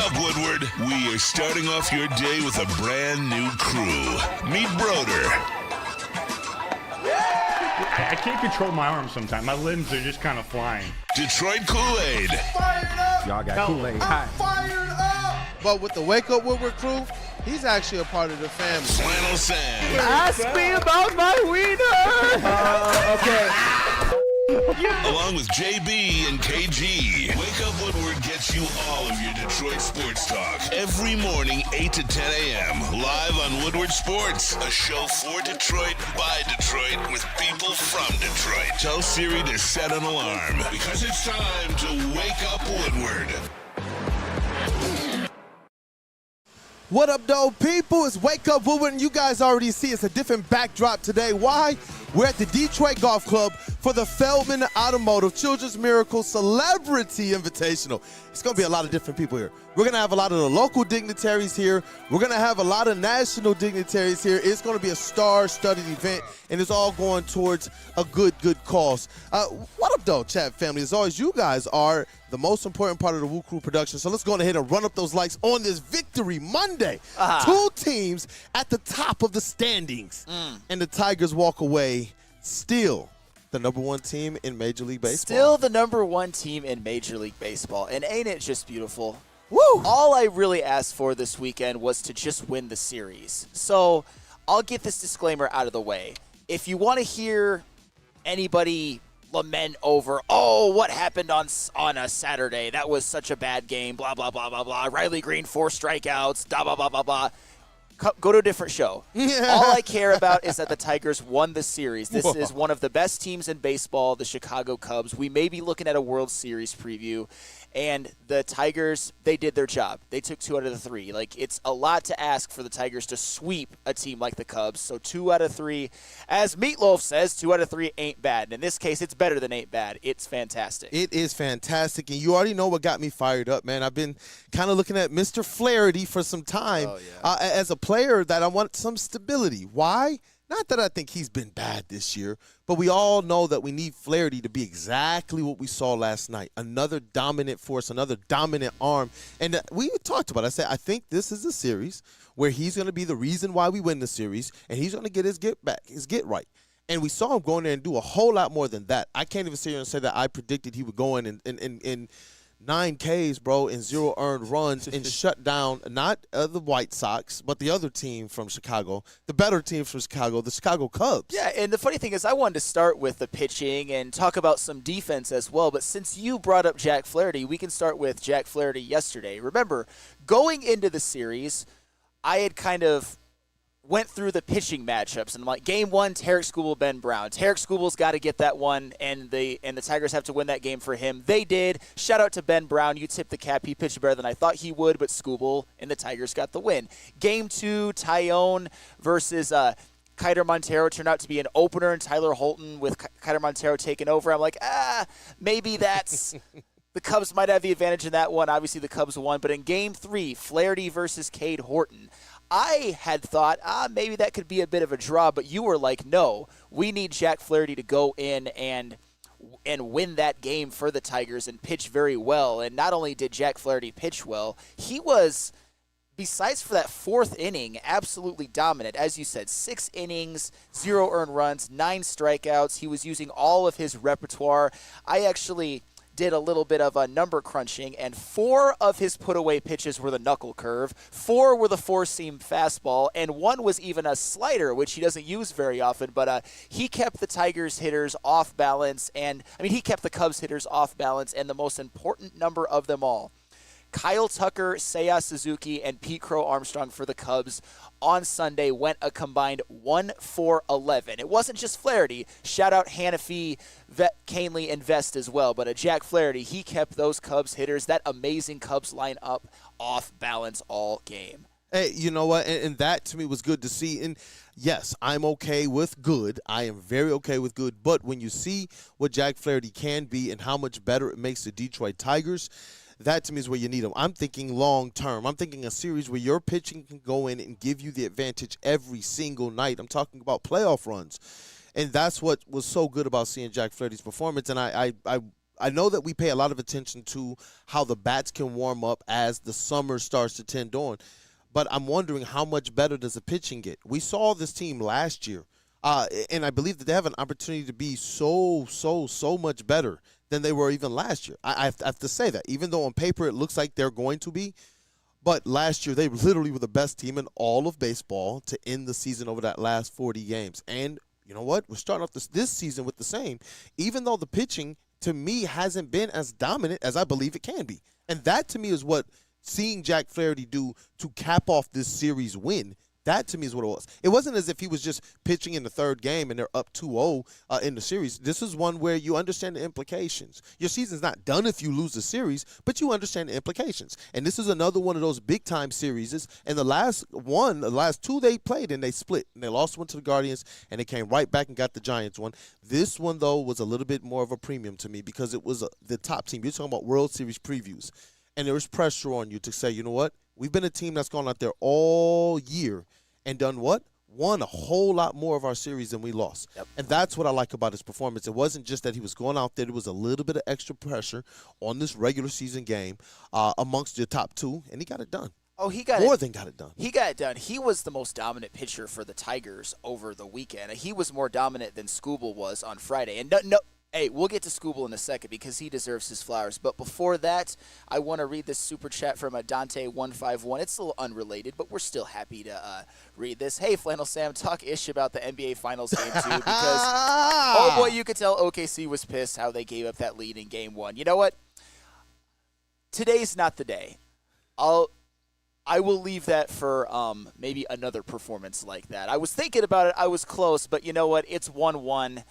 up, Woodward? We are starting off your day with a brand new crew. Meet Broder. I can't control my arms sometimes. My limbs are just kind of flying. Detroit Kool-Aid. Fired up! Y'all got Kool-Aid. I'm fired up! But with the Wake Up Woodward crew, he's actually a part of the family. Flannel Sam. Ask me about my wiener! Okay. Along with JB and KG. Wake Up Woodward gets you all of your Detroit sports talk. Every morning, 8 to 10 a.m. Live on Woodward Sports. A show for Detroit, by Detroit, with people from Detroit. Tell Siri to set an alarm, because it's time to Wake Up Woodward. What up, though, people? It's Wake Up Woodward, and you guys already see it's a different backdrop today. Why? We're at the Detroit Golf Club for the Feldman Automotive Children's Miracle Celebrity Invitational. It's going to be a lot of different people here. We're going to have a lot of the local dignitaries here. We're going to have a lot of national dignitaries here. It's going to be a star-studded event, and it's all going towards a good cause. What up, though, chat family? As always, you guys are the most important part of the Woo Crew production. So let's go ahead and run up those likes on this Victory Monday. Two teams at the top of the standings, and the Tigers walk away still the number one team in Major League Baseball. Still the number one team in Major League Baseball. And ain't it just beautiful? Woo! All I really asked for this weekend was to just win the series. So I'll get this disclaimer out of the way. If you want to hear anybody lament over, oh, what happened on a Saturday? That was such a bad game, blah, blah, blah, blah, blah. Riley Green, 4 strikeouts, blah, blah, blah, blah, blah. Go to a different show. All I care about is that the Tigers won the series. This is one of the best teams in baseball, the Chicago Cubs. We may be looking at a World Series preview. And the Tigers, they did their job. They took 2 out of the 3. Like, it's a lot to ask for the Tigers to sweep a team like the Cubs. So 2 out of 3. As Meatloaf says, 2 out of 3 ain't bad. And in this case, it's better than ain't bad. It's fantastic. It is fantastic. And you already know what got me fired up, man. I've been kind of looking at Mr. Flaherty for some time as a player that I want some stability. Why? Not that I think he's been bad this year, but we all know that we need Flaherty to be exactly what we saw last night. Another dominant force, another dominant arm. And we talked about it. I said, I think this is a series where he's going to be the reason why we win the series, and he's going to get his get back, his get right. And we saw him go in there and do a whole lot more than that. I can't even sit here and say that I predicted he would go in and 9 Ks, bro, and 0 earned runs and shut down not the White Sox, but the other team from Chicago, the better team from Chicago, the Chicago Cubs. Yeah, and the funny thing is I wanted to start with the pitching and talk about some defense as well, but since you brought up Jack Flaherty, we can start with Jack Flaherty yesterday. Remember, going into the series, I had kind of went through the pitching matchups, and I'm like, game 1, Tarek Skubal, Ben Brown. Tarek Skubal's got to get that one, and the Tigers have to win that game for him. They did. Shout out to Ben Brown. You tipped the cap. He pitched better than I thought he would, but Skubal and the Tigers got the win. Game 2, Tyone versus Kiter Montero turned out to be an opener, and Tyler Holton with Kiter Montero taking over. I'm like, maybe that's the Cubs might have the advantage in that one. Obviously, the Cubs won. But in Game 3, Flaherty versus Cade Horton, I had thought, maybe that could be a bit of a draw, but you were like, no, we need Jack Flaherty to go in and win that game for the Tigers and pitch very well. And not only did Jack Flaherty pitch well, he was, besides for that 4th inning, absolutely dominant. As you said, 6 innings, 0 earned runs, 9 strikeouts. He was using all of his repertoire. I actually did a little bit of number crunching, and 4 of his put-away pitches were the knuckle curve, 4 were the 4-seam fastball, and 1 was even a slider, which he doesn't use very often, but he kept the Tigers hitters off balance, and he kept the Cubs hitters off balance, and the most important number of them all, Kyle Tucker, Seiya Suzuki, and Pete Crow Armstrong for the Cubs on Sunday went a combined 1-for-11. It wasn't just Flaherty. Shout out Hanafi, Canely, and Vest as well. But Jack Flaherty, he kept those Cubs hitters, that amazing Cubs lineup, off balance all game. Hey, you know what? And that, to me, was good to see. And, yes, I'm okay with good. I am very okay with good. But when you see what Jack Flaherty can be and how much better it makes the Detroit Tigers, that, to me, is where you need them. I'm thinking long-term. I'm thinking a series where your pitching can go in and give you the advantage every single night. I'm talking about playoff runs. And that's what was so good about seeing Jack Flaherty's performance. And I I know that we pay a lot of attention to how the bats can warm up as the summer starts to tend on, but I'm wondering how much better does the pitching get? We saw this team last year, and I believe that they have an opportunity to be so much better than they were even last year. I have to say that, even though on paper it looks like they're going to be. But last year, they literally were the best team in all of baseball to end the season over that last 40 games. And you know what? We're starting off this season with the same, even though the pitching, to me, hasn't been as dominant as I believe it can be. And that, to me, is what seeing Jack Flaherty do to cap off this series win. That, to me, is what it was. It wasn't as if he was just pitching in the third game and they're up 2-0 in the series. This is one where you understand the implications. Your season's not done if you lose the series, but you understand the implications. And this is another one of those big-time series. And the last two they played, and they split. And they lost one to the Guardians, and they came right back and got the Giants one. This one, though, was a little bit more of a premium to me because it was the top team. You're talking about World Series previews. And there was pressure on you to say, you know what? We've been a team that's gone out there all year and done what? Won a whole lot more of our series than we lost. Yep. And that's what I like about his performance. It wasn't just that he was going out there. There was a little bit of extra pressure on this regular season game amongst the top two, and he got it done. Oh, he got more than got it done. He got it done. He was the most dominant pitcher for the Tigers over the weekend. He was more dominant than Skubal was on Friday. And hey, we'll get to Skubal in a second because he deserves his flowers. But before that, I want to read this super chat from Dante151. It's a little unrelated, but we're still happy to read this. Hey, Flannel Sam, talk ish about the NBA Finals game 2 because, oh boy, you could tell OKC was pissed how they gave up that lead in game 1. You know what? Today's not the day. I will leave that for maybe another performance like that. I was thinking about it. I was close, but you know what? It's 1-1.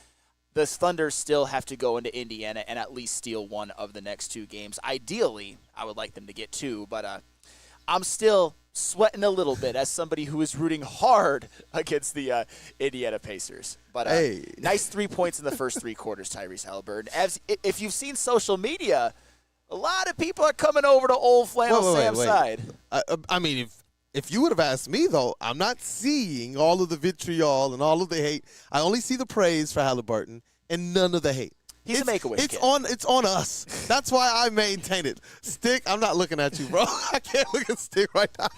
The Thunder still have to go into Indiana and at least steal one of the next 2 games. Ideally, I would like them to get 2, but I'm still sweating a little bit as somebody who is rooting hard against the Indiana Pacers. But hey. Nice 3 points in the first 3 quarters, Tyrese Haliburton. If you've seen social media, a lot of people are coming over to old Flannel Sam's side. I mean, if you would have asked me, though, I'm not seeing all of the vitriol and all of the hate. I only see the praise for Haliburton and none of the hate. He's a Make-A-Wish kid. It's on us. That's why I maintain it. Stick, I'm not looking at you, bro. I can't look at Stick right now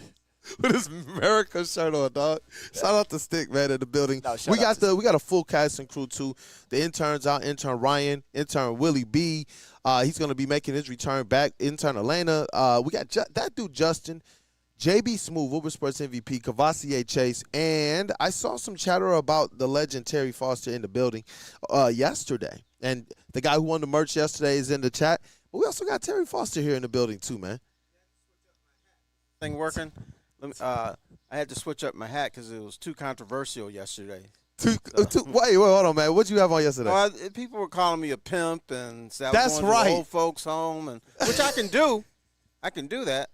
with his America shirt on, dog. Shout out to Stick, man, in the building. No, we got a full cast and crew, too. The interns out, intern Ryan, intern Willie B. He's going to be making his return back. Intern Elena. We got that dude, Justin. JB Smooth, Woodward Sports MVP, Cavassier Chase, and I saw some chatter about the legend Terry Foster in the building yesterday. And the guy who won the merch yesterday is in the chat. But we also got Terry Foster here in the building too, man. Thing working? I had to switch up my hat because it was too controversial yesterday. Wait, hold on, man. What'd you have on yesterday? Well, people were calling me a pimp and said I was That's going right. to the old folks' home, which I can do. I can do that.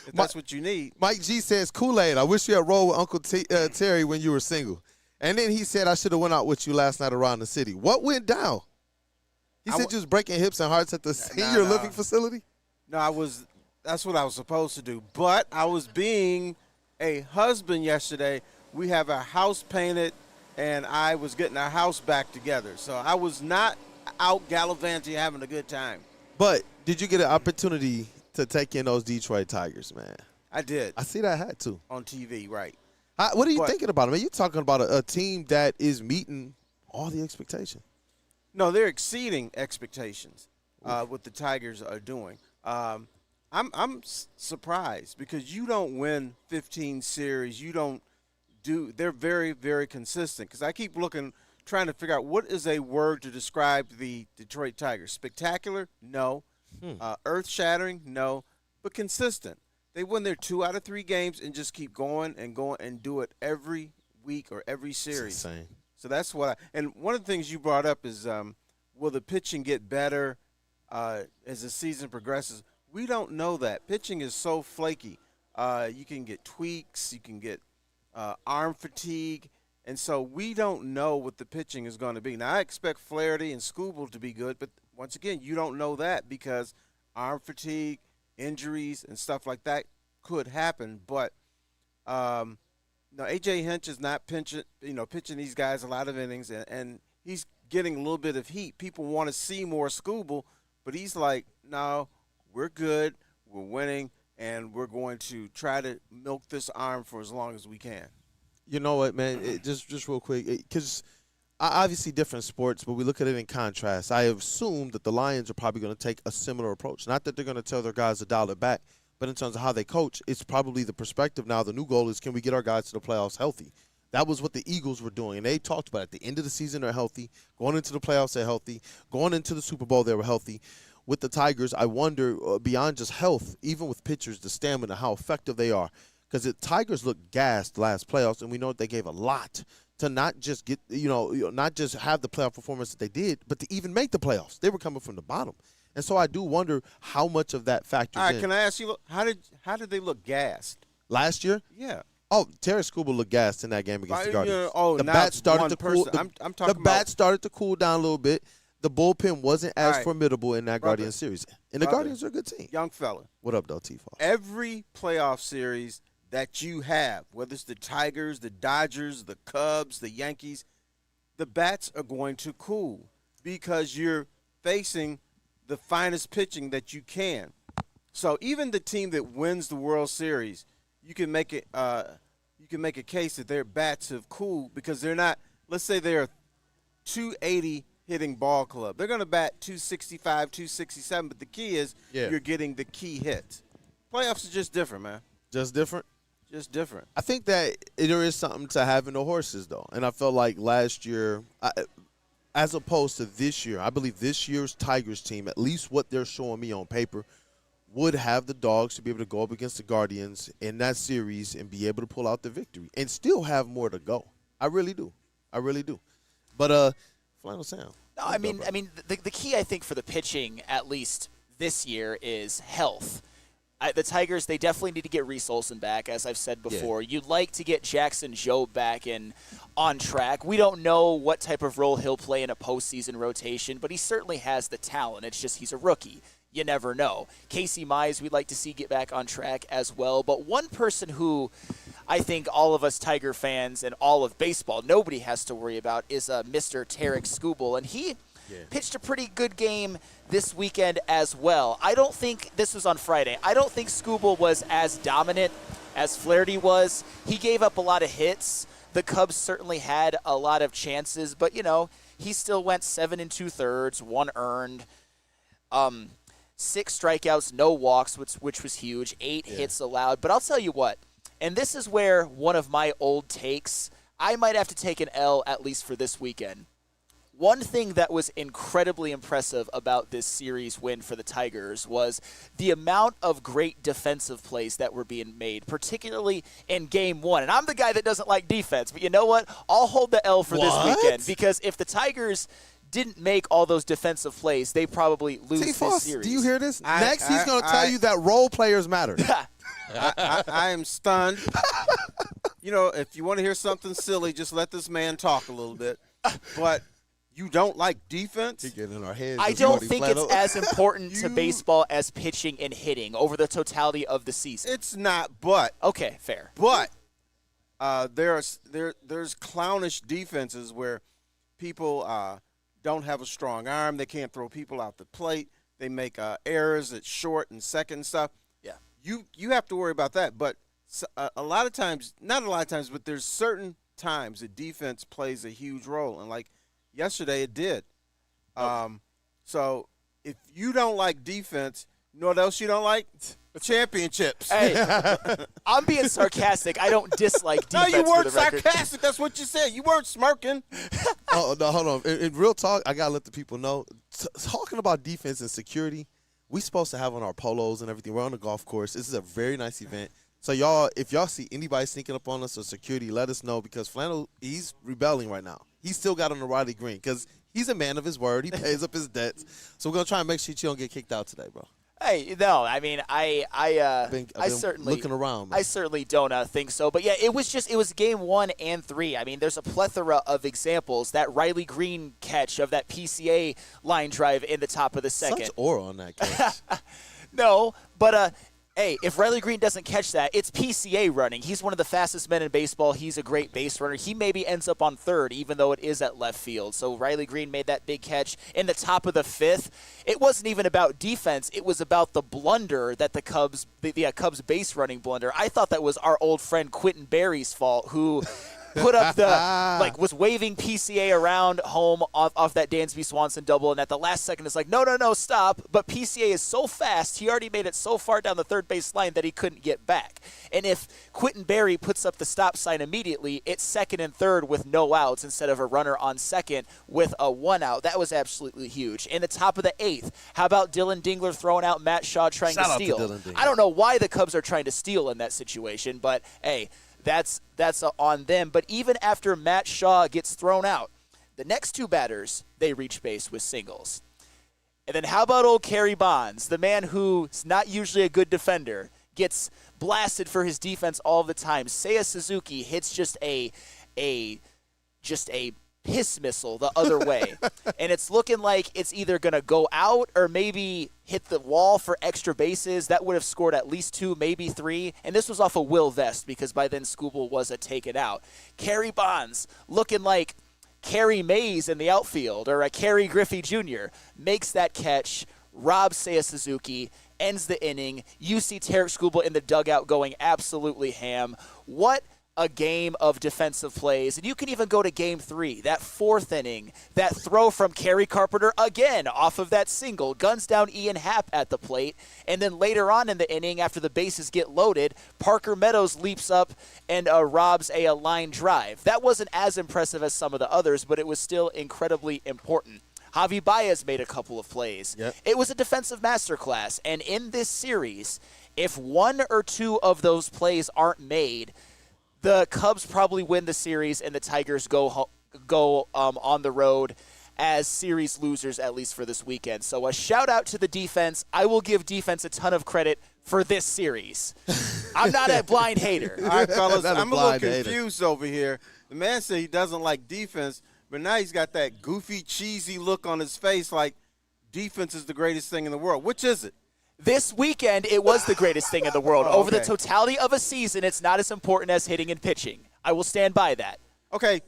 If that's what you need. Mike G says, Kool-Aid, I wish you had rolled with Uncle Terry when you were single. And then he said, I should have went out with you last night around the city. What went down? He said you was breaking hips and hearts at the senior living facility? No, that's what I was supposed to do. But I was being a husband yesterday. We have our house painted, and I was getting our house back together. So I was not out gallivanting having a good time. But did you get an opportunity to take in those Detroit Tigers, man? I did. I see that hat, too. On TV, right. What are you thinking about it, man? You're talking about a team that is meeting all the expectations. No, they're exceeding expectations, what the Tigers are doing. I'm surprised because you don't win 15 series. They're very, very consistent because I keep trying to figure out what is a word to describe the Detroit Tigers. Spectacular? No. Earth-shattering? No. But consistent. They win their 2 out of 3 games and just keep going and do it every week or every series. That's insane. So that's and one of the things you brought up is will the pitching get better as the season progresses? We don't know that. Pitching is so flaky. You can get tweaks. You can get arm fatigue. And so we don't know what the pitching is going to be. Now, I expect Flaherty and Skubal to be good, but once again, you don't know that because arm fatigue, injuries, and stuff like that could happen. But no, A.J. Hinch is not pitching these guys a lot of innings, and he's getting a little bit of heat. People want to see more Skubal, But he's like, no, we're good, we're winning, and we're going to try to milk this arm for as long as we can. You know what, man? Just real quick, because obviously different sports, but we look at it in contrast. I assume that the Lions are probably going to take a similar approach. Not that they're going to tell their guys to dial it back, but in terms of how they coach, it's probably the perspective now. The new goal is, can we get our guys to the playoffs healthy? That was what the Eagles were doing, and they talked about it. At the end of the season, they're healthy. Going into the playoffs, they're healthy. Going into the Super Bowl, they were healthy. With the Tigers, I wonder, beyond just health, even with pitchers, the stamina, how effective they are. Because the Tigers looked gassed last playoffs, and we know that they gave a lot to not just get, not just have the playoff performance that they did, but to even make the playoffs. They were coming from the bottom. And so I do wonder how much of that factors in. All right, can I ask you, how did they look gassed? Last year? Yeah. Oh, Tyrese looked gassed in that game against the Guardians. The bat started to cool. I'm talking the bat started to cool down a little bit. The bullpen wasn't as formidable in that Guardians series. And the Guardians are a good team. Young fella. What up, though, T-Fall? Every playoff series that you have, whether it's the Tigers, the Dodgers, the Cubs, the Yankees, the bats are going to cool because you're facing the finest pitching that you can. So even the team that wins the World Series, you can make it. You can make a case that their bats have cooled because they're not. Let's say they're a 280 hitting ball club. They're going to bat 265, 267. But the key is you're getting the key hits. Playoffs are just different, man. Just different? Just different. I think that there is something to having the horses, though. And I felt like last year, as opposed to this year, I believe this year's Tigers team, at least what they're showing me on paper, would have the dogs to be able to go up against the Guardians in that series and be able to pull out the victory and still have more to go. I really do. I really do. But, Flannel Sam. No, I mean, the key, I think, for the pitching, at least this year, is health. The Tigers, they definitely need to get Reese Olson back, as I've said before. You'd like to get Jackson Jobe back and on track. We don't know what type of role he'll play in a postseason rotation, but he certainly has the talent. It's just he's a rookie. You never know. Casey Mize, we'd like to see get back on track as well. But one person who I think all of us Tiger fans and all of baseball, nobody has to worry about, is Mr. Tarek Skubal. And he pitched a pretty good game this weekend as well. I don't think, this was on Friday, I don't think Skubal was as dominant as Flaherty was. He gave up a lot of hits. The Cubs certainly had a lot of chances, but, he still went 7 2/3, 1 earned. 6 strikeouts, no walks, which was huge, 8 hits allowed. But I'll tell you what, and this is where one of my old takes, I might have to take an L at least for this weekend. One thing that was incredibly impressive about this series win for the Tigers was the amount of great defensive plays that were being made, particularly in Game 1. And I'm the guy that doesn't like defense, but you know what? I'll hold the L for this weekend because if the Tigers didn't make all those defensive plays, they probably lose this series. Do you hear this? Next, he's going to tell you that role players matter. I am stunned. If you want to hear something silly, just let this man talk a little bit. But you don't like defense? He getting in our heads. I don't think it's as important to baseball as pitching and hitting over the totality of the season. It's not, but. Okay, fair. But there's clownish defenses where people don't have a strong arm. They can't throw people out the plate. They make errors at short and second stuff. Yeah. You have to worry about that. But a lot of times, not a lot of times, but there's certain times that defense plays a huge role. And, like, yesterday it did. So if you don't like defense, you know what else you don't like? Championships. Hey, I'm being sarcastic. I don't dislike defense. No, you weren't for the record. sarcastic. That's what you said. You weren't smirking. Oh, no, hold on. In real talk, I got to let the people know. Talking about defense and security, we supposed to have on our polos and everything. We're on the golf course. This is a very nice event. So, y'all, if y'all see anybody sneaking up on us or security, let us know because Flannel, he's rebelling right now. He's still got on the Riley Green because he's a man of his word. He pays up his debts. So, we're going to try and make sure you don't get kicked out today, bro. Hey, no, I mean, I've been certainly looking around, man. I certainly don't think so. But yeah, it was Game 1 and 3. I mean, there's a plethora of examples. That Riley Green catch of that PCA line drive in the top of the second. Such aura on that catch. No, but Hey, if Riley Green doesn't catch that, it's PCA running. He's one of the fastest men in baseball. He's a great base runner. He maybe ends up on third, even though it is at left field. So Riley Green made that big catch in the top of the fifth. It wasn't even about defense. It was about the blunder that the Cubs base running blunder. I thought that was our old friend Quentin Berry's fault, who put up was waving PCA around home off that Dansby Swanson double, and at the last second it's like, no, stop. But PCA is so fast, he already made it so far down the third base line that he couldn't get back. And if Quentin Berry puts up the stop sign immediately, it's second and third with no outs instead of a runner on second with a 1 out. That was absolutely huge. In the top of the eighth, how about Dylan Dingler throwing out Matt Shaw trying to steal? I don't know why the Cubs are trying to steal in that situation, but hey, that's on them. But even after Matt Shaw gets thrown out, the next two batters, they reach base with singles. And then how about old Kerry Bonds, the man who's not usually a good defender, gets blasted for his defense all the time. Seiya Suzuki hits just a piss missile the other way. And it's looking like it's either going to go out or maybe hit the wall for extra bases. That would have scored at least 2, maybe 3. And this was off of Will Vest because by then Skubal was a taken out. Kerry Bonds looking like Kerry Mays in the outfield or a Kerry Griffey Jr. makes that catch, robs Seiya Suzuki, ends the inning. You see Tarek Skubal in the dugout going absolutely ham. What a game of defensive plays. And you can even go to game 3, that 4th inning, that throw from Kerry Carpenter again off of that single, guns down Ian Happ at the plate. And then later on in the inning, after the bases get loaded, Parker Meadows leaps up and robs a line drive. That wasn't as impressive as some of the others, but it was still incredibly important. Javi Baez made a couple of plays. Yep. It was a defensive masterclass. And in this series, if 1 or 2 of those plays aren't made, the Cubs probably win the series, and the Tigers go on the road as series losers, at least for this weekend. So a shout-out to the defense. I will give defense a ton of credit for this series. I'm not a blind hater. All right, fellas, I'm a little confused over here. The man said he doesn't like defense, but now he's got that goofy, cheesy look on his face like defense is the greatest thing in the world. Which is it? This weekend, it was the greatest thing in the world. Over the totality of a season, it's not as important as hitting and pitching. I will stand by that. Okay,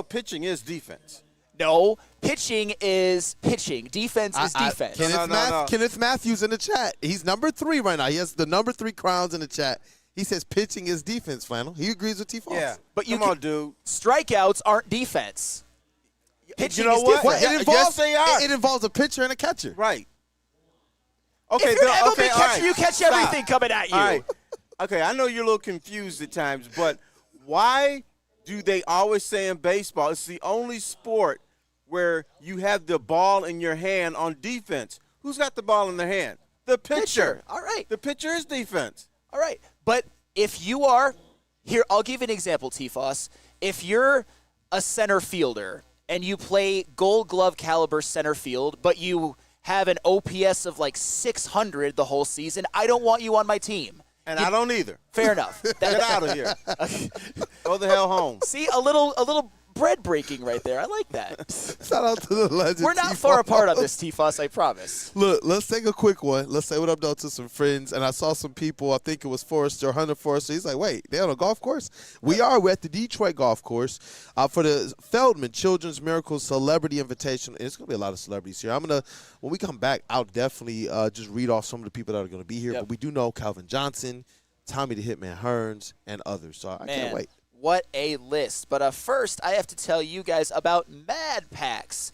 pitching is defense. No, pitching is pitching. Defense is defense. Kenneth Matthews in the chat. He's number 3 right now. He has the number 3 crowns in the chat. He says pitching is defense, Flannel. He agrees with T-Foss. Yeah, but come on, dude. Strikeouts aren't defense. Pitching you know is what? different. Yes, they are. It involves a pitcher and a catcher. Right. Okay, if you're an MLB catcher, right. you catch everything coming at you. All right. Okay, I know you're a little confused at times, but why do they always say in baseball it's the only sport where you have the ball in your hand on defense? Who's got the ball in their hand? The pitcher. All right. The pitcher is defense. All right. But if you are – here, I'll give you an example, T-Foss. If you're a center fielder and you play Gold Glove caliber center field, but you – have an OPS of like 600 the whole season, I don't want you on my team. And I don't either. Fair enough. Get out of here. Go the hell home. See, a little bread breaking right there. I like that. Shout out to the legend. We're not far apart on this, T-Foss, I promise. Look, let's take a quick one. Let's say what up, though, to some friends. And I saw some people, I think it was Forrester, Hunter Forrester. He's like, wait, they're on a golf course? We're at the Detroit golf course for the Feldman Children's Miracle Celebrity Invitation. And it's going to be a lot of celebrities here. When we come back, I'll definitely just read off some of the people that are going to be here. Yep. But we do know Calvin Johnson, Tommy the Hitman Hearns, and others. So I can't wait. What a list. But first, I have to tell you guys about Mad Packs.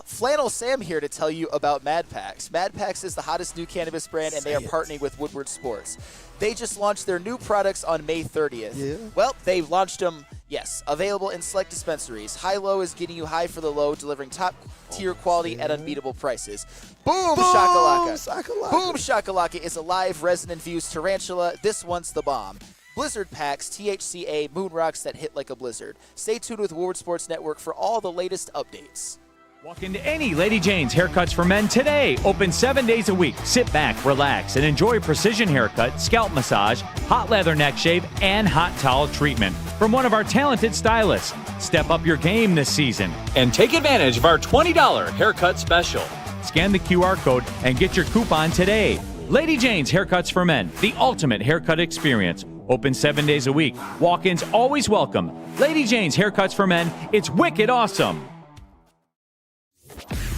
Flannel Sam here to tell you about Mad Packs. Mad Packs is the hottest new cannabis brand, and they are partnering with Woodward Sports. They just launched their new products on May 30th. Yeah. Well, they've launched them, yes, available in select dispensaries. High-Low is getting you high for the low, delivering top-tier quality at unbeatable prices. Boom Shakalaka. Boom Shakalaka is a live resin-infused tarantula. This one's the bomb. Blizzard Packs, THCA, moon rocks that hit like a blizzard. Stay tuned with Woodward Sports Network for all the latest updates. Walk into any Lady Jane's Haircuts for Men today. Open 7 days a week. Sit back, relax, and enjoy precision haircut, scalp massage, hot leather neck shave, and hot towel treatment from one of our talented stylists. Step up your game this season and take advantage of our $20 haircut special. Scan the QR code and get your coupon today. Lady Jane's Haircuts for Men, the ultimate haircut experience. Open 7 days a week. Walk-ins always welcome. Lady Jane's Haircuts for Men, it's wicked awesome.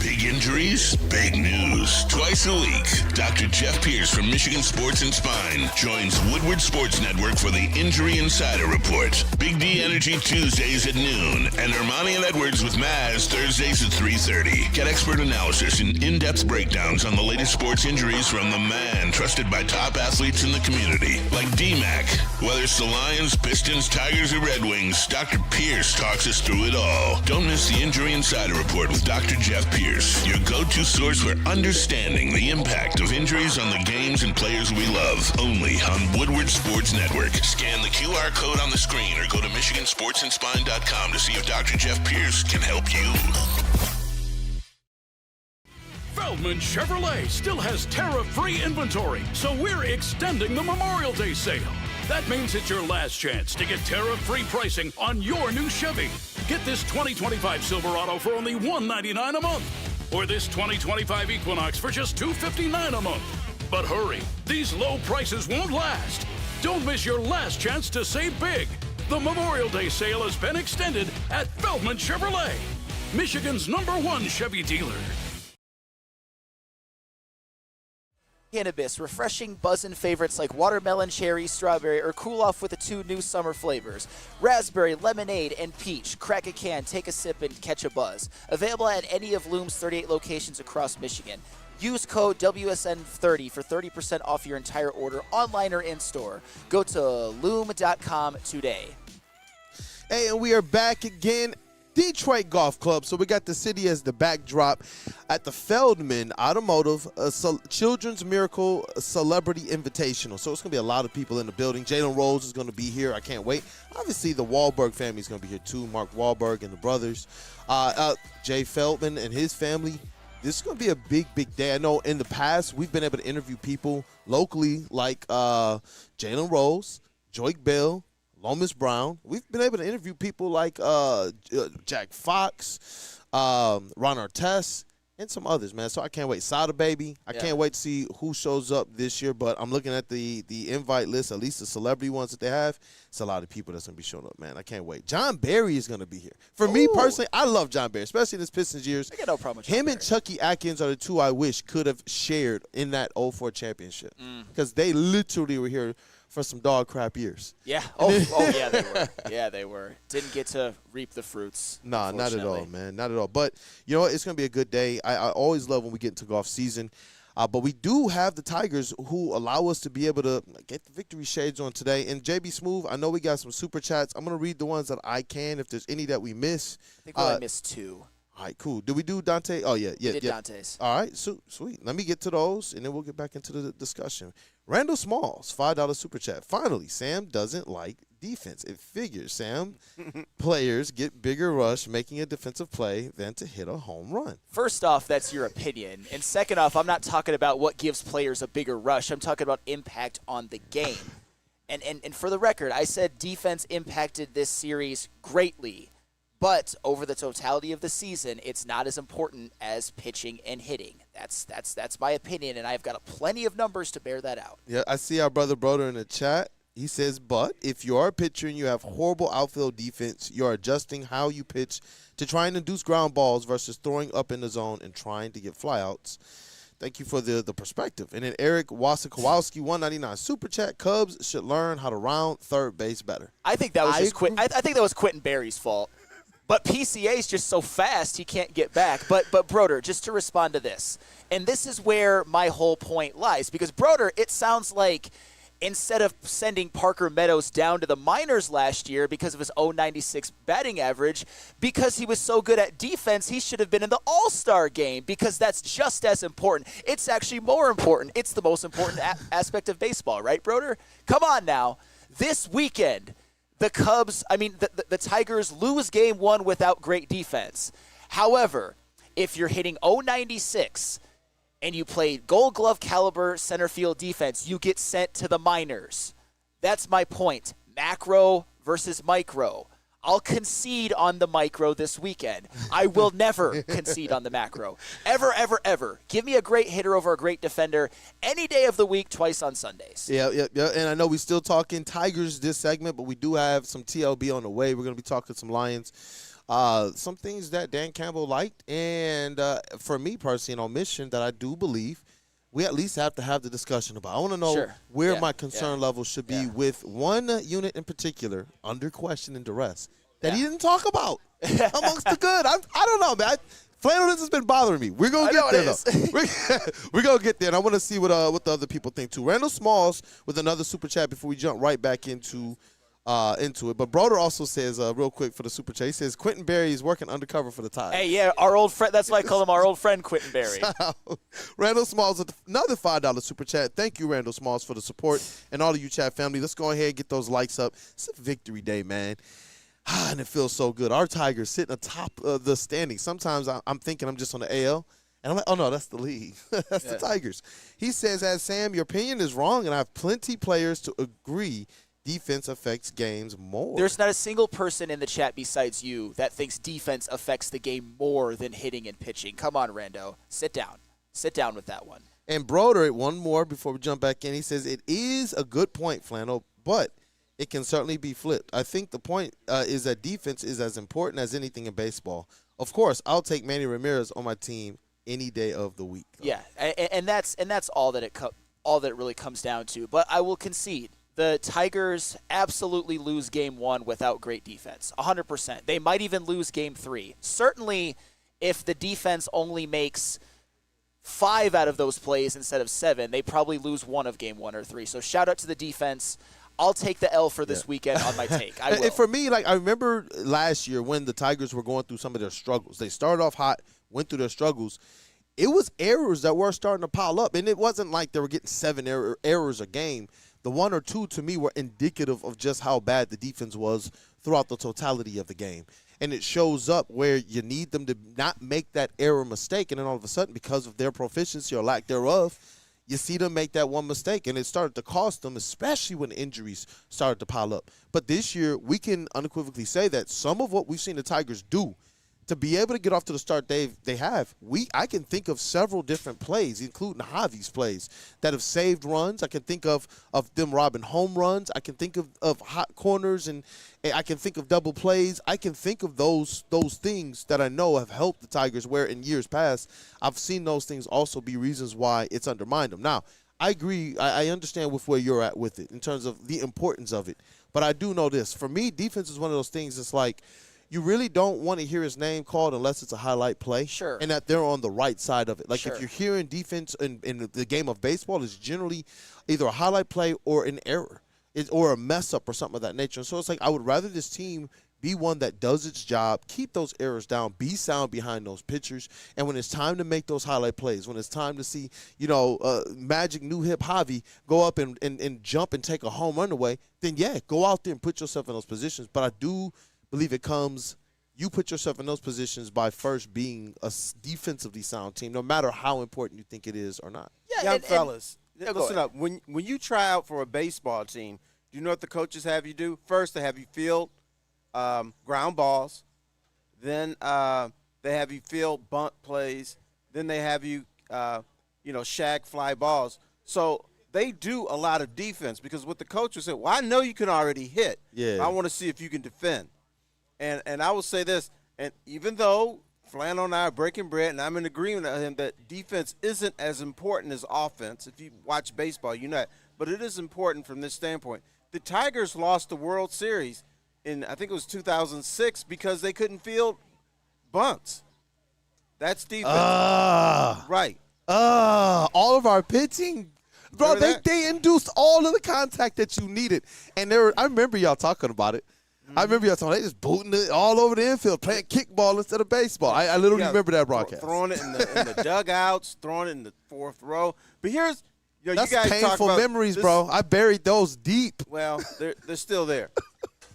Big injuries, big news. Twice a week, Dr. Jeff Pierce from Michigan Sports and Spine joins Woodward Sports Network for the Injury Insider Report. Big D Energy Tuesdays at noon, and Ermanni and Edwards with Maz Thursdays at 3:30. Get expert analysis and in-depth breakdowns on the latest sports injuries from the man trusted by top athletes in the community, like D-Mac. Whether it's the Lions, Pistons, Tigers, or Red Wings, Dr. Pierce talks us through it all. Don't miss the Injury Insider Report with Dr. Jeff Pierce, your go-to source for understanding the impact of injuries on the games and players we love. Only on Woodward Sports Network. Scan the QR code on the screen or go to MichiganSportsandSpine.com to see if Dr. Jeff Pierce can help you. Feldman Chevrolet still has tariff-free inventory, so we're extending the Memorial Day sale. That means it's your last chance to get tariff-free pricing on your new Chevy. Get this 2025 Silverado for only $199 a month, or this 2025 Equinox for just $259 a month. But hurry, these low prices won't last. Don't miss your last chance to save big. The Memorial Day sale has been extended at Feldman Chevrolet, Michigan's #1 Chevy dealer. Cannabis, refreshing buzzin' favorites like watermelon, cherry, strawberry, or cool off with the 2 new summer flavors. Raspberry, lemonade, and peach. Crack a can, take a sip, and catch a buzz. Available at any of Loom's 38 locations across Michigan. Use code WSN30 for 30% off your entire order, online or in-store. Go to loom.com today. Hey, and we are back again. Detroit Golf Club. So we got the city as the backdrop at the Feldman Automotive Children's Miracle Celebrity Invitational. So it's going to be a lot of people in the building. Jalen Rose is going to be here. I can't wait. Obviously, the Wahlberg family is going to be here too. Mark Wahlberg and the brothers. Jay Feldman and his family. This is going to be a big, big day. I know in the past we've been able to interview people locally like Jalen Rose, Joyke Bell, Lomas Brown. We've been able to interview people like Jack Fox, Ron Artest, and some others, man. So I can't wait. Sada Baby. I can't wait to see who shows up this year. But I'm looking at the invite list, at least the celebrity ones that they have. It's a lot of people that's going to be showing up, man. I can't wait. John Barry is going to be here. For me personally, I love John Barry, especially in his Pistons years. I got no problem with John Him Barry. and Chucky Atkins are the two I wish could have shared in that 04 championship. Because they literally were here for some dog crap years. Yeah. Oh, yeah, they were. Yeah, they were. Didn't get to reap the fruits. Nah, not at all, man. Not at all. But, you know what? It's going to be a good day. I always love when we get into golf season. But we do have the Tigers who allow us to be able to get the victory shades on today. And JB Smooth, I know we got some super chats. I'm going to read the ones that I can if there's any that we miss. I think we only missed 2. All right, cool. Did we do Dante? Oh, yeah. We did Dante's. All right, sweet. Let me get to those, and then we'll get back into the discussion. Randall Smalls, $5 super chat. Finally, Sam doesn't like defense. It figures, Sam, players get bigger rush making a defensive play than to hit a home run. First off, that's your opinion. And second off, I'm not talking about what gives players a bigger rush. I'm talking about impact on the game. And for the record, I said defense impacted this series greatly. But over the totality of the season, it's not as important as pitching and hitting. That's my opinion, and I've got plenty of numbers to bear that out. Yeah, I see our brother Broder in the chat. He says, but if you are a pitcher and you have horrible outfield defense, you're adjusting how you pitch to try and induce ground balls versus throwing up in the zone and trying to get flyouts. Thank you for the perspective. And then Eric Wasikowski, $1.99 super chat. Cubs should learn how to round third base better. I think that was I think that was Quentin Berry's fault. But PCA is just so fast he can't get back. But Broder, just to respond to this, and this is where my whole point lies, because Broder, it sounds like instead of sending Parker Meadows down to the minors last year because of his 0.96 batting average, because he was so good at defense, he should have been in the All-Star game because that's just as important. It's actually more important. It's the most important aspect of baseball, right, Broder? Come on now. This weekend, the Tigers lose game 1 without great defense. However, if you're hitting 0.96 and you play Gold Glove caliber center field defense, you get sent to the minors. That's my point. Macro versus micro. I'll concede on the micro this weekend. I will never concede on the macro. Ever, ever, ever. Give me a great hitter over a great defender any day of the week, twice on Sundays. Yeah. And I know we're still talking Tigers this segment, but we do have some TLB on the way. We're going to be talking some Lions. Some things that Dan Campbell liked, and for me personally, an omission that I do believe we at least have to have the discussion about. I want to know where my concern level should be with one unit in particular under question and duress that he didn't talk about amongst the good. I don't know, man. Flannel, this has been bothering me. We're going to get there, though. We're going to get there, and I want to see what the other people think, too. Randall Smalls with another super chat before we jump right back into it. But Broder also says, real quick for the super chat, he says, Quentin Berry is working undercover for the Tigers. Hey, yeah, our old friend. That's why I call him our old friend, Quentin Berry. Randall Smalls with another $5 super chat. Thank you, Randall Smalls, for the support, and all of you chat family. Let's go ahead and get those likes up. It's a victory day, man. And it feels so good. Our Tigers sitting atop the standings. Sometimes I'm thinking I'm just on the AL. And I'm like, oh, no, that's the league. That's the Tigers. He says, as Sam, your opinion is wrong, and I have plenty players to agree defense affects games more. There's not a single person in the chat besides you that thinks defense affects the game more than hitting and pitching. Come on, Rando. Sit down. Sit down with that one. And Broder, one more before we jump back in. He says, it is a good point, Flannel, but it can certainly be flipped. I think the point is that defense is as important as anything in baseball. Of course, I'll take Manny Ramirez on my team any day of the week. Yeah, and that's all that it really comes down to. But I will concede. The Tigers absolutely lose Game 1 without great defense, 100%. They might even lose Game 3. Certainly, if the defense only makes 5 out of those plays instead of 7, they probably lose 1 of Game 1 or 3. So shout out to the defense. I'll take the L for this weekend on my take. I will. And for me, I remember last year when the Tigers were going through some of their struggles. They started off hot, went through their struggles. It was errors that were starting to pile up, and it wasn't like they were getting 7 errors a game. The 1 or 2, to me, were indicative of just how bad the defense was throughout the totality of the game. And it shows up where you need them to not make that error mistake, and then all of a sudden, because of their proficiency or lack thereof, you see them make that one mistake, and it started to cost them, especially when injuries started to pile up. But this year, we can unequivocally say that some of what we've seen the Tigers do to be able to get off to the start they have, I can think of several different plays, including Javi's plays, that have saved runs. I can think of them robbing home runs. I can think of hot corners, and I can think of double plays. I can think of those things that I know have helped the Tigers, where in years past I've seen those things also be reasons why it's undermined them. Now, I agree. I understand with where you're at with it in terms of the importance of it. But I do know this. For me, defense is one of those things that's like, you really don't want to hear his name called unless it's a highlight play. Sure. And that they're on the right side of it. Like, Sure. if you're hearing defense in the game of baseball, it's generally either a highlight play or an error or a mess-up or something of that nature. And so it's like, I would rather this team be one that does its job, keep those errors down, be sound behind those pitchers, and when it's time to make those highlight plays, when it's time to see, Magic New Hip Javi go up and jump and take a home run away, then, yeah, go out there and put yourself in those positions. But I do believe you put yourself in those positions by first being a defensively sound team, no matter how important you think it is or not. Yeah, Young fellas, go listen ahead. up. When you try out for a baseball team, do you know what the coaches have you do? First, they have you field ground balls. Then they have you field bunt plays. Then they have you, shag fly balls. So they do a lot of defense because what the coaches said, well, I know you can already hit. Yeah. I want to see if you can defend. And I will say this, and even though Flannel and I are breaking bread, and I'm in agreement with him that defense isn't as important as offense. If you watch baseball, you know that. But it is important from this standpoint. The Tigers lost the World Series in, I think it was 2006, because they couldn't field bunts. That's defense. Right. All of our pitching, bro, Remember that? they induced all of the contact that you needed. And I remember y'all talking about it. I remember y'all talking, they just booting it all over the infield, playing kickball instead of baseball. I literally remember that broadcast. Throwing it in the dugouts, throwing it in the fourth row. But here's, That's you guys talk painful about memories, this, bro. I buried those deep. Well, they're still there.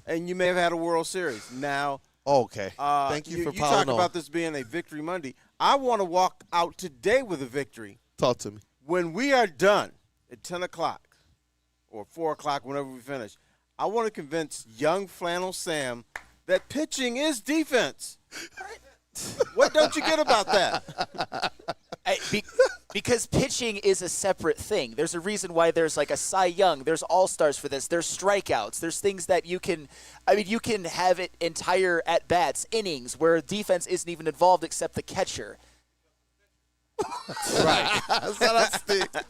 And you may have had a World Series. Now, Okay. Thank you for you piling talk on. about this being a victory Monday. I want to walk out today with a victory. Talk to me. When we are done at 10 o'clock or 4 o'clock, whenever we finish, I want to convince young Flannel Sam that pitching is defense. What don't you get about that? Because pitching is a separate thing. There's a reason why there's like a Cy Young. There's all-stars for this. There's strikeouts. There's things that you can have it entire at-bats, innings, where defense isn't even involved except the catcher. Right.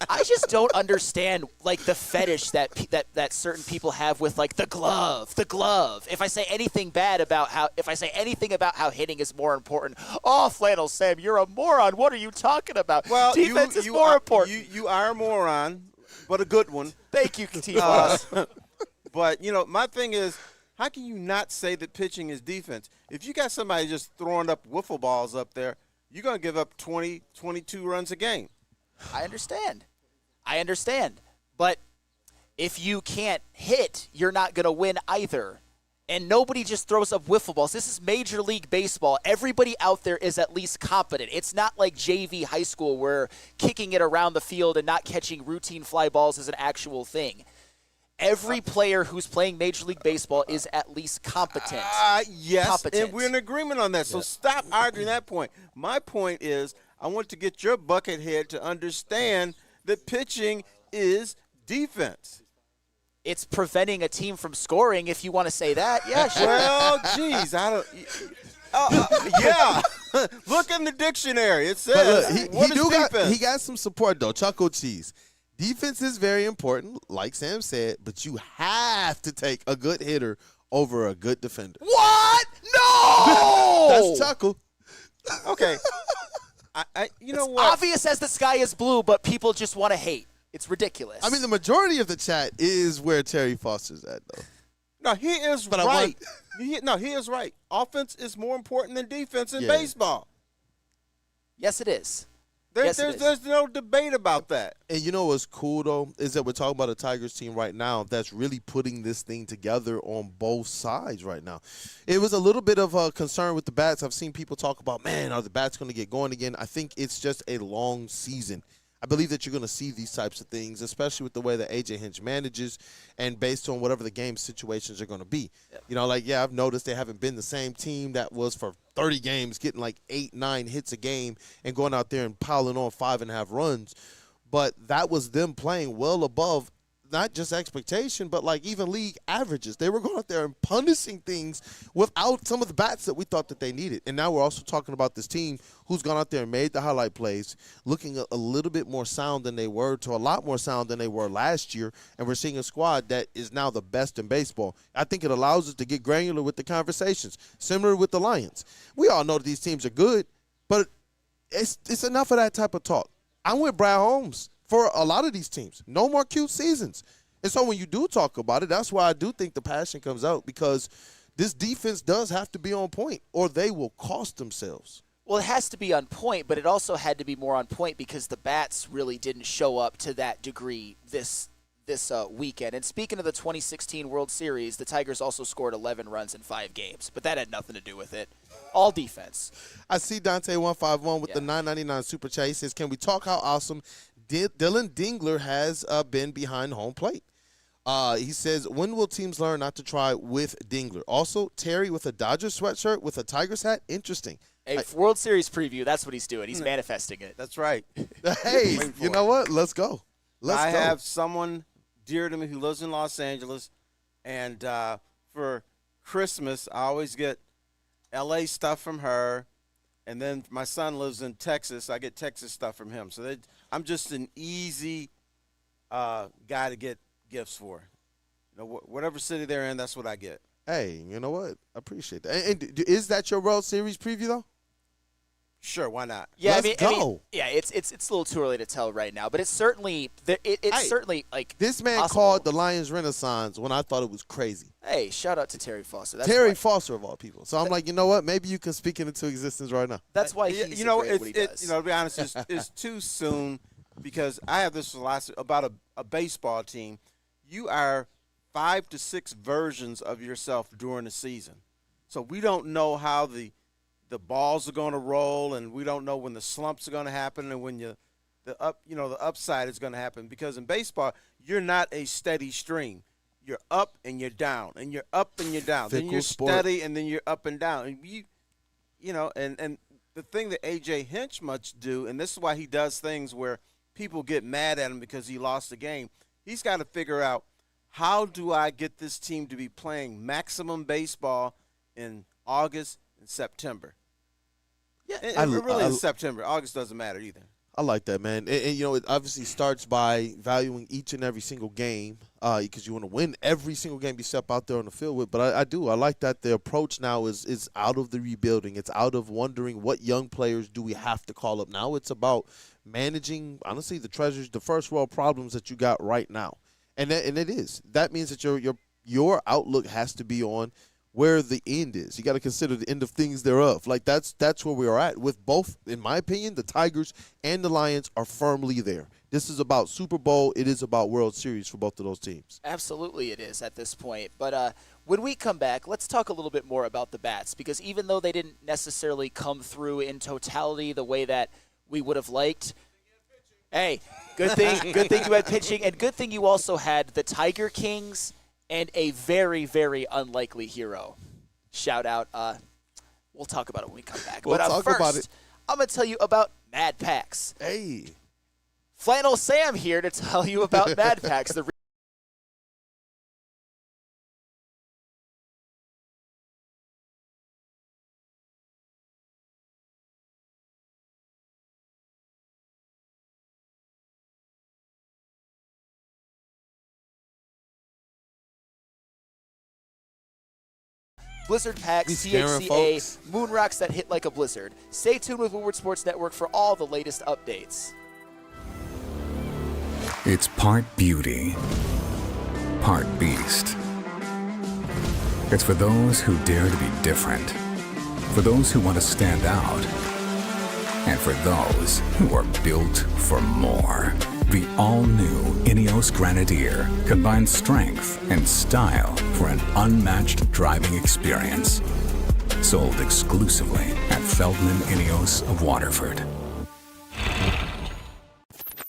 I just don't understand like the fetish that certain people have with like the glove. If I say anything about how hitting is more important, oh, Flannel Sam, you're a moron. What are you talking about? Well, defense is more important. You are a moron, but a good one. Thank you, T-Boss. But my thing is, how can you not say that pitching is defense? If you got somebody just throwing up wiffle balls up there, you're going to give up 20, 22 runs a game. I understand. But if you can't hit, you're not going to win either. And nobody just throws up wiffle balls. This is Major League Baseball. Everybody out there is at least competent. It's not like JV high school where kicking it around the field and not catching routine fly balls is an actual thing. Every player who's playing Major League Baseball is at least competent. Yes, competent. And we're in agreement on that. So stop arguing that point. My point is I want to get your bucket head to understand that pitching is defense. It's preventing a team from scoring, if you want to say that. Yeah, sure. Well, geez, I don't yeah. Look in the dictionary. It says what is defense? He got some support, though. Chuck O. Cheese. Defense is very important, like Sam said, but you have to take a good hitter over a good defender. What? No! That's Chuckle. Okay. You know it's what? obvious as the sky is blue, but people just want to hate. It's ridiculous. I mean, the majority of the chat is where Terry Foster's at, though. No, he is right. He is right. Offense is more important than defense in baseball. Yes, it is. There's no debate about that. And you know what's cool, though, is that we're talking about a Tigers team right now that's really putting this thing together on both sides right now. It was a little bit of a concern with the bats. I've seen people talk about, man, are the bats going to get going again? I think it's just a long season. I believe that you're going to see these types of things, especially with the way that A.J. Hinch manages and based on whatever the game situations are going to be. Yep. I've noticed they haven't been the same team that was for 30 games, getting like 8, 9 hits a game and going out there and piling on 5.5 runs. But that was them playing well above not just expectation, but like even league averages. They were going out there and punishing things without some of the bats that we thought that they needed. And now we're also talking about this team who's gone out there and made the highlight plays, looking a little bit more sound than they were, to a lot more sound than they were last year. And we're seeing a squad that is now the best in baseball. I think it allows us to get granular with the conversations, similar with the Lions. We all know that these teams are good, but it's enough of that type of talk. I'm with Brad Holmes for a lot of these teams. No more cute seasons. And so when you do talk about it, that's why I do think the passion comes out, because this defense does have to be on point or they will cost themselves. Well, it has to be on point, but it also had to be more on point because the bats really didn't show up to that degree this weekend. And speaking of the 2016 World Series, the Tigers also scored 11 runs in 5 games, but that had nothing to do with it. All defense. I see Dante151 with the $9.99 super chat. He says, can we talk how awesome Dylan Dingler has been behind home plate? He says, when will teams learn not to try with Dingler? Also, Terry with a Dodgers sweatshirt with a Tigers hat. Interesting. Hey, World Series preview, that's what he's doing. He's manifesting it. That's right. Hey, you know what? Let's go. I have someone dear to me who lives in Los Angeles, and for Christmas, I always get L.A. stuff from her, and then my son lives in Texas. I get Texas stuff from him. So I'm just an easy guy to get gifts for. Whatever city they're in, that's what I get. Hey, you know what? I appreciate that. And is that your World Series preview, though? Sure, why not? Yeah, Let's go. It's a little too early to tell right now, but it's certainly certainly like this man possible. called the Lions Renaissance when I thought it was crazy. Hey, shout out to Terry Foster. That's Terry why. Foster of all people. So I'm like, you know what? Maybe you can speak it into existence right now. That's why he's great at what he does. To be honest, it's too soon, because I have this philosophy about a baseball team. You are 5 to 6 versions of yourself during the season. So we don't know how the balls are going to roll, and we don't know when the slumps are going to happen and when the upside is going to happen, because in baseball you're not a steady stream. you're up and you're down, and you're up and you're down. Then you're steady, and then you're up and down. And and the thing that A.J. Hinch must do, and this is why he does things where people get mad at him because he lost the game, he's got to figure out, how do I get this team to be playing maximum baseball in August and September? Yeah, really in September. August doesn't matter either. I like that, man. And it obviously starts by valuing each and every single game because you want to win every single game you step out there on the field with. But I like that the approach now is out of the rebuilding. It's out of wondering what young players do we have to call up. Now it's about managing, honestly, the first world problems that you got right now. And it is. That means that your outlook has to be on where the end is. You got to consider the end of things thereof. Like that's where we are at with both, in my opinion, the Tigers and the Lions are firmly there. This is about Super Bowl. It is about World Series for both of those teams. Absolutely it is at this point. But when we come back, let's talk a little bit more about the bats, because even though they didn't necessarily come through in totality the way that we would have liked, hey, good thing you had pitching, and good thing you also had the Tiger Kings and a very, very unlikely hero. Shout out. We'll talk about it when we come back. We'll talk about it. I'm going to tell you about Mad Packs. Hey. Flannel Sam here to tell you about Mad Packs. Blizzard Packs, THCA, moon rocks that hit like a blizzard. Stay tuned with Woodward Sports Network for all the latest updates. It's part beauty, part beast. It's for those who dare to be different, for those who want to stand out, and for those who are built for more. The all-new Ineos Grenadier combines strength and style for an unmatched driving experience. Sold exclusively at Feldman Ineos of Waterford.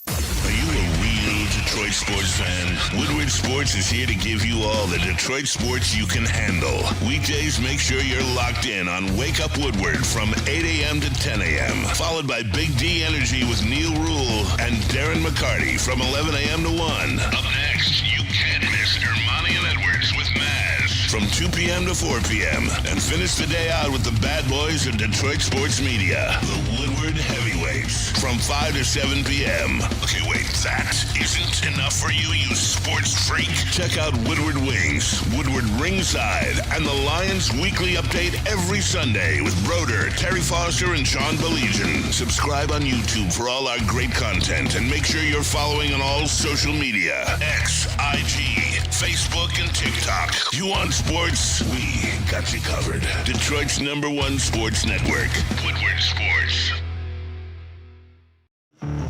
Are you a real Detroit sports fan? Woodward Sports is here to give you all the Detroit sports you can handle. Weekdays, make sure you're locked in on Wake Up Woodward from 8 a.m. to 10 a.m., followed by Big D Energy with Neil Rule and Darren McCarty from 11 a.m. to 1. Up next, you can't miss Ermanni and Edwards with Maz from 2 p.m. to 4 p.m. And finish the day out with the bad boys of Detroit sports media, the Woodward Heavyweights, from 5 to 7 p.m. Okay, wait, that isn't enough for you, you sports freak? Check out Woodward Wings, Woodward Ringside, and the Lions Weekly Update every Sunday with Broder, Terry Foster, and Sean Baligian. Subscribe on YouTube for all our great content, and make sure you're following on all social media: X, IG, Facebook, and TikTok. You want sports? We got you covered. Detroit's #1 sports network, Woodward Sports.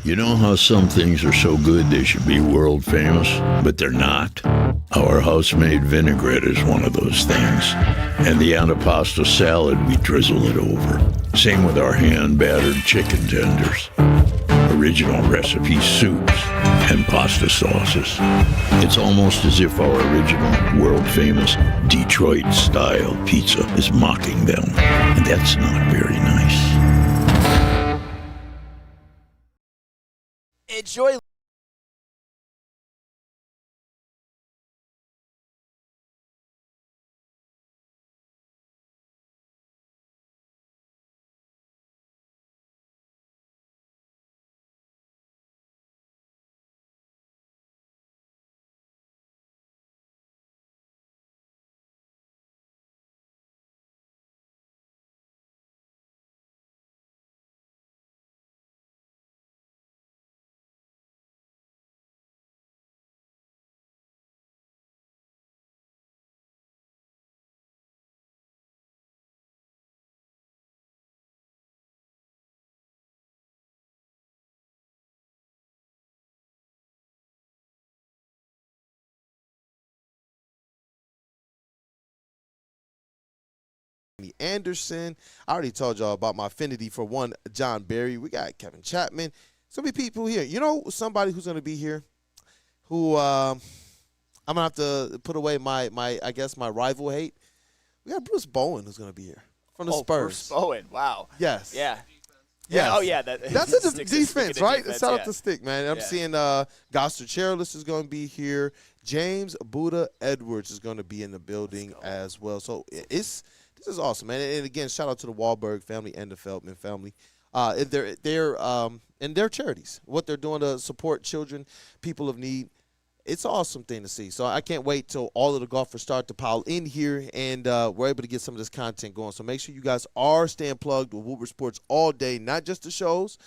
You know how some things are so good they should be world famous, but they're not? Our house-made vinaigrette is one of those things. And the antipasto salad, we drizzle it over. Same with our hand-battered chicken tenders. Original recipe soups and pasta sauces. It's almost as if our original, world-famous Detroit-style pizza is mocking them. And that's not very nice. Enjoy. Anderson. I already told y'all about my affinity for one John Barry. We got Kevin Chapman. So many people here. You know somebody who's going to be here who I'm going to have to put away my rival hate. We got Bruce Bowen who's going to be here from the Spurs. Bruce Bowen, wow. Yes. Yeah. Yes. Yeah. Oh, yeah. That's a defense, right? Defense, Shout out to Stick, man. I'm seeing Goster Chairless is going to be here. James Buddha Edwards is going to be in the building as well. So this is awesome, man. And again, shout out to the Wahlberg family and the Feldman family. And their charities, what they're doing to support children, people of need. It's an awesome thing to see. So I can't wait till all of the golfers start to pile in here and we're able to get some of this content going. So make sure you guys are staying plugged with Woodward Sports all day, not just the shows,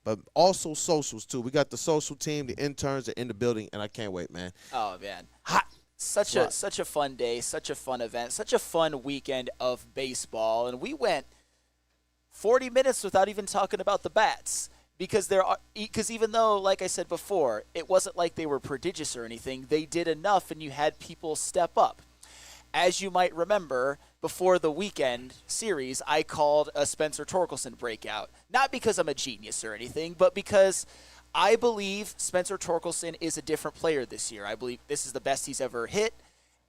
but also socials too. We got the social team, the interns are in the building, and I can't wait, man. Oh, man. Hot. Such a fun day, such a fun event, such a fun weekend of baseball. And we went 40 minutes without even talking about the bats. Because even though, like I said before, it wasn't like they were prodigious or anything, they did enough and you had people step up. As you might remember, before the weekend series, I called a Spencer Torkelson breakout. Not because I'm a genius or anything, but because I believe Spencer Torkelson is a different player this year. I believe this is the best he's ever hit.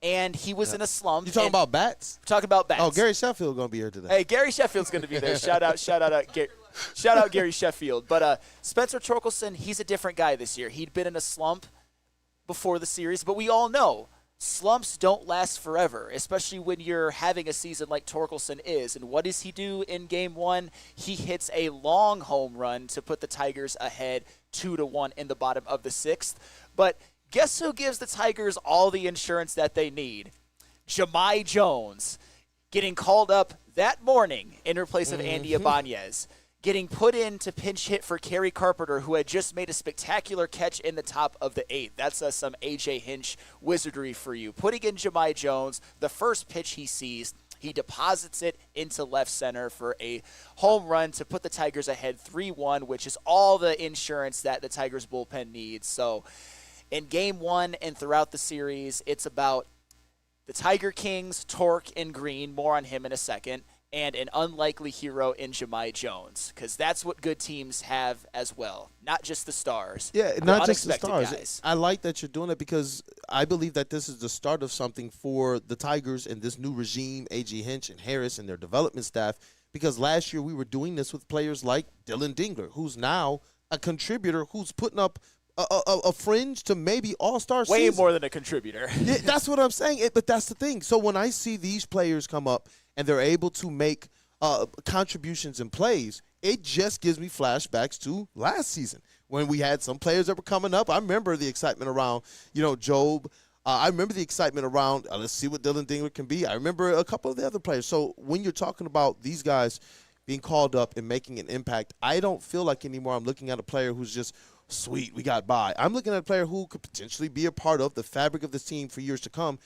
And he was in a slump. You talking about bats? We're talking about bats. Oh, Gary Sheffield's going to be here today. Hey, Gary Sheffield's going to be there. Shout out Gary Sheffield. But Spencer Torkelson, he's a different guy this year. He'd been in a slump before the series, but we all know slumps don't last forever, especially when you're having a season like Torkelson is. And what does he do in Game 1? He hits a long home run to put the Tigers ahead 2-1 in the bottom of the 6th. But guess who gives the Tigers all the insurance that they need? Jahmai Jones, getting called up that morning in replace of Andy Ibanez, getting put in to pinch hit for Kerry Carpenter, who had just made a spectacular catch in the top of the 8th. That's some A.J. Hinch wizardry for you. Putting in Jahmai Jones, the first pitch he sees, he deposits it into left center for a home run to put the Tigers ahead 3-1, which is all the insurance that the Tigers bullpen needs. So in Game 1 and throughout the series, it's about the Tiger Kings, Torque, and Green, more on him in a second, and an unlikely hero in Jahmai Jones, because that's what good teams have as well, not just the stars. Yeah, not just the stars. Guys. I like that you're doing it because I believe that this is the start of something for the Tigers and this new regime, A.G. Hinch and Harris and their development staff, because last year we were doing this with players like Dylan Dingler, who's now a contributor who's putting up a fringe to maybe all-star season. Way more than a contributor. Yeah, that's what I'm saying. But that's the thing. So when I see these players come up and they're able to make contributions and plays, it just gives me flashbacks to last season when we had some players that were coming up. I remember the excitement around, Job. I remember the excitement around, let's see what Dylan Dingler can be. I remember a couple of the other players. So when you're talking about these guys being called up and making an impact, I don't feel like anymore I'm looking at a player who's just, sweet, we got by. I'm looking at a player who could potentially be a part of the fabric of this team for years to come,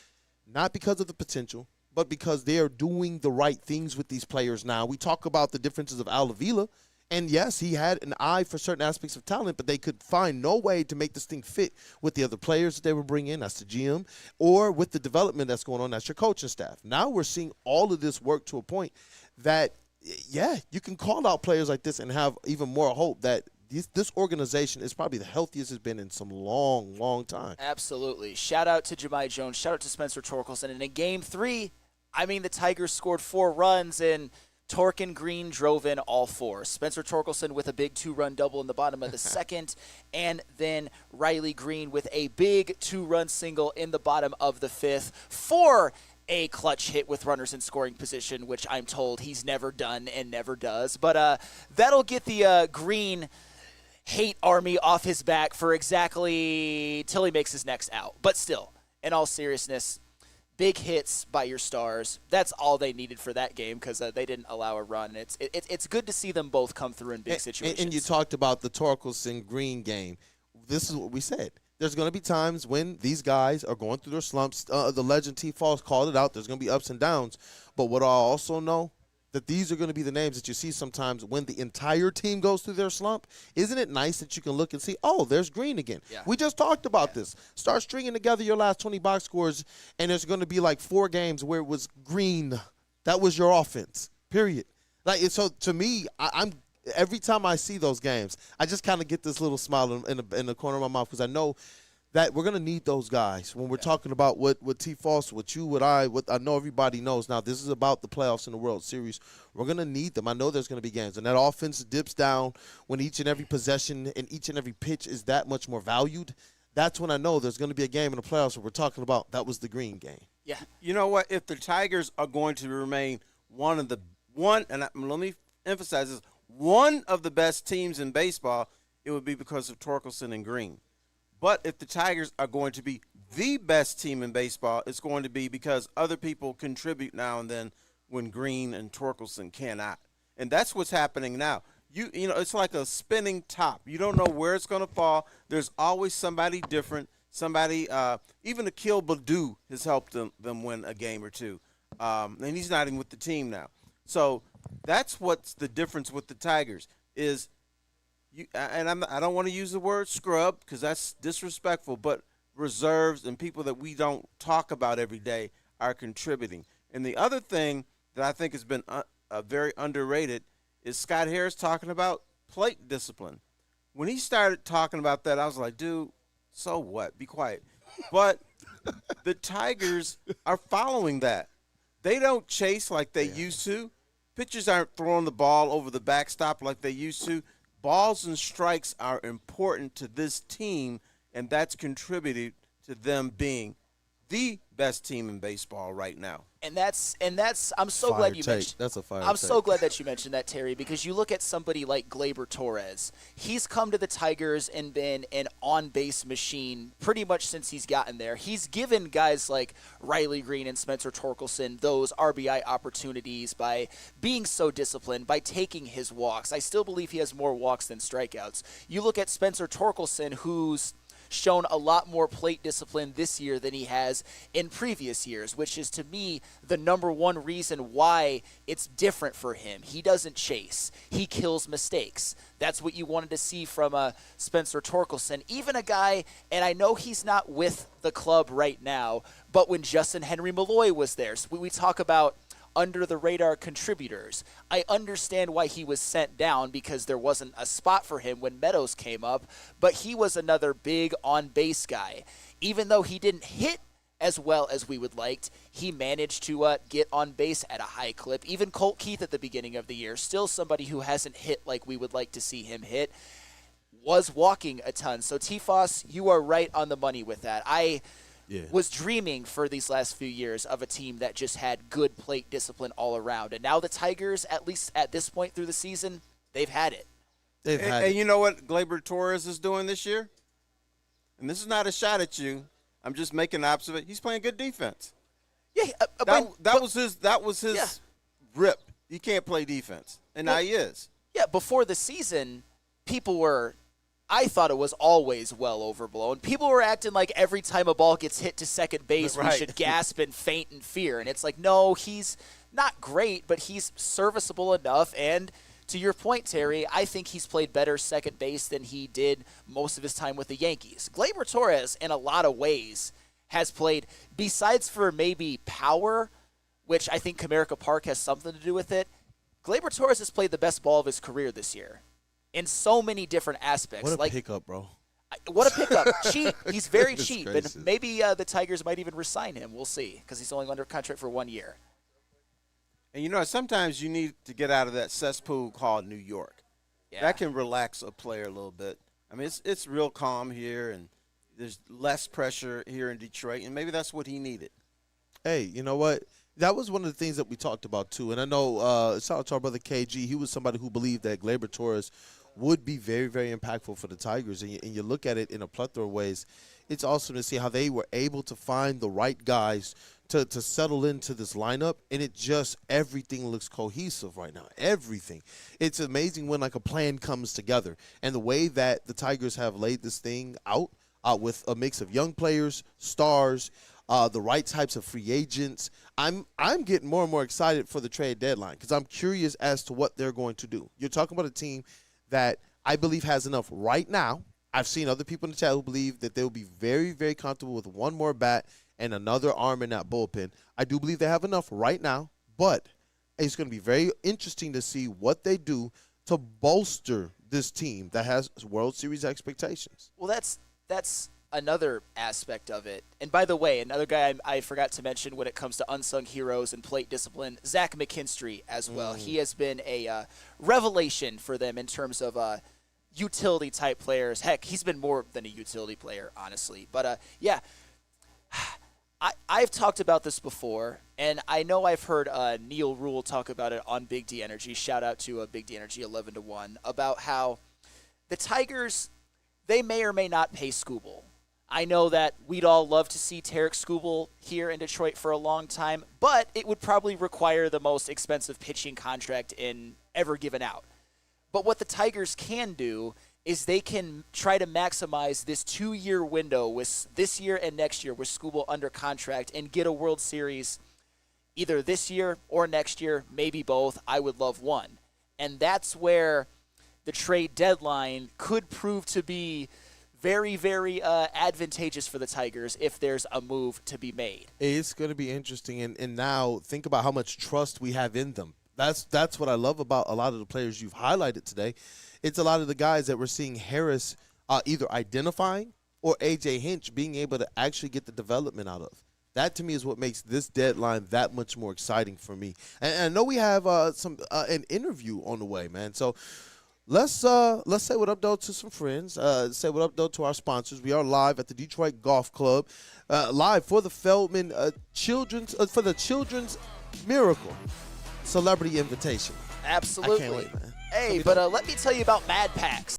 not because of the potential, but because they are doing the right things with these players now. We talk about the differences of Al Avila, and yes, he had an eye for certain aspects of talent, but they could find no way to make this thing fit with the other players that they were bringing in, that's the GM, or with the development that's going on, that's your coaching staff. Now we're seeing all of this work to a point that, yeah, you can call out players like this and have even more hope that this organization is probably the healthiest it's been in some long, long time. Absolutely. Shout out to Jahmai Jones. Shout out to Spencer Torkelson. And in Game 3, the Tigers scored 4 runs, and Torque and Green drove in all 4. Spencer Torkelson with a big 2-run double in the bottom of the 2nd, and then Riley Green with a big 2-run single in the bottom of the 5th for a clutch hit with runners in scoring position, which I'm told he's never done and never does. But that'll get the Green hate army off his back for exactly till he makes his next out. But still, in all seriousness, big hits by your stars. That's all they needed for that game because they didn't allow a run. It's good to see them both come through in big situations. And you talked about the Torkelson Green game. This is what we said. There's going to be times when these guys are going through their slumps. The legend T. Falls called it out. There's going to be ups and downs. But what I also know, that these are going to be the names that you see sometimes when the entire team goes through their slump. Isn't it nice that you can look and see, oh, there's Green again. Yeah. We just talked about this. Start stringing together your last 20 box scores, and there's going to be like 4 games where it was Green. That was your offense, period. So to me, I'm every time I see those games, I just kind of get this little smile in the corner of my mouth because I know that we're going to need those guys when we're talking about what T. Foster, what you, what I know everybody knows. Now, this is about the playoffs and the World Series. We're going to need them. I know there's going to be games. And that offense dips down when each and every possession and each and every pitch is that much more valued. That's when I know there's going to be a game in the playoffs where we're talking about that was the green game. Yeah. You know what? If the Tigers are going to remain let me emphasize this, one of the best teams in baseball, it would be because of Torkelson and Green. But if the Tigers are going to be the best team in baseball, it's going to be because other people contribute now and then when Green and Torkelson cannot. And that's what's happening now. You know, it's like a spinning top. You don't know where it's going to fall. There's always somebody different. Somebody, even Akil Baddoo has helped them win a game or two. And he's not even with the team now. So that's what's the difference with the Tigers is I don't want to use the word scrub because that's disrespectful, but reserves and people that we don't talk about every day are contributing. And the other thing that I think has been very underrated is Scott Harris talking about plate discipline. When he started talking about that, I was like, dude, so what? Be quiet. But the Tigers are following that. They don't chase like they used to. Pitchers aren't throwing the ball over the backstop like they used to. Balls and strikes are important to this team, and that's contributed to them being the best team in baseball right now. And that's I'm so glad you mentioned. That's a fire I'm take. so glad that you mentioned that, Terry, because you look at somebody like Gleyber Torres. He's come to the Tigers and been an on-base machine pretty much since he's gotten there. He's given guys like Riley Green and Spencer Torkelson those RBI opportunities by being so disciplined, by taking his walks. I still believe he has more walks than strikeouts. You look at Spencer Torkelson, who's shown a lot more plate discipline this year than he has in previous years, which is, to me, the number one reason why it's different for him. He doesn't chase. He kills mistakes. That's what you wanted to see from Spencer Torkelson. Even a guy, and I know he's not with the club right now, but when Justin Henry Malloy was there, so we talk about under-the-radar contributors. I understand why he was sent down because there wasn't a spot for him when Meadows came up, but he was another big on-base guy. Even though he didn't hit as well as we would liked, he managed to get on base at a high clip. Even Colt Keith at the beginning of the year, still somebody who hasn't hit like we would like to see him hit, was walking a ton. So T-Foss, you are right on the money with that. I was dreaming for these last few years of a team that just had good plate discipline all around. And now the Tigers, at least at this point through the season, they've had it. And you know what Gleyber Torres is doing this year? And this is not a shot at you. I'm just making an observation. He's playing good defense. Yeah, that was his rip. He can't play defense, and now he is. Yeah, before the season, I thought it was always well overblown. People were acting like every time a ball gets hit to second base, we should gasp and faint in fear. And it's like, no, he's not great, but he's serviceable enough. And to your point, Terry, I think he's played better second base than he did most of his time with the Yankees. Gleyber Torres, in a lot of ways, has played, besides for maybe power, which I think Comerica Park has something to do with it, Gleyber Torres has played the best ball of his career this year. In so many different aspects. What a pickup, bro. What a pickup. Cheap. He's very cheap. Crazy. And maybe the Tigers might even re-sign him. We'll see, because he's only under contract for 1 year. And, you know, sometimes you need to get out of that cesspool called New York. Yeah. That can relax a player a little bit. I mean, it's real calm here, and there's less pressure here in Detroit, and maybe that's what he needed. Hey, you know what? That was one of the things that we talked about, too. And I know, shout out to our brother KG, he was somebody who believed that Gleyber Torres would be very, very impactful for the Tigers. And you look at it in a plethora of ways. It's awesome to see how they were able to find the right guys to settle into this lineup. And it just, everything looks cohesive right now. Everything. It's amazing when, like, a plan comes together. And the way that the Tigers have laid this thing out with a mix of young players, stars, the right types of free agents. I'm getting more and more excited for the trade deadline because I'm curious as to what they're going to do. You're talking about a team that I believe has enough right now. I've seen other people in the chat who believe that they'll be very, very comfortable with one more bat and another arm in that bullpen. I do believe they have enough right now, but it's going to be very interesting to see what they do to bolster this team that has World Series expectations. Well, that's another aspect of it, and by the way, another guy I forgot to mention when it comes to unsung heroes and plate discipline, Zach McKinstry as well. He has been a revelation for them in terms of utility type players. Heck, he's been more than a utility player, honestly. But yeah, I've talked about this before, and I know I've heard Neil Rule talk about it on Big D Energy. Shout out to Big D Energy 11-1 about how the Tigers, they may or may not pay Skubal. I know that we'd all love to see Tarek Skubal here in Detroit for a long time, but it would probably require the most expensive pitching contract ever given out. But what the Tigers can do is they can try to maximize this 2-year window with this year and next year with Skubal under contract and get a World Series either this year or next year, maybe both. I would love one. And that's where the trade deadline could prove to be very, very advantageous for the Tigers if there's a move to be made. It's going to be interesting. And now think about how much trust we have in them. That's what I love about a lot of the players you've highlighted today. It's a lot of the guys that we're seeing Harris either identifying or A.J. Hinch being able to actually get the development out of. That, to me, is what makes this deadline that much more exciting for me. And I know we have an interview on the way, man. So let's say what up, though, to some friends. Say what up, though, to our sponsors. We are live at the Detroit Golf Club, live for the Feldman Children's Miracle Celebrity Invitation. Absolutely. I can't wait, man. Hey, but let me tell you about Mad Packs.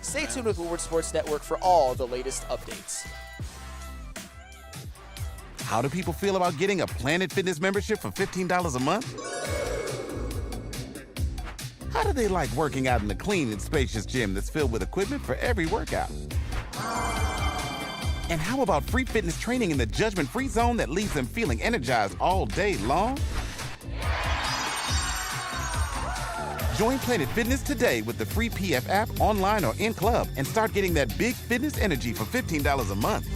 Stay tuned with Woodward Sports Network for all the latest updates. How do people feel about getting a Planet Fitness membership for $15 a month? How do they like working out in the clean and spacious gym that's filled with equipment for every workout? And how about free fitness training in the judgment-free zone that leaves them feeling energized all day long? Join Planet Fitness today with the free PF app, online or in club, and start getting that big fitness energy for $15 a month.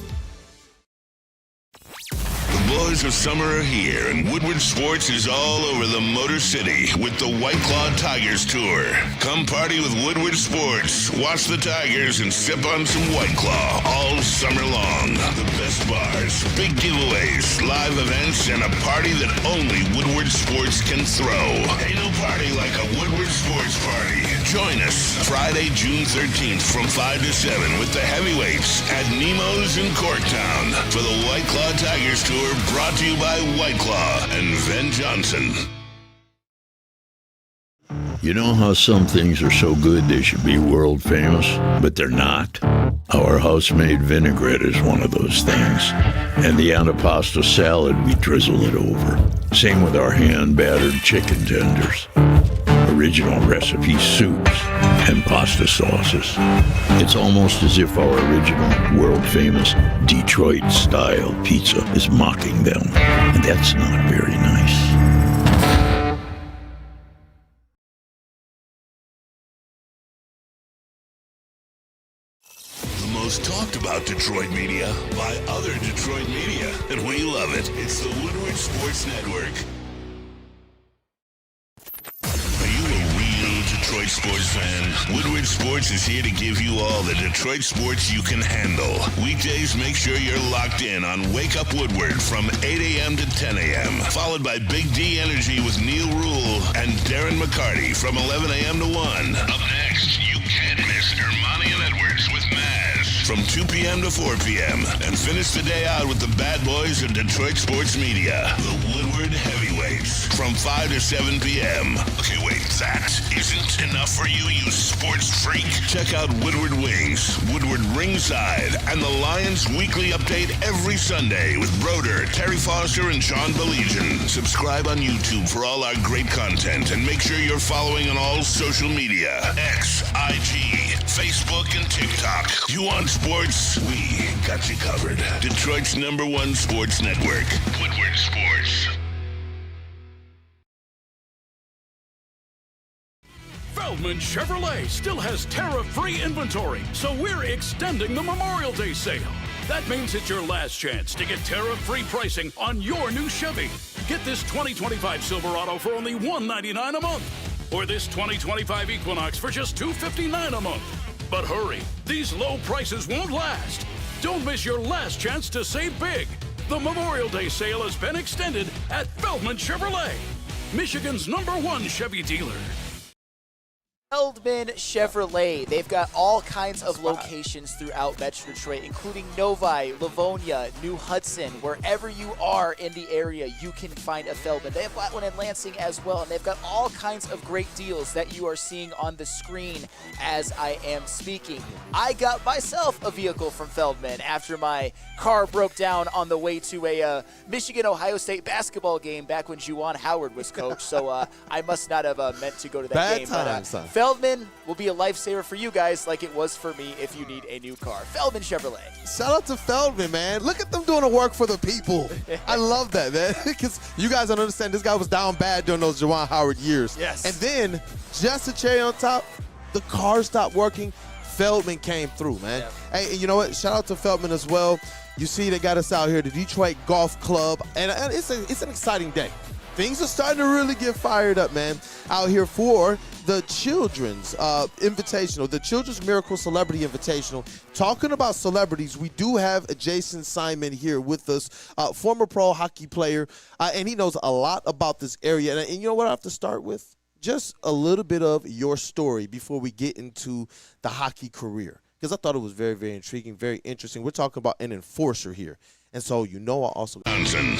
The boys of summer are here, and Woodward Sports is all over the Motor City with the White Claw Tigers Tour. Come party with Woodward Sports, watch the Tigers, and sip on some White Claw all summer long. The best bars, big giveaways, live events, and a party that only Woodward Sports can throw. Ain't no party like a Woodward Sports party. Join us Friday, June 13th from 5 to 7 with the heavyweights at Nemo's in Corktown for the White Claw Tigers Tour, brought to you by White Claw and Ven Johnson. You know how some things are so good they should be world famous, but they're not? Our house-made vinaigrette is one of those things. And the antipasto salad, we drizzle it over. Same with our hand-battered chicken tenders. Original recipe soups and pasta sauces. It's almost as if our original, world-famous Detroit-style pizza is mocking them. And that's not very nice. Most talked about Detroit media by other Detroit media, and we love it. It's the Woodward Sports Network. Are you a real Detroit sports fan? Woodward Sports is here to give you all the Detroit sports you can handle. Weekdays, make sure you're locked in on Wake Up Woodward from 8 a.m. to 10 a.m., followed by Big D Energy with Neil Rule and Darren McCarty from 11 a.m. to 1. Up next, you can't miss Ermanni and Edwards with from 2 p.m. to 4 p.m. and finish the day out with the bad boys of Detroit sports media, the Woodward Heavyweights, from 5 to 7 p.m. Okay, wait, that isn't enough for you, you sports freak. Check out Woodward Wings, Woodward Ringside, and the Lions Weekly Update every Sunday with Broder, Terry Foster, and Sean Belegian. Subscribe on YouTube for all our great content, and make sure you're following on all social media, X, IG, Facebook, and TikTok. You want sports? We got you covered. Detroit's #1 sports network, Woodward Sports. Feldman Chevrolet still has tariff-free inventory, so we're extending the Memorial Day sale. That means it's your last chance to get tariff-free pricing on your new Chevy. Get this 2025 Silverado for only $199 a month, or this 2025 Equinox for just $259 a month. But hurry, these low prices won't last. Don't miss your last chance to save big. The Memorial Day sale has been extended at Feldman Chevrolet, Michigan's #1 Chevy dealer. Feldman Chevrolet. They've got all kinds of locations throughout Metro Detroit, including Novi, Livonia, New Hudson. Wherever you are in the area, you can find a Feldman. They have got one in Lansing as well, and they've got all kinds of great deals that you are seeing on the screen as I am speaking. I got myself a vehicle from Feldman after my car broke down on the way to a Michigan-Ohio State basketball game back when Juwan Howard was coach, so I must not have meant to go to that Bad game. time, son. Feldman will be a lifesaver for you guys like it was for me if you need a new car. Feldman Chevrolet. Shout out to Feldman, man. Look at them doing the work for the people. I love that, man. Because you guys don't understand, this guy was down bad during those Juwan Howard years. Yes. And then, just a cherry on top, the car stopped working. Feldman came through, man. Yeah. Hey, and you know what? Shout out to Feldman as well. You see, they got us out here, the Detroit Golf Club, and it's an exciting day. Things are starting to really get fired up, man, out here for the Children's Invitational, the Children's Miracle Celebrity Invitational. Talking about celebrities, we do have Jason Simon here with us, former pro hockey player, and he knows a lot about this area. And you know what I have to start with? Just a little bit of your story before we get into the hockey career, because I thought it was very, very intriguing, very interesting. We're talking about an enforcer here. And so, I also... Johnson.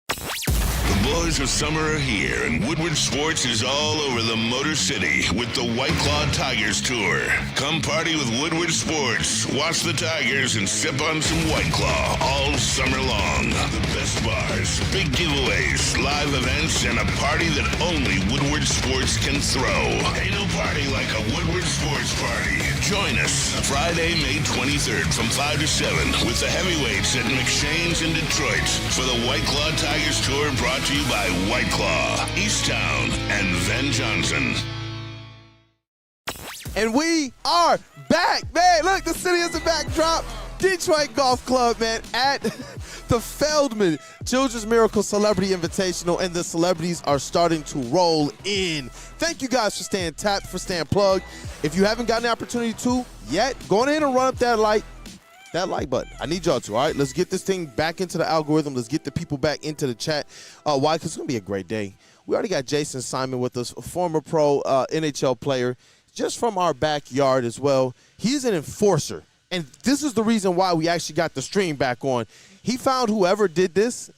The boys of summer are here, and Woodward Sports is all over the Motor City with the White Claw Tigers Tour. Come party with Woodward Sports, watch the Tigers, and sip on some White Claw all summer long. The best bars, big giveaways, live events, and a party that only Woodward Sports can throw. Ain't no party like a Woodward Sports party. Join us Friday, May 23rd from 5 to 7 with the heavyweights at McShane's in Detroit for the White Claw Tigers Tour, brought to you by White Claw, Easttown, and Van Johnson. And we are back, man. Look, the city is a backdrop. Detroit Golf Club, man, at the Feldman Children's Miracle Celebrity Invitational, and the celebrities are starting to roll in. Thank you guys for staying tapped, for staying plugged. If you haven't gotten the opportunity to yet, go ahead and run up that like button. I need y'all to, all right? Let's get this thing back into the algorithm. Let's get the people back into the chat. Why? Because it's going to be a great day. We already got Jason Simon with us, a former pro NHL player, just from our backyard as well. He's an enforcer, and this is the reason why we actually got the stream back on. He found whoever did this,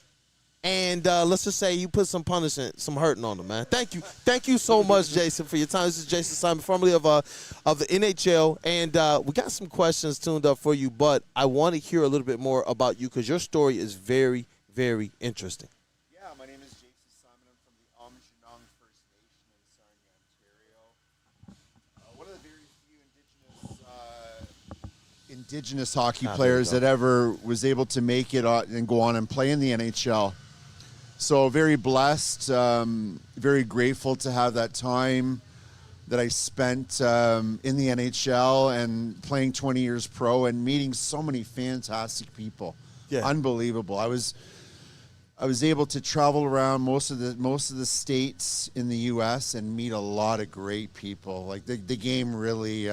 and let's just say you put some punishment, some hurting on them, man. Thank you so much, Jason, for your time. This is Jason Simon, formerly of the NHL, and we got some questions tuned up for you, but I want to hear a little bit more about you because your story is very, very interesting. Yeah, my name is Jason Simon. I'm from the Amon-Ra First Nation in Sarnia, Ontario. One of the very few indigenous hockey players that ever was able to make it and go on and play in the NHL. So very blessed, very grateful to have that time that I spent in the NHL and playing 20 years pro and meeting so many fantastic people. Yeah. Unbelievable. I was able to travel around most of the states in the U.S. and meet a lot of great people. Like the game really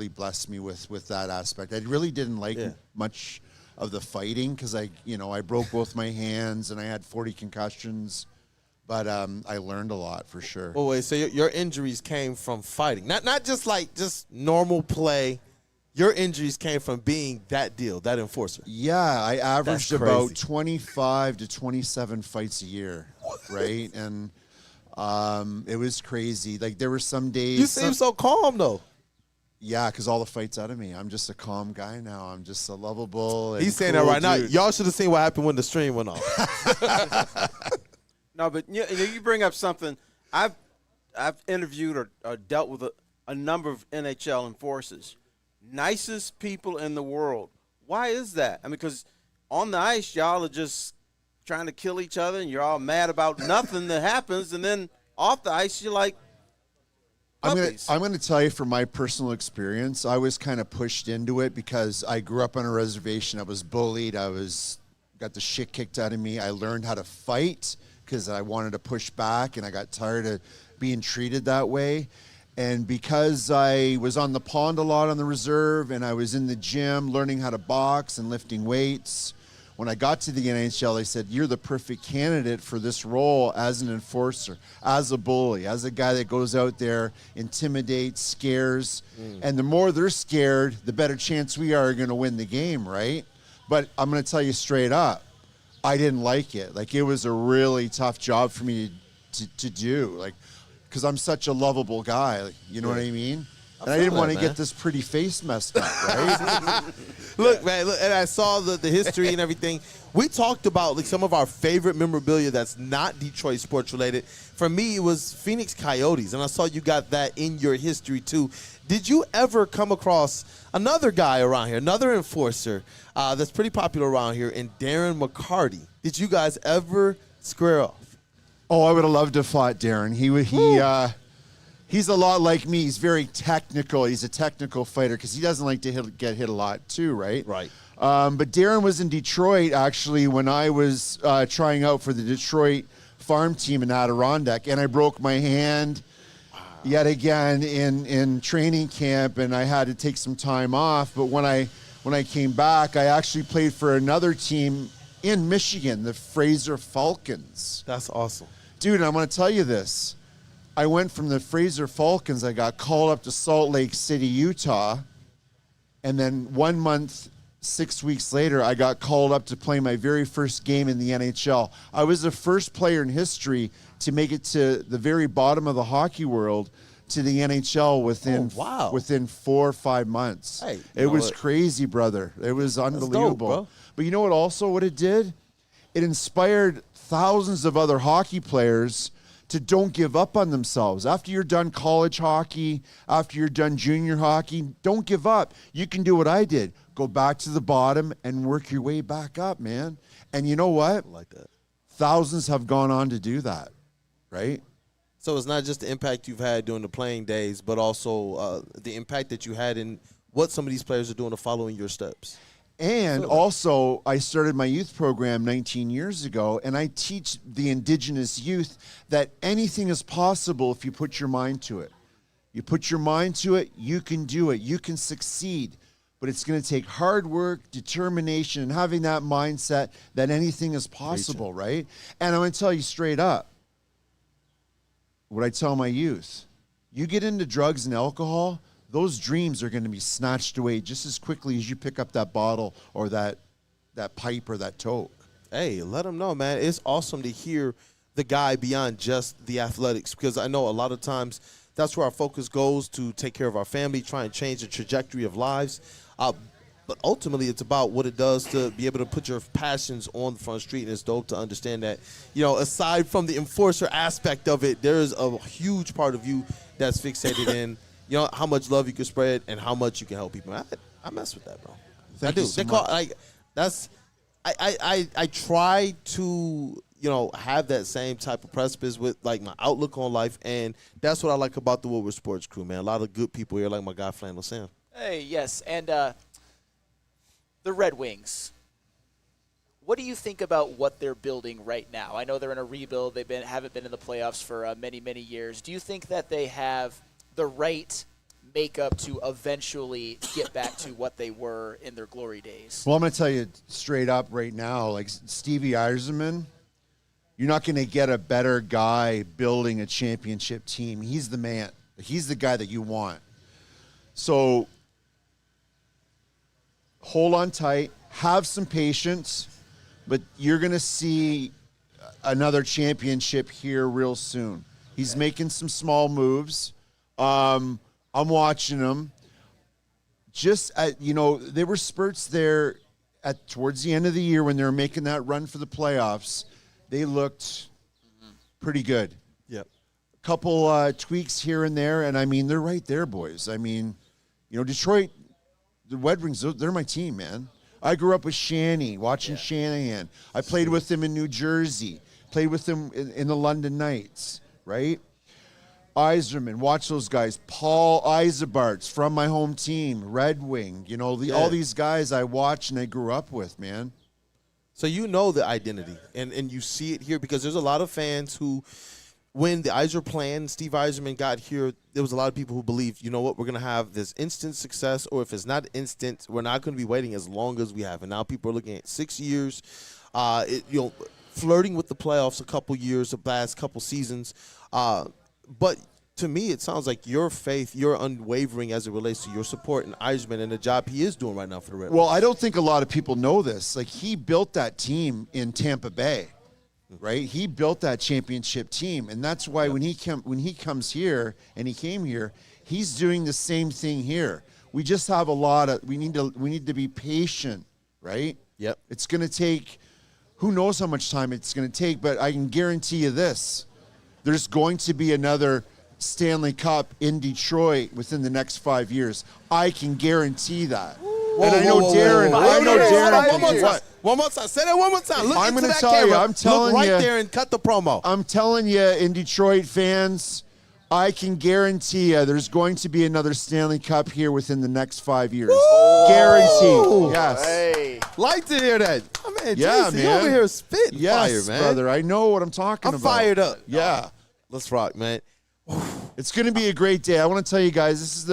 blessed me with that aspect. I really didn't like much of the fighting because I broke both my hands and I had 40 concussions, but I learned a lot for sure. Oh wait, so your injuries came from fighting, not just normal play. Your injuries came from being that enforcer. Yeah, I averaged about 25 to 27 fights a year, right? And it was crazy. Like there were some days. You seem so calm though. Yeah, because all the fight's out of me. I'm just a calm guy now. I'm just a lovable. And He's saying cool that right now. dude. Y'all should have seen what happened when the stream went off. No, but you bring up something. I've interviewed or dealt with a number of NHL enforcers. Nicest people in the world. Why is that? I mean, because on the ice, y'all are just trying to kill each other, and you're all mad about nothing that happens, and then off the ice, you're like puppies. I'm gonna tell you from my personal experience, I was kind of pushed into it because I grew up on a reservation. I was bullied. Got the shit kicked out of me. I learned how to fight because I wanted to push back, and I got tired of being treated that way. And because I was on the pond a lot on the reserve, and I was in the gym learning how to box and lifting weights, when I got to the NHL, they said, you're the perfect candidate for this role as an enforcer, as a bully, as a guy that goes out there, intimidates, scares. And the more they're scared, the better chance we are going to win the game, right? But I'm going to tell you straight up, I didn't like it. Like, it was a really tough job for me to do, like, because I'm such a lovable guy. Like, you know what I mean? And I didn't want to get this pretty face messed up, right? Look, man, and I saw the history and everything. We talked about like some of our favorite memorabilia that's not Detroit sports related. For me, it was Phoenix Coyotes, and I saw you got that in your history too. Did you ever come across another guy around here, another enforcer that's pretty popular around here, in Darren McCarty? Did you guys ever square off? Oh, I would have loved to have fought Darren. He's a lot like me. He's very technical. He's a technical fighter because he doesn't like to get hit a lot too, right? Right. But Darren was in Detroit, actually, when I was trying out for the Detroit farm team in Adirondack, and I broke my hand yet again in training camp, and I had to take some time off. But when I came back, I actually played for another team in Michigan, the Fraser Falcons. That's awesome. Dude, I'm going to tell you this. I went from the Fraser Falcons, I got called up to Salt Lake City, Utah, and then 1 month, 6 weeks later, I got called up to play my very first game in the NHL. I was the first player in history to make it to the very bottom of the hockey world, to the NHL within 4 or 5 months. Hey, it was crazy, brother. It was unbelievable. Dope, bro. But you know what it did? It inspired thousands of other hockey players to don't give up on themselves. After you're done college hockey, after you're done junior hockey, don't give up. You can do what I did. Go back to the bottom and work your way back up, man. And you know what? I like that. Thousands have gone on to do that, right? So it's not just the impact you've had during the playing days, but also the impact that you had in what some of these players are doing to follow in your steps. And also, I started my youth program 19 years ago, and I teach the indigenous youth that anything is possible if you put your mind to it. You put your mind to it, you can do it, you can succeed. But it's going to take hard work, determination, and having that mindset that anything is possible, right? And I'm going to tell you straight up what I tell my youth. You get into drugs and alcohol, those dreams are going to be snatched away just as quickly as you pick up that bottle or that pipe or that toke. Hey, let them know, man. It's awesome to hear the guy beyond just the athletics, because I know a lot of times that's where our focus goes, to take care of our family, try and change the trajectory of lives. But ultimately, it's about what it does to be able to put your passions on the front street, and it's dope to understand that, aside from the enforcer aspect of it, there is a huge part of you that's fixated in how much love you can spread and how much you can help people. I mess with that, bro. Thank I you do. so much. I try to have that same type of precipice with like my outlook on life, and that's what I like about the Woodward Sports Crew, man. A lot of good people here, like my guy Flannel Sam. Hey, yes, and the Red Wings. What do you think about what they're building right now? I know they're in a rebuild. They haven't been in the playoffs for many, many years. Do you think that they have the right makeup to eventually get back to what they were in their glory days? Well, I'm going to tell you straight up right now, like Stevie Yzerman, you're not going to get a better guy building a championship team. He's the man. He's the guy that you want. So hold on tight, have some patience, but you're going to see another championship here real soon. He's making some small moves. I'm watching him. There were spurts there towards the end of the year when they were making that run for the playoffs. They looked pretty good. Yep. A couple tweaks here and there, and I mean, they're right there, boys. I mean, Detroit, the Red Wings, they're my team, man. I grew up with Shanny, watching Shanahan. I played with him in New Jersey, played with him in the London Knights, right? Yzerman, watch those guys. Paul Yzerbarts from my home team, Red Wing. You know, all these guys I watch and I grew up with, man. So you know the identity, and you see it here because there's a lot of fans who, when the Yzer plan, Steve Yzerman got here, there was a lot of people who believed, you know what, we're going to have this instant success, or if it's not instant, we're not going to be waiting as long as we have. And now people are looking at 6 years, flirting with the playoffs a couple years, the last couple seasons. But to me, it sounds like your faith, you're unwavering as it relates to your support in Yzerman and the job he is doing right now for the Red Wings. Well, I don't think a lot of people know this. Like, he built that team in Tampa Bay, right? He built that championship team, and that's why when he comes here, and he came here, he's doing the same thing here. We just have we need to be patient, right? Yep. It's going to take, who knows how much time it's going to take, but I can guarantee you this. There's going to be another Stanley Cup in Detroit within the next 5 years. I can guarantee that. And I know Darren. One more time. Say that one more time. Look I'm into going to that tell camera. you. I'm telling Look you. right there and cut the promo. I'm telling you, in Detroit fans, I can guarantee you there's going to be another Stanley Cup here within the next 5 years. Guaranteed. Yes. Hey. Like to hear that. Oh, man, Yeah, Jason, man. you over here spitting Yes, fire, man. brother. I know what I'm talking I'm about. fired up. Yeah. Let's rock, man. It's going to be a great day. I want to tell you guys, this is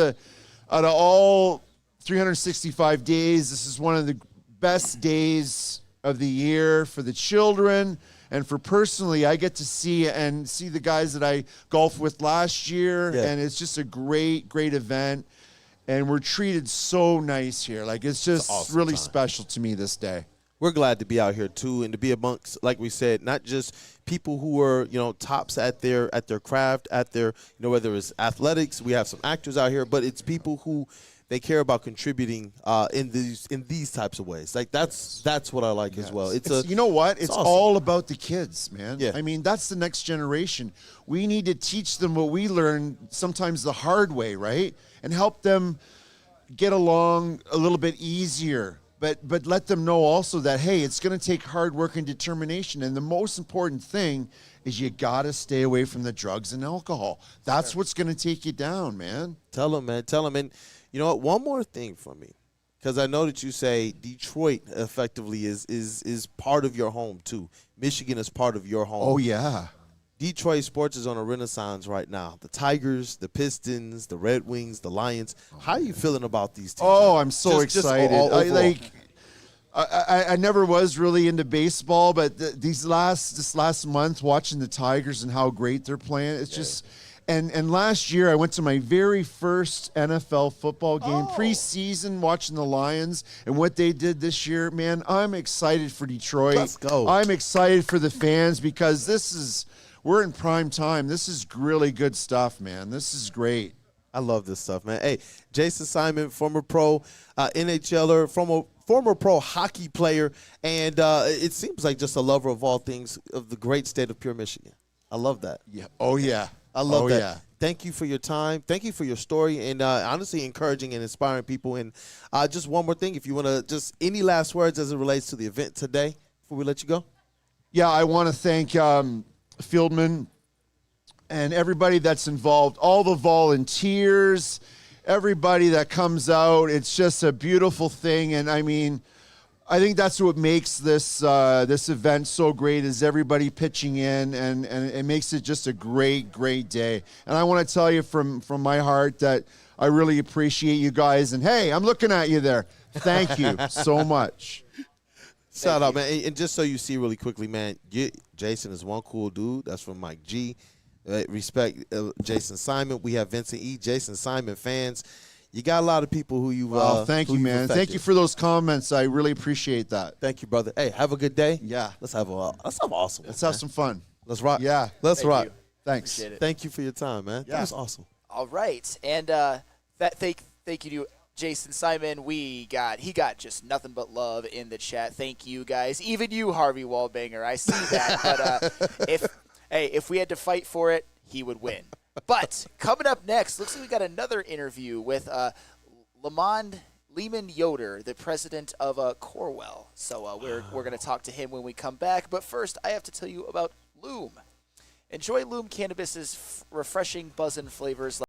out of all 365 days, this is one of the best days of the year for the children. And for personally, I get to see the guys that I golfed with last year. Yeah. And it's just a great, great event. And we're treated so nice here. Like, it's just awesome really time. special to me this day. We're glad to be out here too, and to be amongst, like we said, not just people who are, tops at their craft, at their, whether it's athletics. We have some actors out here, but it's people who they care about contributing in these types of ways. Like that's what I like as well. You know what? It's awesome. all about the kids, man. Yeah. I mean, that's the next generation. We need to teach them what we learned sometimes the hard way, right? And help them get along a little bit easier. But let them know also that, hey, it's going to take hard work and determination. And the most important thing is you got to stay away from the drugs and alcohol. That's what's going to take you down, man. Tell them, man. Tell them. And you know what? One more thing from me, because I know that you say Detroit effectively is part of your home too. Michigan is part of your home. Oh, yeah. Detroit sports is on a renaissance right now. The Tigers, the Pistons, the Red Wings, the Lions. How are you feeling about these teams? Oh, I'm so Just excited. I never was really into baseball, but this last month watching the Tigers and how great they're playing, it's just and last year I went to my very first NFL football game preseason watching the Lions and what they did this year. Man, I'm excited for Detroit. Let's go. I'm excited for the fans because we're in prime time. This is really good stuff, man. This is great. I love this stuff, man. Hey, Jason Simon, former pro NHLer, former pro hockey player, and it seems like just a lover of all things of the great state of pure Michigan. I love that. Yeah. Oh, yeah. I love that. Yeah. Thank you for your time. Thank you for your story, and honestly encouraging and inspiring people. And just one more thing, if you want to just any last words as it relates to the event today before we let you go. Yeah, I want to thank Feldman and everybody that's involved, all the volunteers, everybody that comes out. It's just a beautiful thing. And I mean, I think that's what makes this event so great is everybody pitching in and it makes it just a great, great day. And I want to tell you from my heart that I really appreciate you guys. And hey, I'm looking at you there. Thank you so much. Shout out, man. And just so you see really quickly, man, Jason is one cool dude. That's from Mike G. Respect Jason Simon. We have Vincent E. Jason Simon fans. You got a lot of people who you thank you, man. affected. Thank you for those comments. I really appreciate that. Thank you, brother. Hey, have a good day. Yeah. Let's have awesome. Let's have some fun. Let's rock. Yeah. Let's rock. You. Thanks. Appreciate it. Thank you for your time, man. Yeah. That was awesome. All right, and thank you to Jason Simon. He got just nothing but love in the chat. Thank you guys, even you, Harvey Wallbanger. I see that. But if we had to fight for it, he would win. But coming up next, looks like we got another interview with Lehman Yoder, the president of Corwell. So we're going to talk to him when we come back. But first, I have to tell you about Loom. Enjoy Loom Cannabis's refreshing buzzin' flavors.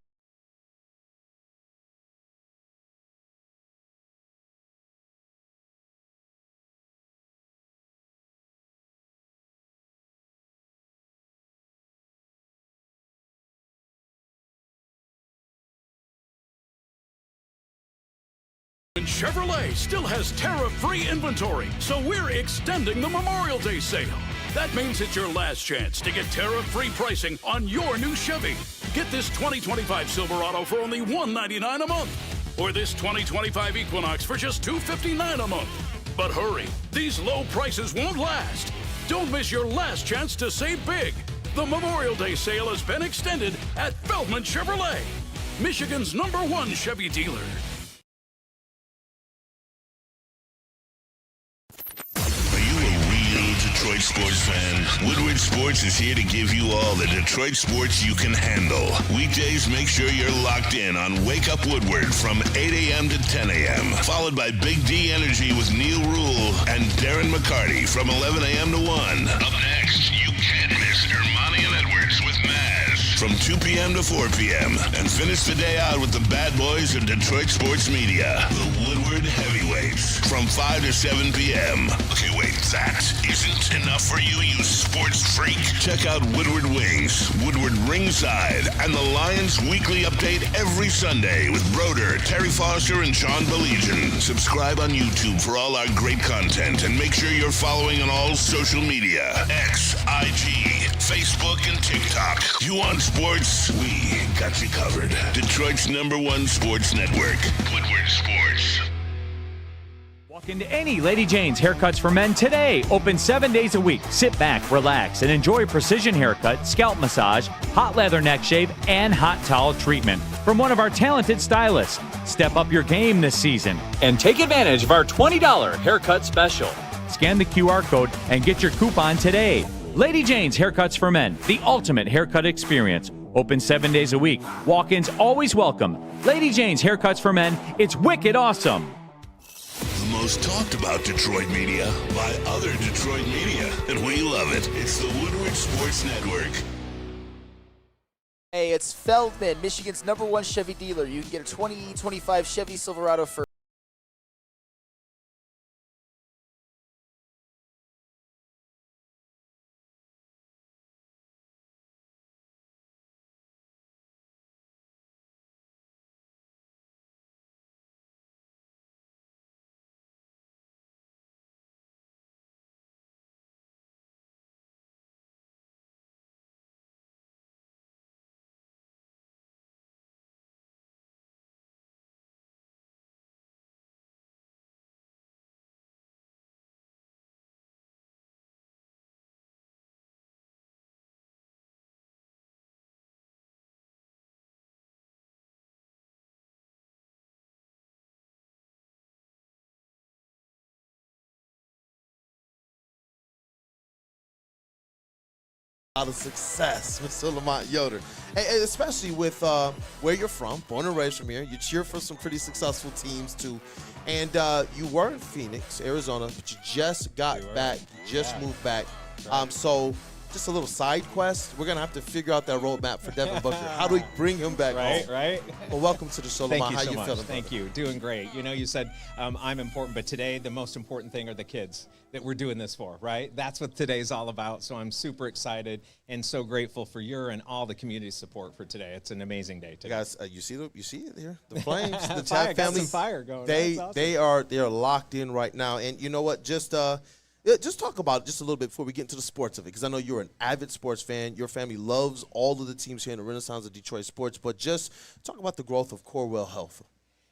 Chevrolet still has tariff-free inventory, so we're extending the Memorial Day sale. That means it's your last chance to get tariff-free pricing on your new Chevy. Get this 2025 Silverado for only $199 a month, or this 2025 Equinox for just $259 a month. But hurry, these low prices won't last. Don't miss your last chance to save big. The Memorial Day sale has been extended at Feldman Chevrolet, Michigan's #1 Chevy dealer. Detroit sports fan, Woodward Sports is here to give you all the Detroit sports you can handle. Weekdays, make sure you're locked in on Wake Up Woodward from 8 a.m. to 10 a.m., followed by Big D Energy with Neil Rule and Darren McCarty from 11 a.m. to 1. Up next, you can't miss Ermanni and Edwards with Maz from 2 p.m. to 4 p.m. And finish the day out with the bad boys of Detroit sports media, the Woodward Heavyweights, from 5 to 7 p.m. Okay, wait, that isn't enough for you, you sports freak. Check out Woodward Wings, Woodward Ringside, and the Lions Weekly Update every Sunday with Broder, Terry Foster, and Sean Belegian. Subscribe on YouTube for all our great content, and make sure you're following on all social media: X, IG, Facebook, and TikTok. You want sports? We got you covered. Detroit's #1 sports network, Woodward Sports. Walk into any Lady Jane's Haircuts for Men today. Open 7 days a week. Sit back, relax, and enjoy precision haircut, scalp massage, hot leather neck shave, and hot towel treatment from one of our talented stylists. Step up your game this season and take advantage of our $20 haircut special. Scan the QR code and get your coupon today. Lady Jane's Haircuts for Men, the ultimate haircut experience. Open 7 days a week. Walk-ins always welcome. Lady Jane's Haircuts for Men. It's wicked awesome. The most talked about Detroit media by other Detroit media, and we love it. It's the Woodward Sports Network. Hey, it's Feldman, Michigan's #1 Chevy dealer. You can get a 2025 Chevy Silverado for A lot of success, Mr. Lamont Yoder, and especially with where you're from, born and raised from here. You cheer for some pretty successful teams too, and you were in Phoenix, Arizona, but you just got back, moved back. So just a little side quest. We're gonna have to figure out that roadmap for Devin Booker. How do we bring him back home? Right. Well, welcome to the show, Thank Lamont. you How so you much. feeling? Thank you. Doing great. You know, you said I'm important, but today the most important thing are the kids that we're doing this for, right? That's what today's all about. So I'm super excited and so grateful for your and all the community support for today. It's an amazing day today. Guys, you see it here? The Flames, the Fire, Taft got family. some fire going. They That's awesome. they are locked in right now. And you know what? Just talk about it just a little bit before we get into the sports of it, because I know you're an avid sports fan. Your family loves all of the teams here in the Renaissance of Detroit sports. But just talk about the growth of Corewell Health.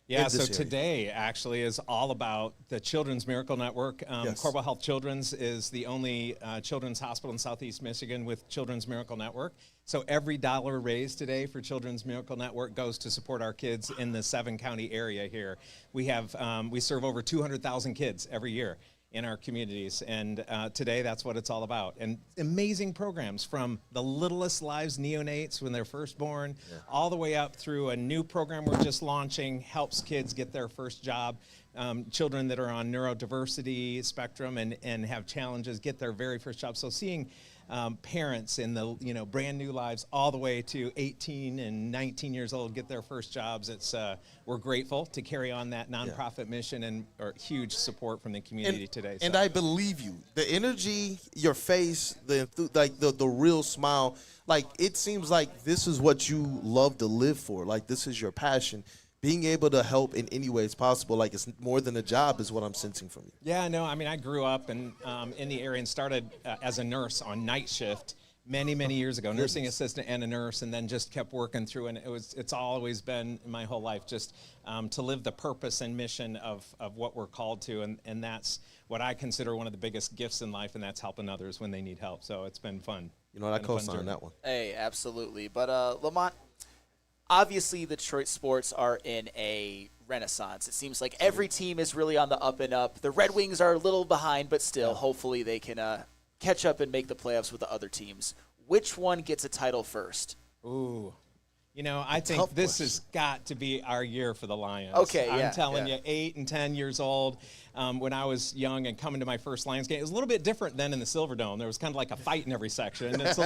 Yeah, so today actually is all about the Children's Miracle Network. Corewell Health Children's is the only children's hospital in Southeast Michigan with Children's Miracle Network. So every dollar raised today for Children's Miracle Network goes to support our kids in the 7-county area here. We have we serve over 200,000 kids every year in our communities, and today that's what it's all about. And amazing programs from the littlest lives, neonates when they're first born, all the way up through a new program we're just launching, helps kids get their first job, children that are on neurodiversity spectrum and have challenges get their very first job. So seeing parents in the brand new lives all the way to 18 and 19 years old get their first jobs. It's we're grateful to carry on that nonprofit mission and huge support from the community today. And I believe you. The energy, your face, the real smile, like it seems like this is what you love to live for. Like this is your passion. Being able to help in any way it's possible, like it's more than a job, is what I'm sensing from you. Yeah, no, I mean, I grew up in the area and started as a nurse on night shift many years ago, nursing assistant and a nurse, and then just kept working through. And it's always been my whole life just to live the purpose and mission of what we're called to, and that's what I consider one of the biggest gifts in life, and that's helping others when they need help. So it's been fun. You know, I co-sign that one. Hey, absolutely. But Lamont, obviously, the Detroit sports are in a renaissance. It seems like every team is really on the up and up. The Red Wings are a little behind, but still, hopefully they can catch up and make the playoffs with the other teams. Which one gets a title first? Ooh. I think this has got to be our year for the Lions. Okay, I'm telling you, 8 and 10 years old. When I was young and coming to my first Lions game, it was a little bit different than in the Silverdome. There was kind of like a fight in every section. It's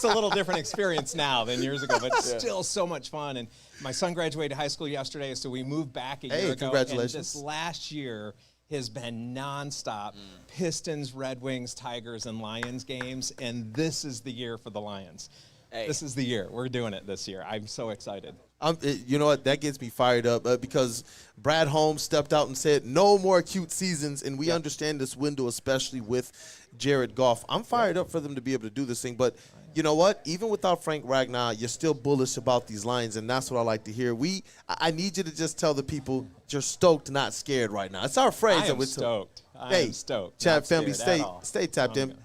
a little different experience now than years ago, but still so much fun. And my son graduated high school yesterday, so we moved back a year ago. Congratulations. And this last year has been nonstop Pistons, Red Wings, Tigers, and Lions games, and this is the year for the Lions. Hey. This is the year. We're doing it this year. I'm so excited. You know what? That gets me fired up because Brad Holmes stepped out and said no more cute seasons, and we understand this window, especially with Jared Goff. I'm fired up for them to be able to do this thing, but you know what? Even without Frank Ragnow, you're still bullish about these Lions, and that's what I like to hear. I need you to just tell the people you're stoked, not scared right now. It's our phrase. I am stoked. I am stoked. Chad family, stay tapped in.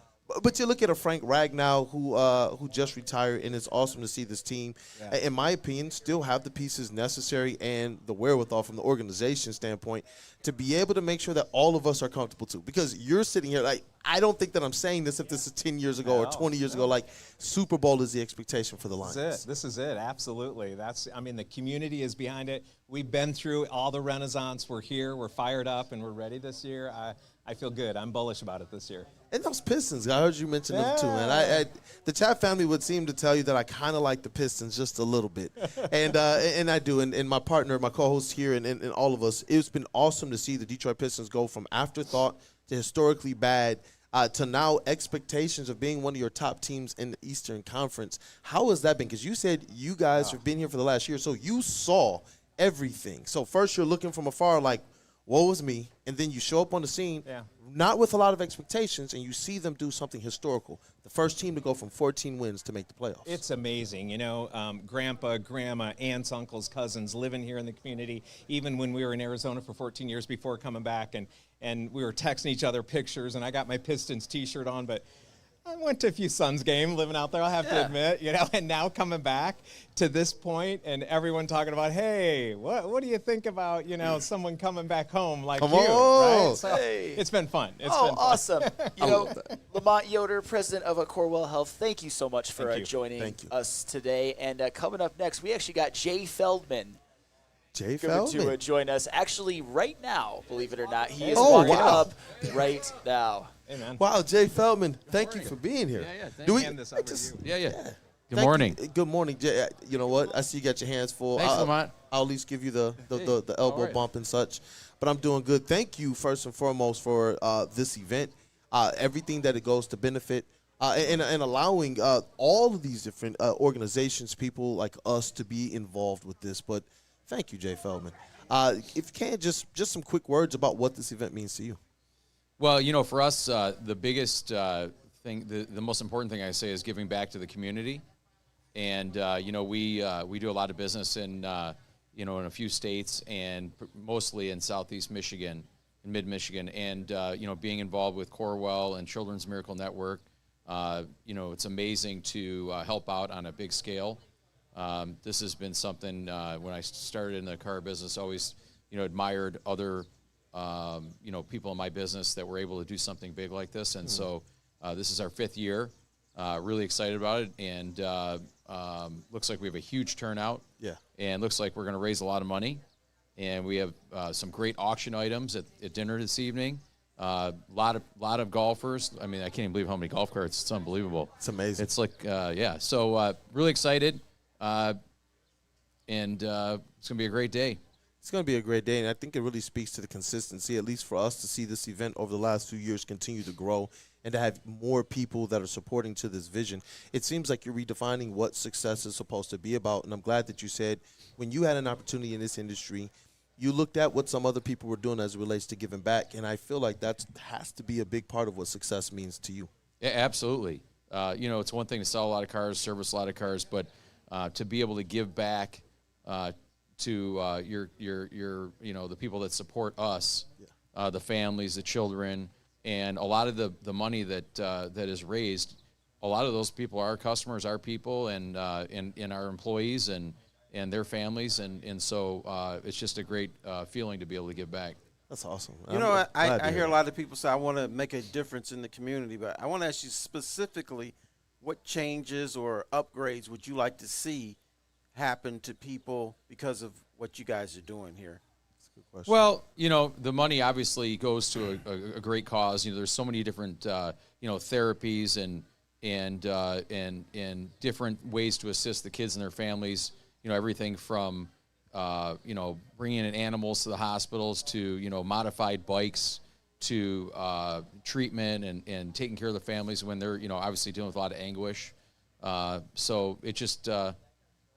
But you look at a Frank Ragnow who just retired, and it's awesome to see this team, in my opinion, still have the pieces necessary and the wherewithal from the organization standpoint to be able to make sure that all of us are comfortable too. Because you're sitting here like, I don't think that I'm saying this if this is 10 years ago or 20 years ago. Like, Super Bowl is the expectation for the Lions. This is it. Absolutely. The community is behind it. We've been through all the renaissance. We're here. We're fired up, and we're ready this year. I feel good. I'm bullish about it this year. And those Pistons, I heard you mention them too, man. The Chat family would seem to tell you that I kind of like the Pistons just a little bit, and I do. And my partner, my co-host here, and all of us, it's been awesome to see the Detroit Pistons go from afterthought to historically bad to now expectations of being one of your top teams in the Eastern Conference. How has that been? Because you said you guys have been here for the last year, so you saw everything. So first you're looking from afar like, woe is me, and then you show up on the scene, not with a lot of expectations, and you see them do something historical. The first team to go from 14 wins to make the playoffs. It's amazing. Grandpa, grandma, aunts, uncles, cousins living here in the community, even when we were in Arizona for 14 years before coming back, and we were texting each other pictures, and I got my Pistons T-shirt on, but I went to a few Suns games living out there, I'll have to admit, and now coming back to this point and everyone talking about, hey, what do you think about, someone coming back home like you, right? So it's been fun. It's been fun. Awesome. Lamont Yoder, president of Corewell Health, thank you so much for joining us today. And coming up next, we actually got Jay Feldman. Jay going Feldman? to join us actually right now, believe it or not. He is walking up right now. Hey, man. Wow, Jay Feldman, thank you for being here. Good morning. Good morning, Jay. You know what? I see you got your hands full. Thanks, Lamont. I'll at least give you the elbow bump and such. But I'm doing good. Thank you, first and foremost, for this event, everything that it goes to benefit, and allowing all of these different organizations, people like us, to be involved with this. But thank you, Jay Feldman. If you can, just some quick words about what this event means to you. Well, for us, the biggest thing, the most important thing I say is giving back to the community. And, we do a lot of business in a few states and mostly in Southeast Michigan and Mid-Michigan. And, being involved with Corewell and Children's Miracle Network, it's amazing to help out on a big scale. This has been something, when I started in the car business, always, admired other people in my business that were able to do something big like this. And so this is our 5th year. Really excited about it. And looks like we have a huge turnout. Yeah. And looks like we're going to raise a lot of money. And we have some great auction items at dinner this evening. Lot of golfers. I mean, I can't even believe how many golf carts. It's unbelievable. It's amazing. It's like, yeah. So really excited, and it's gonna be a great day. It's going to be a great day, and I think it really speaks to the consistency, at least for us, to see this event over the last few years continue to grow and to have more people that are supporting to this vision. It seems like you're redefining what success is supposed to be about, and I'm glad that you said when you had an opportunity in this industry, you looked at what some other people were doing as it relates to giving back, and I feel like that has to be a big part of what success means to you. Yeah, absolutely. It's one thing to sell a lot of cars, service a lot of cars, but to be able to give back to your the people that support us, the families, the children, and a lot of the money that is raised, a lot of those people are our customers, our people, and our employees and their families, and so it's just a great feeling to be able to give back. That's awesome. I hear a lot of people say, I want to make a difference in the community, but I want to ask you specifically, what changes or upgrades would you like to see happen to people because of what you guys are doing here? That's a good question. Well, the money obviously goes to a great cause. There's so many different therapies and different ways to assist the kids and their families. Everything from bringing in animals to the hospitals to modified bikes to treatment and taking care of the families when they're obviously dealing with a lot of anguish. So it just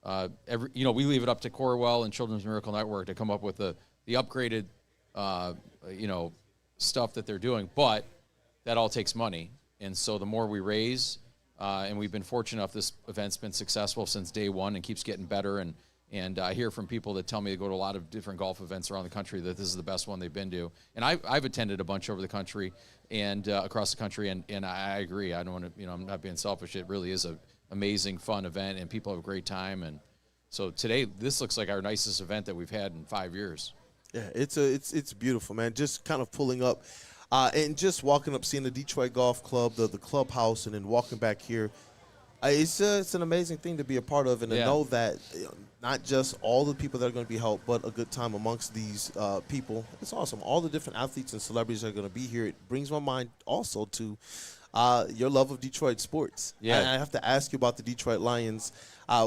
we leave it up to Corewell and Children's Miracle Network to come up with the upgraded stuff that they're doing, but that all takes money. And so the more we raise, and we've been fortunate enough, this event's been successful since day one and keeps getting better. And I hear from people that tell me they go to a lot of different golf events around the country that this is the best one they've been to. And I've attended a bunch over the country and across the country, and I agree. I don't want to, I'm not being selfish. It really is a amazing, fun event, and people have a great time. And so today, this looks like our nicest event that we've had in 5 years. Yeah, it's beautiful, man. Just kind of pulling up and just walking up, seeing the Detroit Golf Club, the clubhouse, and then walking back here. It's an amazing thing to be a part of, and to know that not just all the people that are going to be helped, but a good time amongst these people. It's awesome. All the different athletes and celebrities are going to be here. It brings my mind also to your love of Detroit sports. Yeah. And I have to ask you about the Detroit Lions.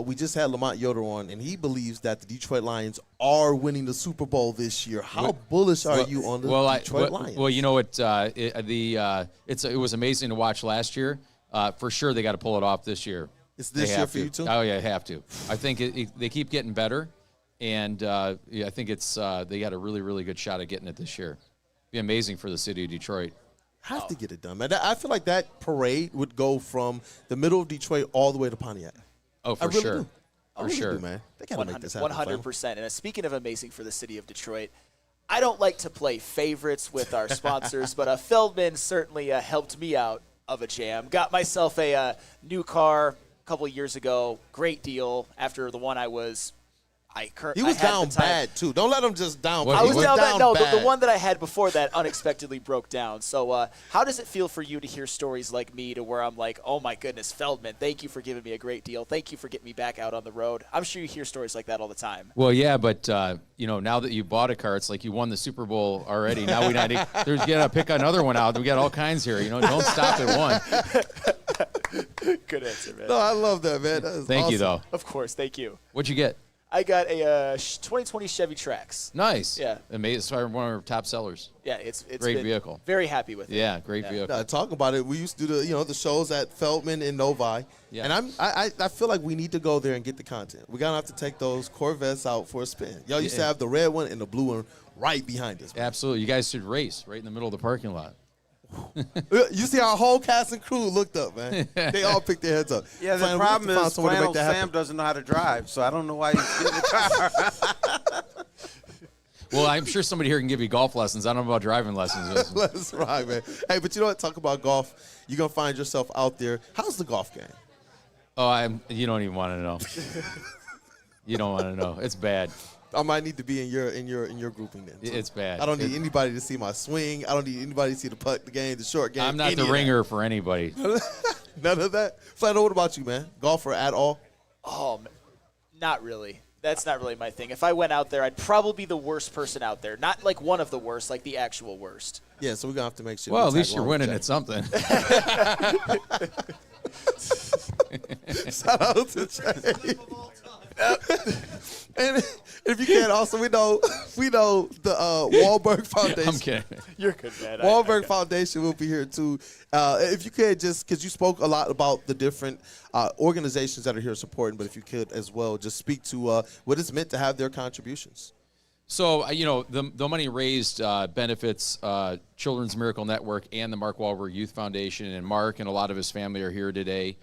We just had Lamont Yoder on, and he believes that the Detroit Lions are winning the Super Bowl this year. How bullish are you on the Detroit Lions? Well, it was amazing to watch last year. For sure, they got to pull it off this year. It's this year for you too? Oh, yeah, they have to. I think they keep getting better, and I think they got a really, really good shot at getting it this year. It'd be amazing for the city of Detroit. Have to get it done, man. I feel like that parade would go from the middle of Detroit all the way to Pontiac. Oh, for sure. For sure, man. They got to make this happen. 100%. And speaking of amazing for the city of Detroit, I don't like to play favorites with our sponsors, but Feldman certainly helped me out of a jam. Got myself a new car a couple of years ago. Great deal after the one I was He was down bad, too. Don't let him just down. I was down bad. No, the one that I had before that unexpectedly broke down. So how does it feel for you to hear stories like me to where I'm like, oh, my goodness, Feldman, thank you for giving me a great deal. Thank you for getting me back out on the road. I'm sure you hear stories like that all the time. Well, yeah, but, now that you bought a car, it's like you won the Super Bowl already. Now we got to pick another one out. We got all kinds here. Don't stop at one. Good answer, man. No, I love that, man. That Thank awesome. you, though. Of course, thank you. What'd you get? I got a 2020 Chevy Trax. Nice. Yeah. Amazing. It's one of our top sellers. Yeah, it's great been vehicle. Very happy with it. Yeah, great vehicle. Talking about it, we used to do the shows at Feldman and Novi. Yeah. And I feel like we need to go there and get the content. We're going to have to take those Corvettes out for a spin. Y'all used to have the red one and the blue one right behind us. Man. Absolutely. You guys should race right in the middle of the parking lot. You see our whole cast and crew looked up, man. They all picked their heads up. Yeah, the problem is Flannel Sam doesn't know how to drive, so I don't know why he's getting the car. Well, I'm sure somebody here can give you golf lessons. I don't know about driving lessons. That's right, man. Hey, but you know what? Talk about golf. You're going to find yourself out there. How's the golf game? Oh, you don't even want to know. You don't want to know. It's bad. I might need to be in your grouping then. So it's bad. I don't need anybody to see my swing. I don't need anybody to see the putt, the game, the short game. I'm not the ringer for anybody. None of that. Flannel, what about you, man? Golfer at all? Not really. That's not really my thing. If I went out there, I'd probably be the worst person out there. Not like one of the worst, like the actual worst. Yeah, so we're going to have to make sure. Well, at least you're winning at something. Shout out to Jay. And if you can, also we know the Wahlberg Foundation. I'm kidding. You're good, man. Wahlberg Foundation will be here too. If you could, just because you spoke a lot about the different organizations that are here supporting, but if you could as well, just speak to what it's meant to have their contributions. So, the money raised benefits Children's Miracle Network and the Mark Wahlberg Youth Foundation, and Mark and a lot of his family are here today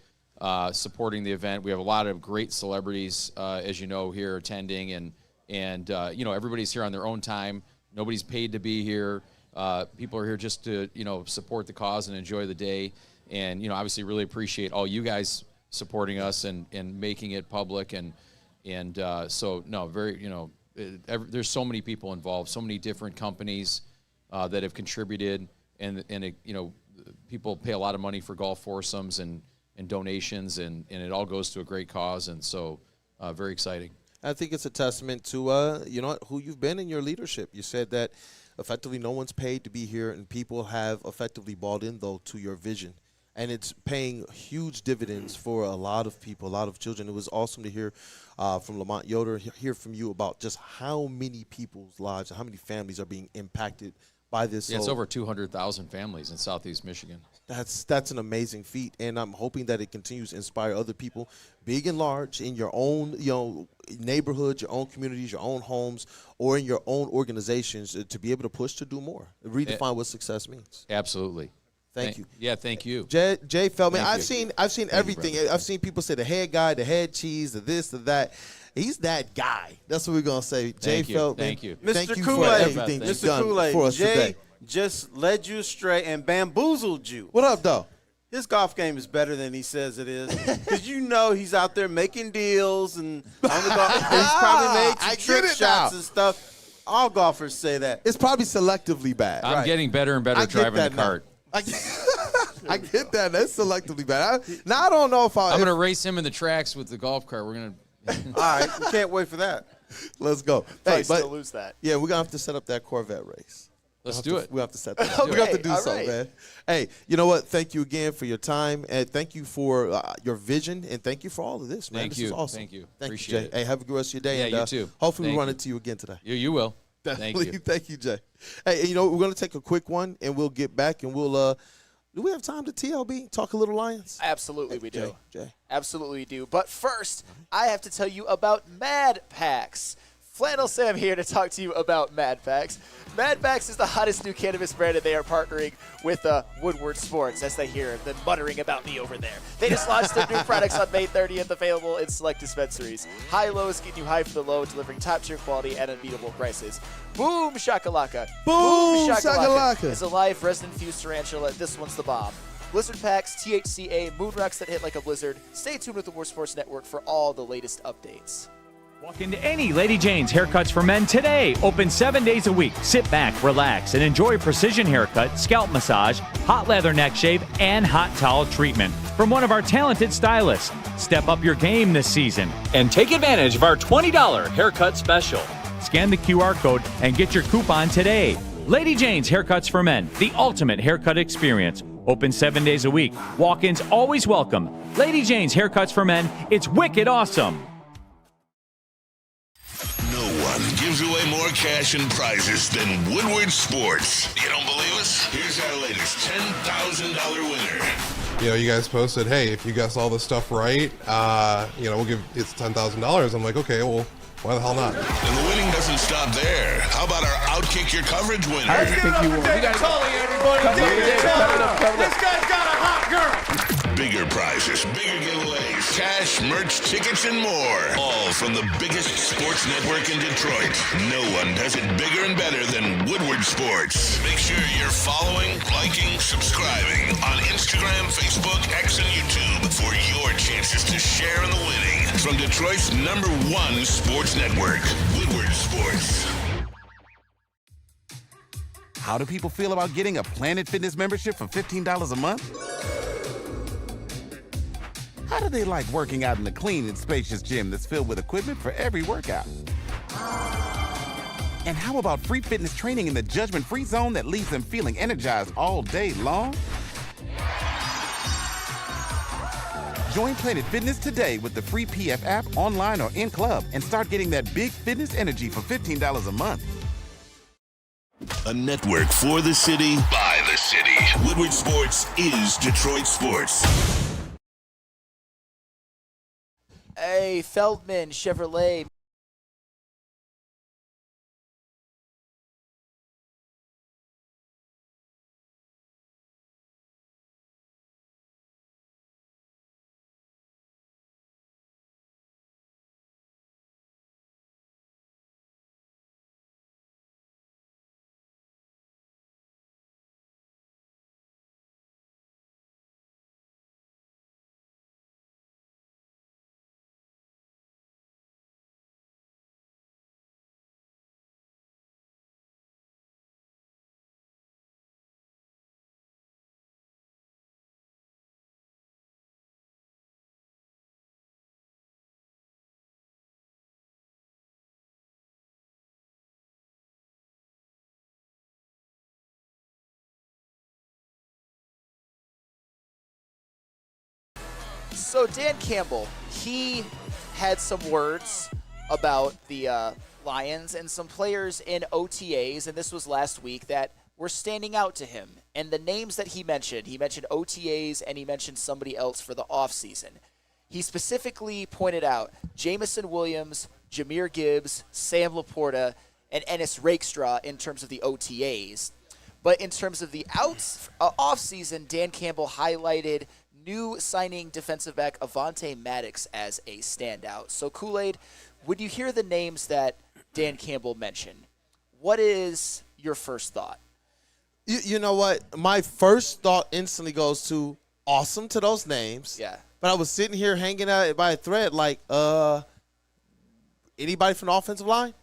supporting the event. We have a lot of great celebrities, as you know, here attending, and everybody's here on their own time. Nobody's paid to be here. People are here just to, support the cause and enjoy the day, and, obviously really appreciate all you guys supporting us and making it public, there's so many people involved, so many different companies that have contributed, and people pay a lot of money for golf foursomes and donations, and it all goes to a great cause, and so very exciting. I think it's a testament to who you've been in your leadership. You said that effectively no one's paid to be here, and people have effectively bought in though to your vision. And it's paying huge dividends for a lot of people, a lot of children. It was awesome to hear from Lamont Yoder, hear from you about just how many people's lives and how many families are being impacted by this. Yeah, it's over 200,000 families in Southeast Michigan. That's an amazing feat, and I'm hoping that it continues to inspire other people, big and large, in your own neighborhood, your own communities, your own homes, or in your own organizations to be able to push to do more, redefine what success means. Absolutely. Thank you. Yeah, thank you. Jay Feldman, I've seen everything. I've seen people say the head guy, the head cheese, the this, the that. He's that guy. That's what we're going to say. Jay Feldman. Thank you. Thank you Mr. for everything you've done for us Jay today. just led you astray and bamboozled you. What up, though? His golf game is better than he says it is. Because he's out there making deals and on the golf. He's probably made some trick shots and stuff. All golfers say that. It's probably selectively bad. I'm getting better and better driving the cart. I get that. That's selectively bad. I don't know if I'm going to race him in the tracks with the golf cart. We're going to. All right. We can't wait for that. Let's go. Hey, still lose that. Yeah, we're going to have to set up that Corvette race. Let's do it. We have to set that up. We have to do something, man. Hey, you know what? Thank you again for your time, and thank you for your vision, and thank you for all of this, man. Thank this you. is awesome. Thank you. Thank Appreciate you, Jay. it. Hey, have a good rest of your day. Yeah, and, you too. Hopefully Thank we run you. into you again today. You will. Definitely. Thank you. Thank you, Jay. Hey, we're going to take a quick one, and we'll get back, and we'll do we have time to TLB, talk a little Lions? Absolutely we do. Jay. Absolutely we do. But first, I have to tell you about Mad Packs. Flannel Sam here to talk to you about Mad Packs. Mad Packs is the hottest new cannabis brand, and they are partnering with Woodward Sports, as they hear them muttering about me over there. They just launched their new products on May 30th, available in select dispensaries. High Lows, getting you high for the low, delivering top-tier quality at unbeatable prices. Boom Shakalaka. Boom Shakalaka. It's a live resin-infused tarantula. This one's the bomb. Blizzard Packs, THCA, moon rocks that hit like a blizzard. Stay tuned with the Woodward Sports Network for all the latest updates. Walk into any Lady Jane's Haircuts for Men today. Open 7 days a week. Sit back, relax, and enjoy precision haircut, scalp massage, hot leather neck shave, and hot towel treatment from one of our talented stylists. Step up your game this season and take advantage of our $20 haircut special. Scan the QR code and get your coupon today. Lady Jane's Haircuts for Men, the ultimate haircut experience. Open 7 days a week. Walk-ins always welcome. Lady Jane's Haircuts for Men. It's wicked awesome. No one gives away more cash and prizes than Woodward Sports. You don't believe us? Here's our latest $10,000 winner. You guys posted, hey, if you guess all this stuff right, we'll give it's $10,000. I'm like, okay, well, why the hell not? And the winning doesn't stop there. How about our Outkick Your Coverage winner? I think you won. David Tully, everybody. David Tully. This guy's got a hot girl. Bigger prizes, bigger giveaways, cash, merch, tickets, and more. All from the biggest sports network in Detroit. No one does it bigger and better than Woodward Sports. Make sure you're following, liking, subscribing on Instagram, Facebook, X, and YouTube for your chances to share in the winning. From Detroit's #1 sports network, Woodward Sports. How do people feel about getting a Planet Fitness membership for $15 a month? How do they like working out in a clean and spacious gym that's filled with equipment for every workout? And how about free fitness training in the judgment-free zone that leaves them feeling energized all day long? Join Planet Fitness today with the free PF app, online or in club, and start getting that big fitness energy for $15 a month. A network for the city, by the city. Woodward Sports is Detroit Sports. Hey, Feldman Chevrolet. So Dan Campbell, he had some words about the Lions and some players in OTAs, and this was last week, that were standing out to him. And the names that he mentioned OTAs and he mentioned somebody else for the offseason. He specifically pointed out Jamison Williams, Jahmyr Gibbs, Sam Laporta, and Ennis Rakestraw in terms of the OTAs. But in terms of the offseason, Dan Campbell highlighted new signing defensive back Avonte Maddox as a standout. So Kool-Aid, when you hear the names that Dan Campbell mentioned, what is your first thought? You know what? My first thought instantly goes to awesome to those names. Yeah. But I was sitting here hanging out by a thread like, anybody from the offensive line?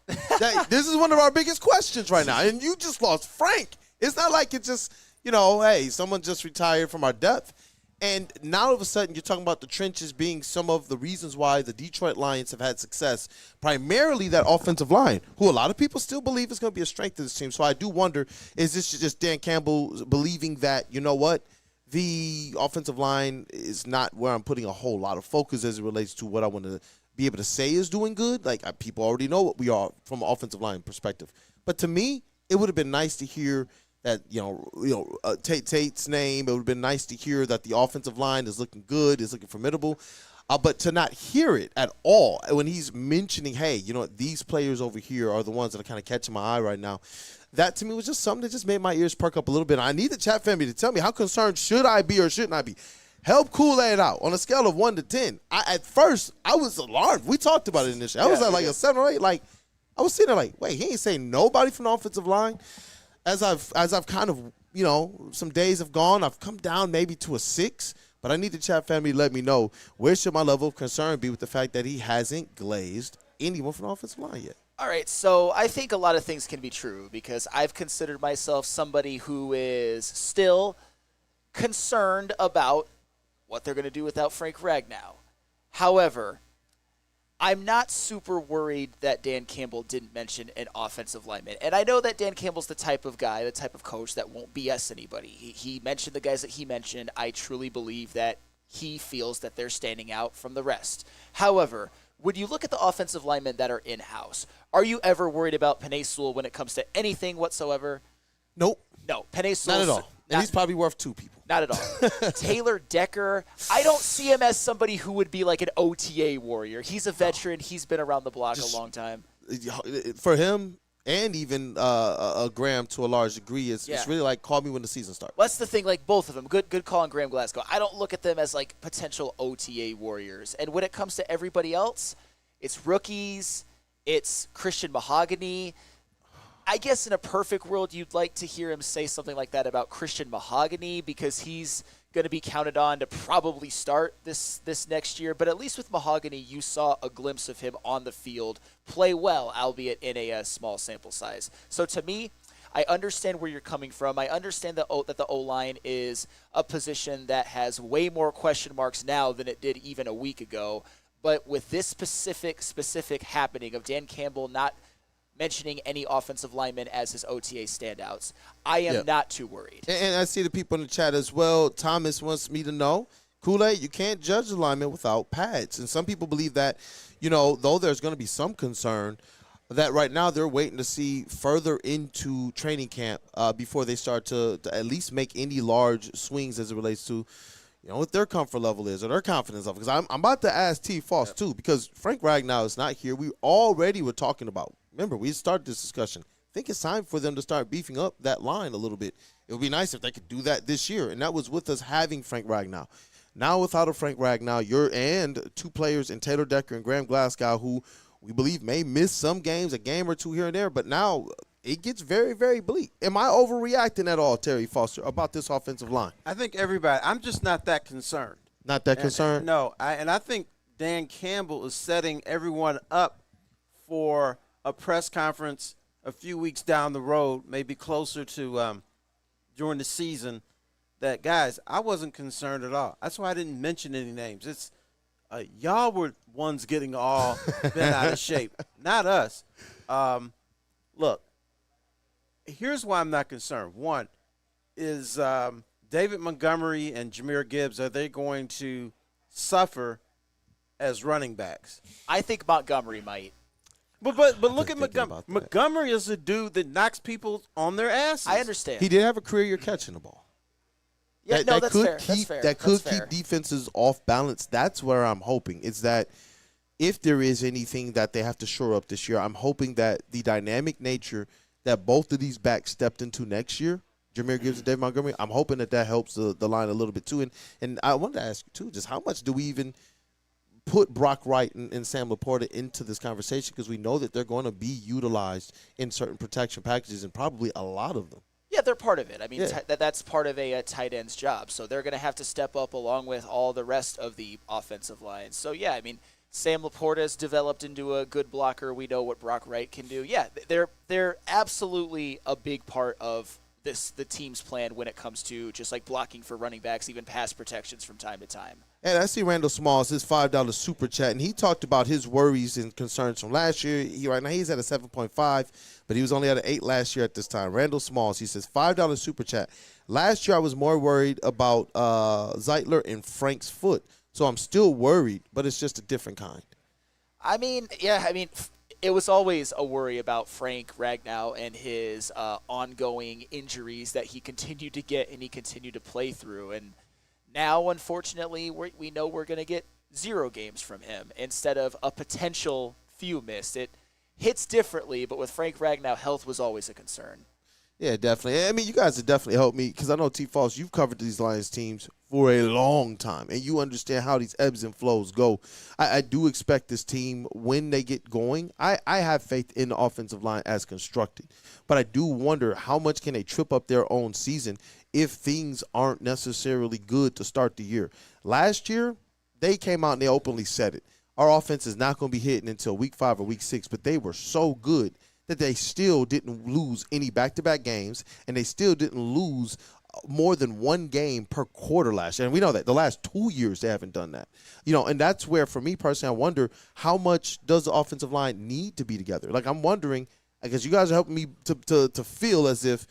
This is one of our biggest questions right now. And you just lost Frank. It's not like it's just, hey, someone just retired from our depth. And now all of a sudden you're talking about the trenches being some of the reasons why the Detroit Lions have had success, primarily that offensive line, who a lot of people still believe is going to be a strength of this team. So I do wonder, is this just Dan Campbell believing that, the offensive line is not where I'm putting a whole lot of focus as it relates to what I want to be able to say is doing good? Like, people already know what we are from an offensive line perspective. But to me, it would have been nice to hear that, Tate's name. It would have been nice to hear that the offensive line is looking good, is looking formidable. But to not hear it at all when he's mentioning, hey, these players over here are the ones that are kind of catching my eye right now, that to me was just something that just made my ears perk up a little bit. I need the chat family to tell me, how concerned should I be or shouldn't I be? Help Kool-Aid out on a scale of 1 to 10. At first, I was alarmed. We talked about it initially. I was at like a 7 or 8. Like, I was sitting there like, wait, he ain't saying nobody from the offensive line. As I've kind of, some days have gone, I've come down maybe to a 6. But I need the chat family to let me know, where should my level of concern be with the fact that he hasn't glazed anyone from the offensive line yet? All right, so I think a lot of things can be true because I've considered myself somebody who is still concerned about what they're going to do without Frank Ragnow. However, I'm not super worried that Dan Campbell didn't mention an offensive lineman. And I know that Dan Campbell's the type of guy, the type of coach that won't BS anybody. He mentioned the guys that he mentioned. I truly believe that he feels that they're standing out from the rest. However, when you look at the offensive linemen that are in-house, are you ever worried about Penei Sewell when it comes to anything whatsoever? Nope. No, Penei Sewell. Not at all. And he's probably worth 2 people. Not at all. Taylor Decker, I don't see him as somebody who would be like an OTA warrior. He's a veteran. He's been around the block a long time. For him, and even Graham to a large degree, it's really like, call me when the season starts. Well, that's the thing, like both of them. Good call on Graham Glasgow. I don't look at them as like potential OTA warriors. And when it comes to everybody else, it's rookies, it's Christian Mahogany. I guess in a perfect world, you'd like to hear him say something like that about Christian Mahogany because he's going to be counted on to probably start this next year. But at least with Mahogany, you saw a glimpse of him on the field play well, albeit in a small sample size. So to me, I understand where you're coming from. I understand that the O-line is a position that has way more question marks now than it did even a week ago. But with this specific happening of Dan Campbell not mentioning any offensive linemen as his OTA standouts, I am not too worried. And I see the people in the chat as well. Thomas wants me to know, Kool-Aid, you can't judge the lineman without pads. And some people believe that, though there's going to be some concern, that right now they're waiting to see further into training camp before they start to at least make any large swings as it relates to, what their comfort level is or their confidence level. Because I'm about to ask T. Foss, too, because Frank Ragnow is not here. We already were talking about, remember, we started this discussion. I think it's time for them to start beefing up that line a little bit. It would be nice if they could do that this year, and that was with us having Frank Ragnow. Now without a Frank Ragnow, and two players in Taylor Decker and Graham Glasgow who we believe may miss some games, a game or two here and there, but now it gets very, very bleak. Am I overreacting at all, Terry Foster, about this offensive line? I think everybody – I'm just not that concerned. Not that concerned? No, and I think Dan Campbell is setting everyone up for a press conference a few weeks down the road, maybe closer to during the season, that, guys, I wasn't concerned at all. That's why I didn't mention any names. It's y'all were ones getting all bent out of shape, not us. Look, here's why I'm not concerned. One is David Montgomery and Jahmyr Gibbs, are they going to suffer as running backs? I think Montgomery might. But look at Montgomery. Montgomery is a dude that knocks people on their asses. I understand. He did have a career year catching the ball. Yeah, that's fair. That could keep defenses off balance. That's where I'm hoping, is that if there is anything that they have to shore up this year, I'm hoping that the dynamic nature that both of these backs stepped into next year, Jahmyr Gibbs and David Montgomery, I'm hoping that helps the line a little bit too. And I wanted to ask you, too, just how much do we even put Brock Wright and Sam Laporta into this conversation, because we know that they're going to be utilized in certain protection packages, and probably a lot of them. Yeah, they're part of it. I mean, that's part of a tight end's job. So they're going to have to step up along with all the rest of the offensive line. So, yeah, I mean, Sam Laporta has developed into a good blocker. We know what Brock Wright can do. Yeah, they're absolutely a big part of the team's plan when it comes to just like blocking for running backs, even pass protections from time to time. And I see Randall Smalls, his $5 super chat, and he talked about his worries and concerns from last year. Right now he's at a 7.5, but he was only at an 8 last year at this time. Randall Smalls, he says, $5 super chat. Last year I was more worried about Zeitler and Frank's foot, so I'm still worried, but it's just a different kind. I mean, it was always a worry about Frank Ragnow and his ongoing injuries that he continued to get and he continued to play through. And now, unfortunately, we know we're going to get 0 games from him instead of a potential few missed. It hits differently, but with Frank Ragnow, health was always a concern. Yeah, definitely. I mean, you guys have definitely helped me, because I know, T. Foss, you've covered these Lions teams for a long time, and you understand how these ebbs and flows go. I do expect this team, when they get going, I have faith in the offensive line as constructed, but I do wonder how much can they trip up their own season if things aren't necessarily good to start the year. Last year, they came out and they openly said it. Our offense is not going to be hitting until week 5 or week 6, but they were so good that they still didn't lose any back-to-back games, and they still didn't lose more than 1 game per quarter last year. And we know that the last 2 years they haven't done that. And that's where, for me personally, I wonder how much does the offensive line need to be together? Like, I'm wondering, because you guys are helping me to feel as if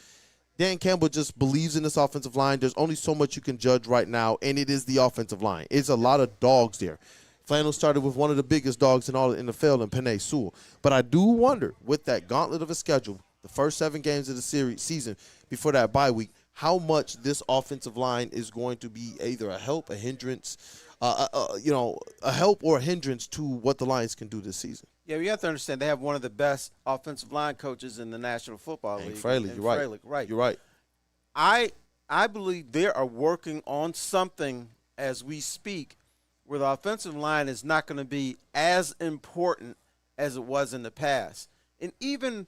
Dan Campbell just believes in this offensive line. There's only so much you can judge right now, and it is the offensive line. It's a lot of dogs there. Flannel started with one of the biggest dogs in all the NFL in Penei Sewell. But I do wonder, with that gauntlet of a schedule, the first 7 games of the season before that bye week, how much this offensive line is going to be either a help, a hindrance, a help or a hindrance to what the Lions can do this season. Yeah, you have to understand they have one of the best offensive line coaches in the National Football League. Fraley, you're right. You're right. I believe they are working on something as we speak, where the offensive line is not going to be as important as it was in the past. And even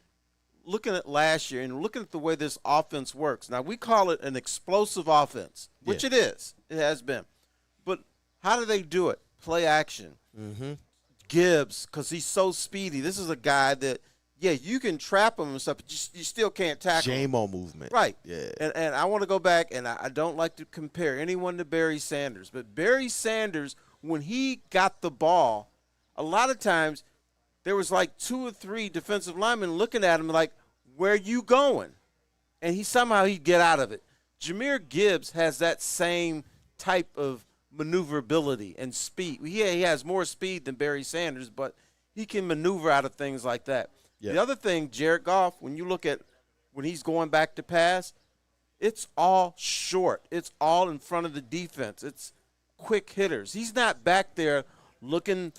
looking at last year and looking at the way this offense works, now we call it an explosive offense, which it is. It has been. But how do they do it? Play action. Mm-hmm. Gibbs, because he's so speedy. This is a guy that yeah, you can trap them and stuff, but you still can't tackle them. JMO movement. Right. Yeah. And I want to go back, and I don't like to compare anyone to Barry Sanders, but Barry Sanders, when he got the ball, a lot of times there was like 2 or 3 defensive linemen looking at him like, where you going? And he'd get out of it. Jahmyr Gibbs has that same type of maneuverability and speed. Yeah, he has more speed than Barry Sanders, but he can maneuver out of things like that. Yeah. The other thing, Jared Goff, when you look at when he's going back to pass, it's all short. It's all in front of the defense. It's quick hitters. He's not back there looking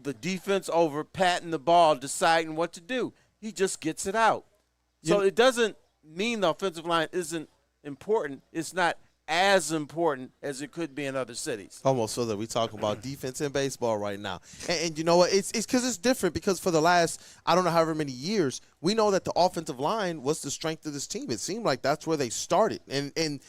the defense over, patting the ball, deciding what to do. He just gets it out. So it doesn't mean the offensive line isn't important. It's not as important as it could be in other cities. Almost so that we talking about defense in baseball right now. And you know what? It's because it's different because for the last, I don't know however many years, we know that the offensive line was the strength of this team. It seemed like that's where they started. And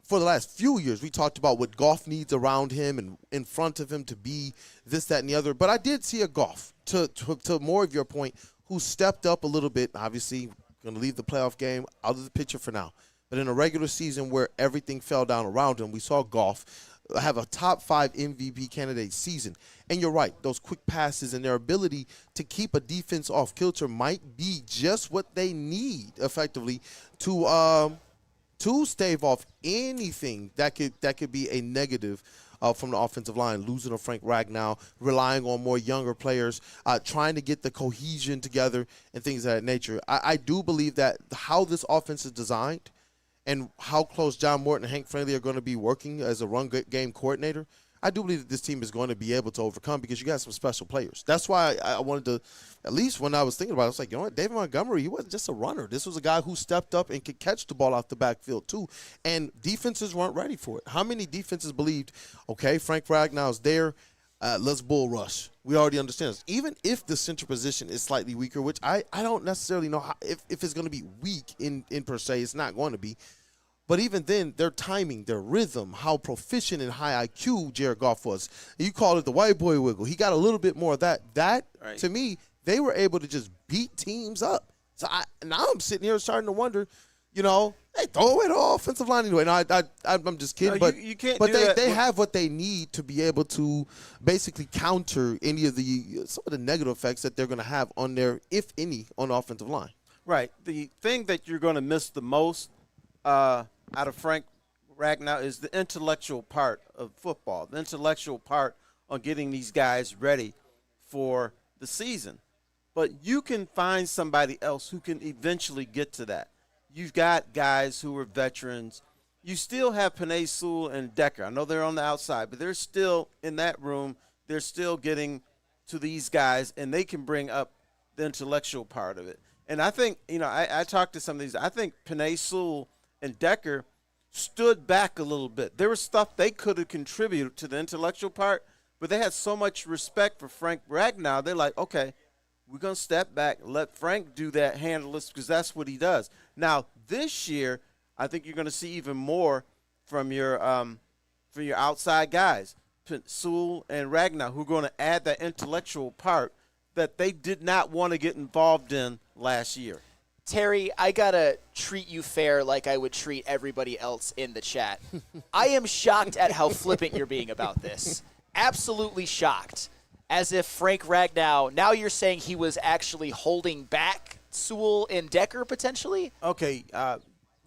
for the last few years, we talked about what Goff needs around him and in front of him to be this, that, and the other. But I did see a Goff, to more of your point, who stepped up a little bit. Obviously, going to leave the playoff game out of the picture for now. But in a regular season where everything fell down around him, we saw Goff have a top 5 MVP candidate season. And you're right, those quick passes and their ability to keep a defense off kilter might be just what they need effectively to stave off anything that could be a negative from the offensive line, losing a Frank Ragnow, relying on more younger players, trying to get the cohesion together and things of that nature. I do believe that how this offense is designed and how close John Morton and Hank Friendly are going to be working as a run game coordinator, I do believe that this team is going to be able to overcome because you got some special players. That's why I wanted to, at least when I was thinking about it, I was like, you know what, David Montgomery, he wasn't just a runner. This was a guy who stepped up and could catch the ball off the backfield too. And defenses weren't ready for it. How many defenses believed, okay, Frank Ragnow's there, let's bull rush. We already understand this. Even if the center position is slightly weaker, which I don't necessarily know if it's going to be weak in per se. It's not going to be. But even then, their timing, their rhythm, how proficient and high IQ Jared Goff was. You call it the white boy wiggle. He got a little bit more of that. That, right, to me, they were able to just beat teams up. So now I'm sitting here starting to wonder, you know, hey, throw away the offensive line anyway. No, I'm just kidding. No, but you can't but do they, that. they have what they need to be able to basically counter any of some of the negative effects that they're going to have on their, if any, on the offensive line. Right. The thing that you're going to miss the most out of Frank Ragnow is the intellectual part of football, the intellectual part on getting these guys ready for the season. But you can find somebody else who can eventually get to that. You've got guys who are veterans. You still have Penei Sewell and Decker. I know they're on the outside, but they're still in that room. They're still getting to these guys, and they can bring up the intellectual part of it. And I think, you know, I talked to some of these. I think Penei Sewell and Decker stood back a little bit. There was stuff they could have contributed to the intellectual part, but they had so much respect for Frank Ragnow. They're like, okay, we're going to step back, let Frank do that, handle this, because that's what he does. Now, this year, I think you're going to see even more from your outside guys, Sewell and Ragnow, who are going to add that intellectual part that they did not want to get involved in last year. Terry, I got to treat you fair like I would treat everybody else in the chat. I am shocked at how flippant you're being about this. Absolutely shocked. As if Frank Ragnow, now you're saying he was actually holding back Sewell and Decker potentially? Okay,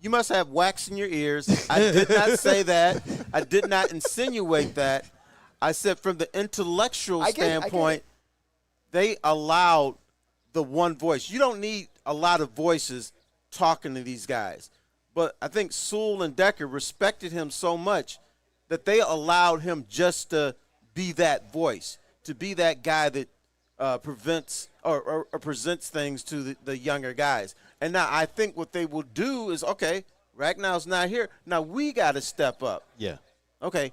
you must have wax in your ears. I did not say that. I did not insinuate that. I said from the intellectual standpoint, they allowed the one voice. You don't need a lot of voices talking to these guys. But I think Sewell and Decker respected him so much that they allowed him just to be that voice, to be that guy that prevents or presents things to the younger guys. And now I think what they will do is, okay, Ragnow's not here. Now we got to step up. Yeah. Okay,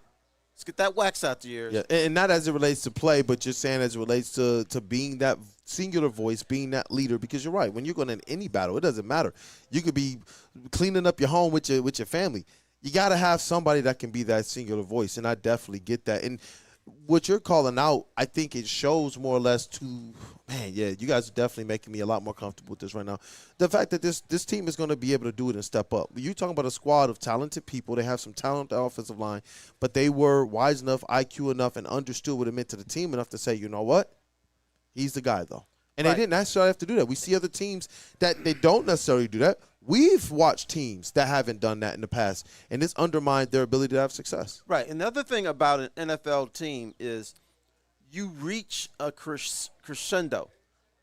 let's get that wax out the ears. Yeah, and not as it relates to play, but just saying as it relates to being that singular voice, being that leader. Because you're right, when you're going in any battle, it doesn't matter. You could be cleaning up your home with your family. You got to have somebody that can be that singular voice, and I definitely get that. And what you're calling out, I think it shows more or less to, man, yeah, you guys are definitely making me a lot more comfortable with this right now. The fact that this team is going to be able to do it and step up. You're talking about a squad of talented people. They have some talent on the offensive line, but they were wise enough, IQ enough, and understood what it meant to the team enough to say, you know what? He's the guy, though. And they didn't necessarily have to do that. We see other teams that they don't necessarily do that. We've watched teams that haven't done that in the past, and it's undermined their ability to have success. Right. And the other thing about an NFL team is you reach a crescendo.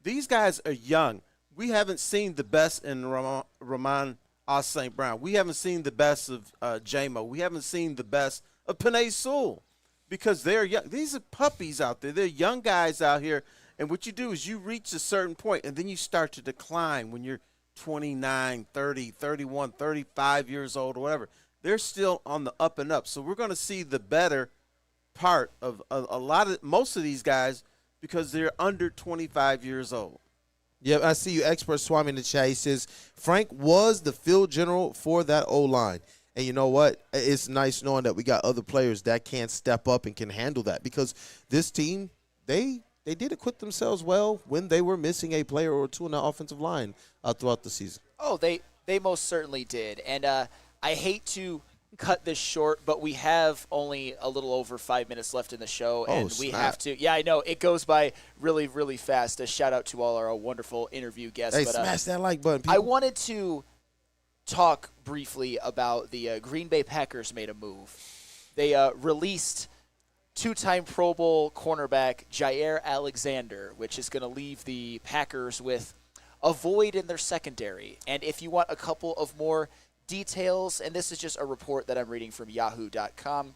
These guys are young. We haven't seen the best in Ramon St. Brown. We haven't seen the best of J-Mo. We haven't seen the best of Penei Sewell because they're young. These are puppies out there. They're young guys out here. And what you do is you reach a certain point, and then you start to decline when you're 29, 30, 31, 35 years old or whatever. They're still on the up and up. So we're going to see the better part of most of these guys because they're under 25 years old. Yeah, I see you, Expert Swami in the chat. He says, Frank was the field general for that O-line. And you know what? It's nice knowing that we got other players that can step up and can handle that because this team, they did acquit themselves well when they were missing a player or two in the offensive line throughout the season. Oh, they most certainly did. And I hate to cut this short, but we have only a little over 5 minutes left in the show, and we have to. Yeah, I know. It goes by really, really fast. A shout-out to all our wonderful interview guests. Hey, but, smash that like button, people. I wanted to talk briefly about the Green Bay Packers made a move. They released two-time Pro Bowl cornerback Jaire Alexander, which is going to leave the Packers with a void in their secondary. And if you want a couple of more details, and this is just a report that I'm reading from yahoo.com.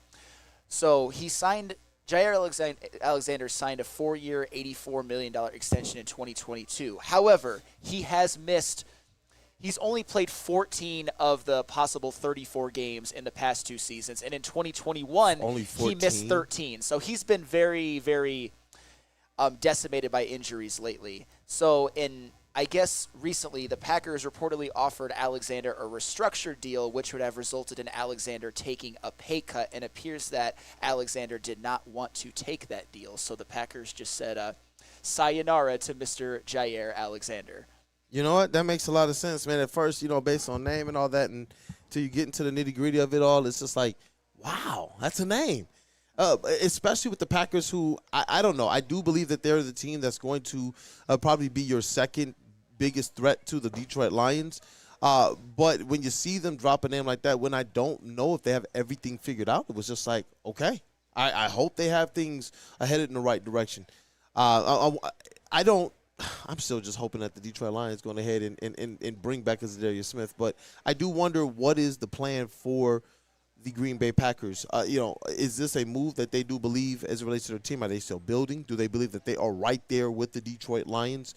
So Jaire Alexander signed a 4-year, $84 million extension in 2022. However, he's only played 14 of the possible 34 games in the past 2 seasons. And in 2021, he missed 13. So he's been very, very decimated by injuries lately. So I guess recently the Packers reportedly offered Alexander a restructured deal, which would have resulted in Alexander taking a pay cut. And it appears that Alexander did not want to take that deal. So the Packers just said sayonara to Mr. Jaire Alexander. You know what? That makes a lot of sense, man. At first, based on name and all that, and until you get into the nitty-gritty of it all, it's just like, wow, that's a name. Especially with the Packers who, I don't know, I do believe that they're the team that's going to probably be your second biggest threat to the Detroit Lions. But when you see them drop a name like that, when I don't know if they have everything figured out, it was just like, okay, I hope they have things headed in the right direction. I'm still just hoping that the Detroit Lions go ahead and bring back Zadarius Smith. But I do wonder what is the plan for the Green Bay Packers. Is this a move that they do believe as it relates to their team? Are they still building? Do they believe that they are right there with the Detroit Lions?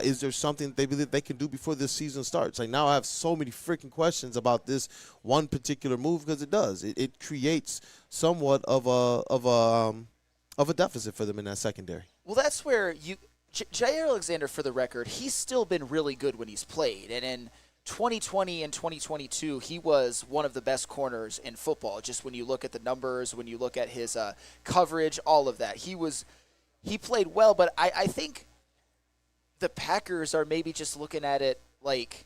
Is there something that they believe they can do before this season starts? Like now I have so many freaking questions about this one particular move because it does. It creates somewhat of a deficit for them in that secondary. Well, that's where Jaire Alexander, for the record, he's still been really good when he's played. And in 2020 and 2022, he was one of the best corners in football. Just when you look at the numbers, when you look at his coverage, all of that. He played well, but I think the Packers are maybe just looking at it like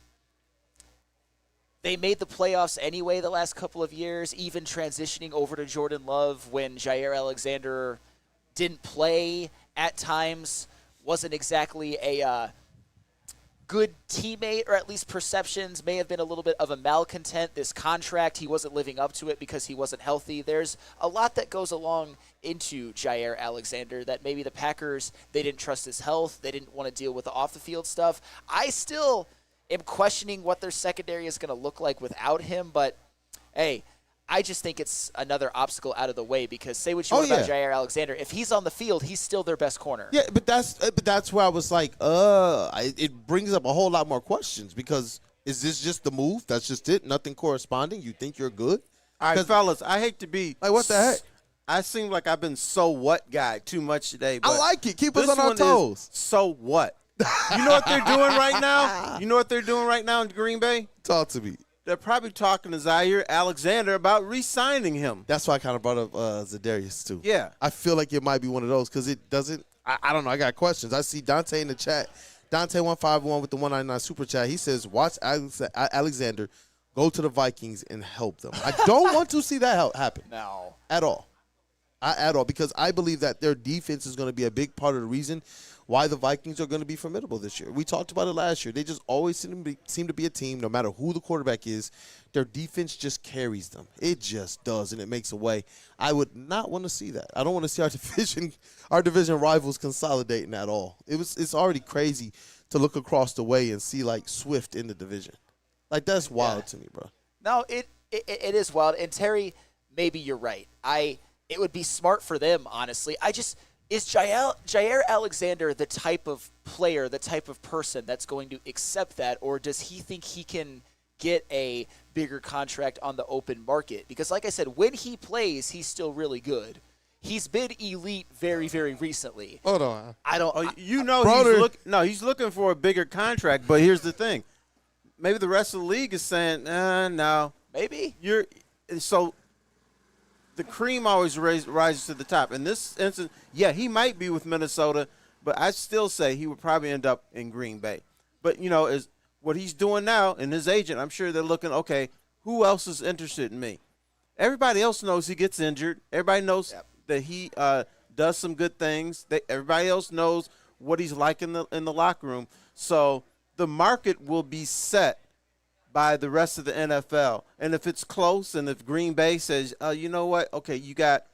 they made the playoffs anyway the last couple of years, even transitioning over to Jordan Love when Jaire Alexander didn't play at times. Wasn't exactly a good teammate, or at least perceptions may have been a little bit of a malcontent. This contract, he wasn't living up to it because he wasn't healthy. There's a lot that goes along into Jaire Alexander that maybe the Packers, they didn't trust his health. They didn't want to deal with the off-the-field stuff. I still am questioning what their secondary is going to look like without him, but, hey, I just think it's another obstacle out of the way because say what you want about Jaire Alexander. If he's on the field, he's still their best corner. Yeah, but that's where I was like, it brings up a whole lot more questions because is this just the move? That's just it? Nothing corresponding? You think you're good? All right, fellas, I hate to be like, what the heck? I seem like I've been so what guy too much today. But I like it. Keep us on our toes. So what? You know what they're doing right now? You know what they're doing right now in Green Bay? Talk to me. they're probably talking to Zaire Alexander about re-signing him. That's why I kind of brought up Zadarius, too. Yeah. I feel like it might be one of those because it doesn't – I don't know. I got questions. I see Dante in the chat. Dante151 with the 199 super chat. He says, watch Alexander go to the Vikings and help them. I don't want to see that happen. No. At all. At all, because I believe that their defense is going to be a big part of the reason why the Vikings are going to be formidable this year. We talked about it last year. They just always seem to be a team, no matter who the quarterback is, their defense just carries them. It just does, and it makes a way. I would not want to see that. I don't want to see our division rivals consolidating at all. It's already crazy to look across the way and see, like, Swift in the division. Like, that's wild to me, bro. No, it is wild. And, Terry, maybe you're right. It would be smart for them, honestly. Is Jair Alexander the type of player, the type of person that's going to accept that, or does he think he can get a bigger contract on the open market? Because, like I said, when he plays, he's still really good. He's been elite very, very recently. Hold on. He's looking for a bigger contract, but here's the thing. Maybe the rest of the league is saying, no. Maybe. So the cream always rises to the top. In this instance, he might be with Minnesota, but I still say he would probably end up in Green Bay. But, is what he's doing now, and his agent, I'm sure they're looking, okay, who else is interested in me? Everybody else knows he gets injured. Everybody knows that he does some good things. Everybody else knows what he's like in the locker room. So the market will be set by the rest of the NFL. And if it's close and if Green Bay says, you know what, okay, you got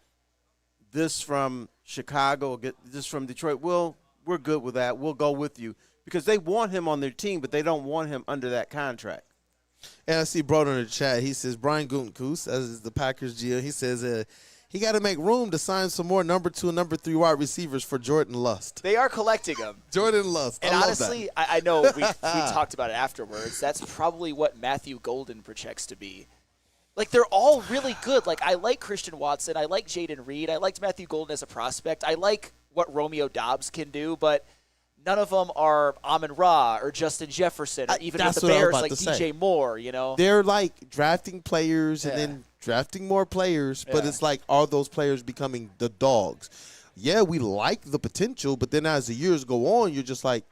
this from Chicago, get this from Detroit, we're good with that. We'll go with you. Because they want him on their team, but they don't want him under that contract. And I see Broder in the chat. He says, Brian Gutekunst, as is the Packers GM, he says he got to make room to sign some more number 2 and number 3 wide receivers for Jordan Lust. They are collecting them. Jordan Lust. And I love honestly, that. I know we talked about it afterwards. That's probably what Matthew Golden projects to be. Like, they're all really good. Like, I like Christian Watson. I like Jaden Reed. I liked Matthew Golden as a prospect. I like what Romeo Doubs can do, but none of them are Amon-Ra or Justin Jefferson or even with the Bears like DJ Moore, They're like drafting players and then drafting more players, but it's like, are those players becoming the dogs? Yeah, we like the potential, but then as the years go on, you're just like,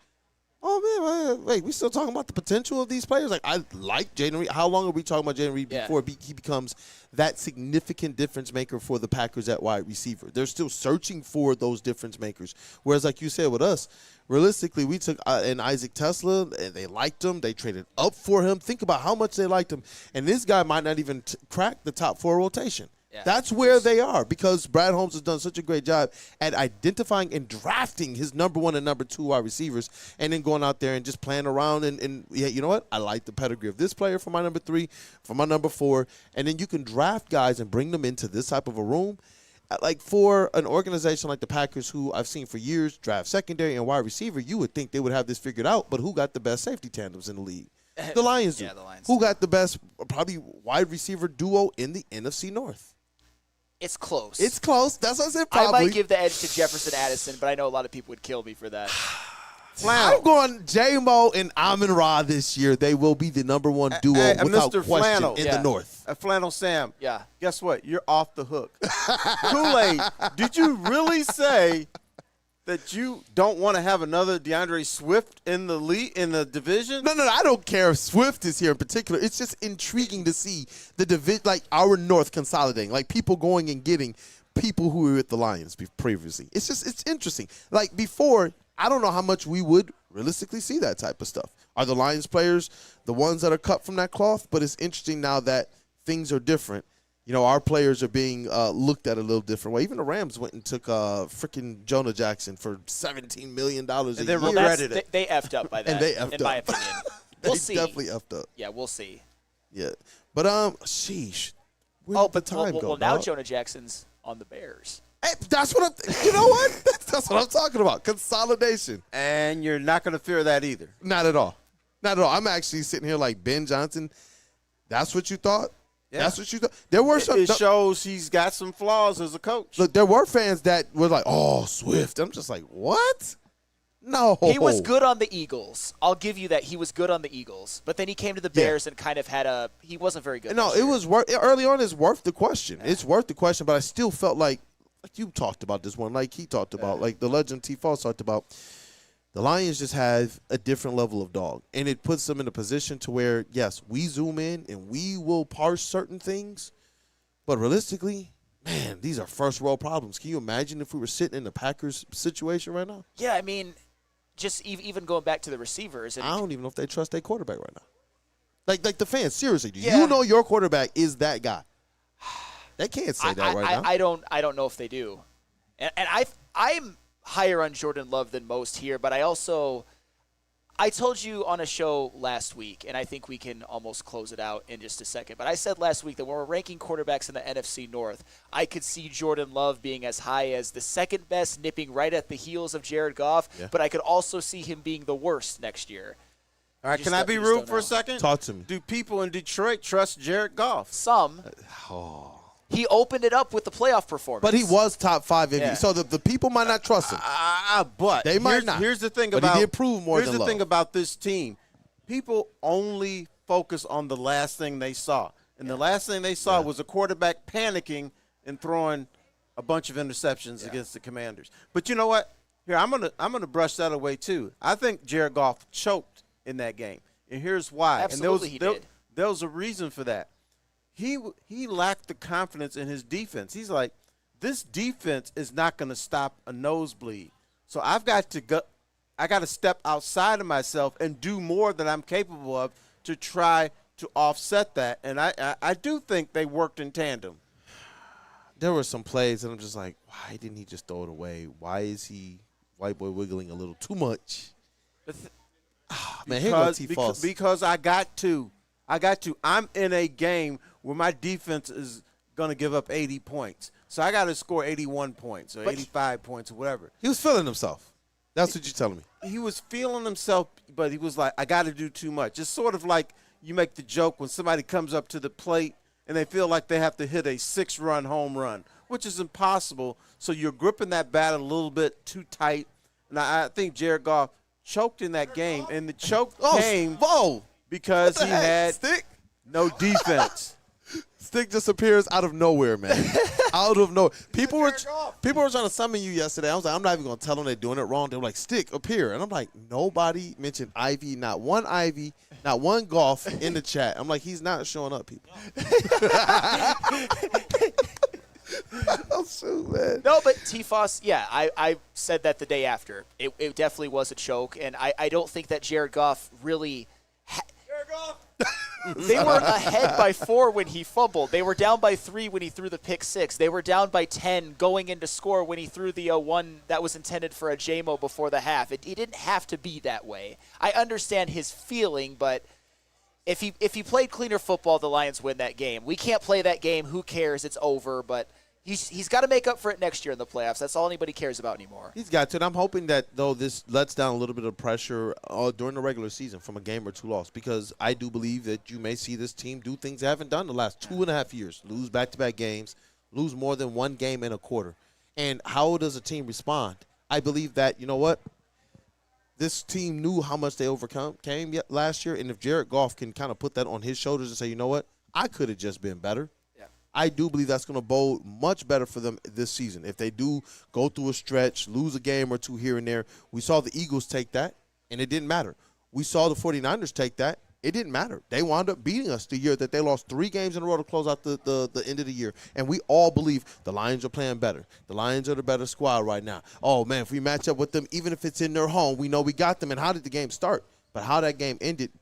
oh, man, wait, we still talking about the potential of these players? Like, I like Jaden Reed. How long are we talking about Jaden Reed before he becomes that significant difference maker for the Packers at wide receiver? They're still searching for those difference makers. Whereas, like you said with us, realistically, we took an Isaac Tesla, and they liked him. They traded up for him. Think about how much they liked him. And this guy might not even crack the top 4 rotation. Yeah, that's where they are, because Brad Holmes has done such a great job at identifying and drafting his number 1 and number 2 wide receivers, and then going out there and just playing around. And you know what? I like the pedigree of this player for my number 3, for my number 4. And then you can draft guys and bring them into this type of a room. Like, for an organization like the Packers, who I've seen for years draft secondary and wide receiver, you would think they would have this figured out. But who got the best safety tandems in the league? The Lions do. The Lions who got the best, probably, wide receiver duo in the NFC North? It's close. It's close. That's what I said, probably. I might give the edge to Jefferson Addison, but I know a lot of people would kill me for that. I'm going J-Mo and Amon-Ra this year. They will be the number 1 duo without Mr. question Flannel. in the North. Flannel Sam. Yeah. Guess what? You're off the hook. Kool-Aid, did you really say that you don't want to have another DeAndre Swift in the league, in the division? No, I don't care if Swift is here in particular. It's just intriguing to see the division, like our North consolidating, like people going and getting people who were with the Lions previously. It's interesting. Like before, I don't know how much we would realistically see that type of stuff. Are the Lions players the ones that are cut from that cloth? But it's interesting now that things are different. Our players are being looked at a little different way. Even the Rams went and took freaking Jonah Jackson for $17 million a year. They regretted it. They effed up by that, and they effed in my opinion. We'll see. Definitely effed up. Yeah, we'll see. Yeah. But, sheesh. Well, now Jonah Jackson's on the Bears. Hey, that's what you know what? That's what I'm talking about. Consolidation. And you're not going to fear that either. Not at all. Not at all. I'm actually sitting here like Ben Johnson. That's what you thought? Yeah. That's what you thought? There were some. It shows he's got some flaws as a coach. Look, there were fans that were like, oh, Swift. I'm just like, what? No. He was good on the Eagles. I'll give you that. He was good on the Eagles. But then he came to the Bears and kind of he wasn't very good. No, it was early on. It's worth the question. Yeah. It's worth the question, but I still felt like you talked about this one, like he talked about, like the legend T. Foss talked about. The Lions just have a different level of dog, and it puts them in a position to where, yes, we zoom in and we will parse certain things, but realistically, man, these are first-world problems. Can you imagine if we were sitting in the Packers situation right now? Yeah, I mean, just even going back to the receivers. I don't even know if they trust their quarterback right now. Like the fans, seriously, do you know your quarterback is that guy? They can't say that right now. I don't know if they do. And I'm higher on Jordan Love than most here, but I told you on a show last week, and I think we can almost close it out in just a second, but I said last week that when we're ranking quarterbacks in the NFC North, I could see Jordan Love being as high as the second best, nipping right at the heels of Jared Goff, but I could also see him being the worst next year. All right, can I be rude for a second? Talk to me. Do people in Detroit trust Jared Goff? Some. He opened it up with the playoff performance. But he was top 5 MVP, so the people might not trust him. But they might not. Here's the thing but he did prove more than Here's the Love. thing about this team. People only focus on the last thing they saw. And the last thing they saw was a quarterback panicking and throwing a bunch of interceptions against the Commanders. But you know what? Here, I'm gonna brush that away too. I think Jared Goff choked in that game. And here's why. Absolutely, and there was a reason for that. He lacked the confidence in his defense. He's like, this defense is not going to stop a nosebleed. So I got to step outside of myself and do more than I'm capable of to try to offset that. And I do think they worked in tandem. There were some plays, and I'm just like, why didn't he just throw it away? Why is he white boy wiggling a little too much? Because I got to. I'm in a game where my defense is going to give up 80 points. So I got to score 81 points or 85 points or whatever. He was feeling himself. That's what you're telling me. He was feeling himself, but he was like, I got to do too much. It's sort of like you make the joke when somebody comes up to the plate and they feel like they have to hit a 6-run home run, which is impossible. So you're gripping that bat a little bit too tight. And I think Jared Goff choked in that game, and the choke came because he had no defense. Stick just appears out of nowhere, man. Out of nowhere. People were trying to summon you yesterday. I was like, I'm not even going to tell them they're doing it wrong. They were like, Stick, appear. And I'm like, nobody mentioned Ivy, not one Golf in the chat. I'm like, he's not showing up, people. Oh, shoot, man. No, but T-Foss, I said that the day after. It definitely was a choke, and I don't think that Jared Goff really Jared Goff! They were ahead by 4 when he fumbled. They were down by 3 when he threw the pick 6. They were down by 10 going into score when he threw the one that was intended for a JMO before the half. He didn't have to be that way. I understand his feeling, but if he played cleaner football, the Lions win that game. We can't play that game. Who cares? It's over, but he's got to make up for it next year in the playoffs. That's all anybody cares about anymore. He's got to, and I'm hoping that, though, this lets down a little bit of pressure during the regular season from a game or 2 loss, because I do believe that you may see this team do things they haven't done the last 2.5 years, lose back-to-back games, lose more than 1 game in a quarter. And how does a team respond? I believe that, you know what, this team knew how much they overcame last year, and if Jared Goff can kind of put that on his shoulders and say, you know what, I could have just been better. I do believe that's going to bode much better for them this season. If they do go through a stretch, lose a game or 2 here and there, we saw the Eagles take that, and it didn't matter. We saw the 49ers take that. It didn't matter. They wound up beating us the year that they lost 3 games in a row to close out the end of the year. And we all believe the Lions are playing better. The Lions are the better squad right now. Oh, man, if we match up with them, even if it's in their home, we know we got them. And how did the game start? But how that game ended,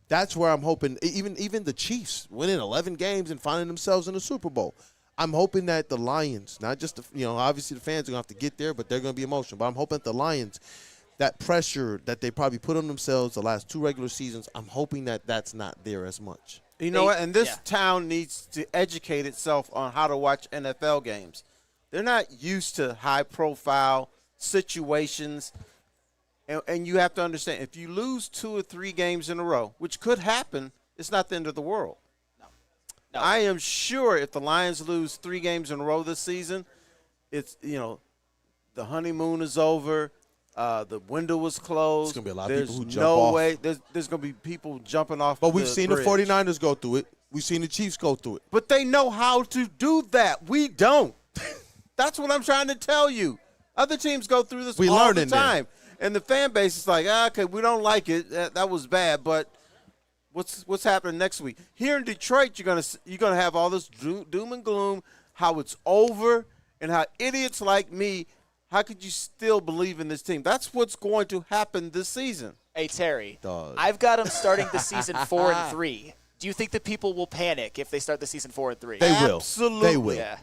that's where I'm hoping, even the Chiefs winning 11 games and finding themselves in the Super Bowl. I'm hoping that the Lions, not just, obviously the fans are going to have to get there, but they're going to be emotional. But I'm hoping that the Lions, that pressure that they probably put on themselves the last 2 regular seasons, I'm hoping that that's not there as much. You know what? And this town needs to educate itself on how to watch NFL games. They're not used to high-profile situations. And you have to understand, if you lose 2 or 3 games in a row, which could happen, it's not the end of the world. No. I am sure if the Lions lose 3 games in a row this season, it's, the honeymoon is over. The window was closed. There's going to be a lot of There's people who jump no off. way. There's going to be people jumping off But we've seen bridge. the 49ers go through it. We've seen the Chiefs go through it. But they know how to do that. We don't. That's what I'm trying to tell you. Other teams go through this all the time. And the fan base is like, okay, we don't like it. That was bad, but what's happening next week? Here in Detroit, you're gonna have all this doom and gloom, how it's over, and how idiots like me, how could you still believe in this team? That's what's going to happen this season. Hey, Terry, I've got them starting the season 4-3. Do you think that people will panic if they start the season 4-3? They will. Absolutely. They will. Yeah.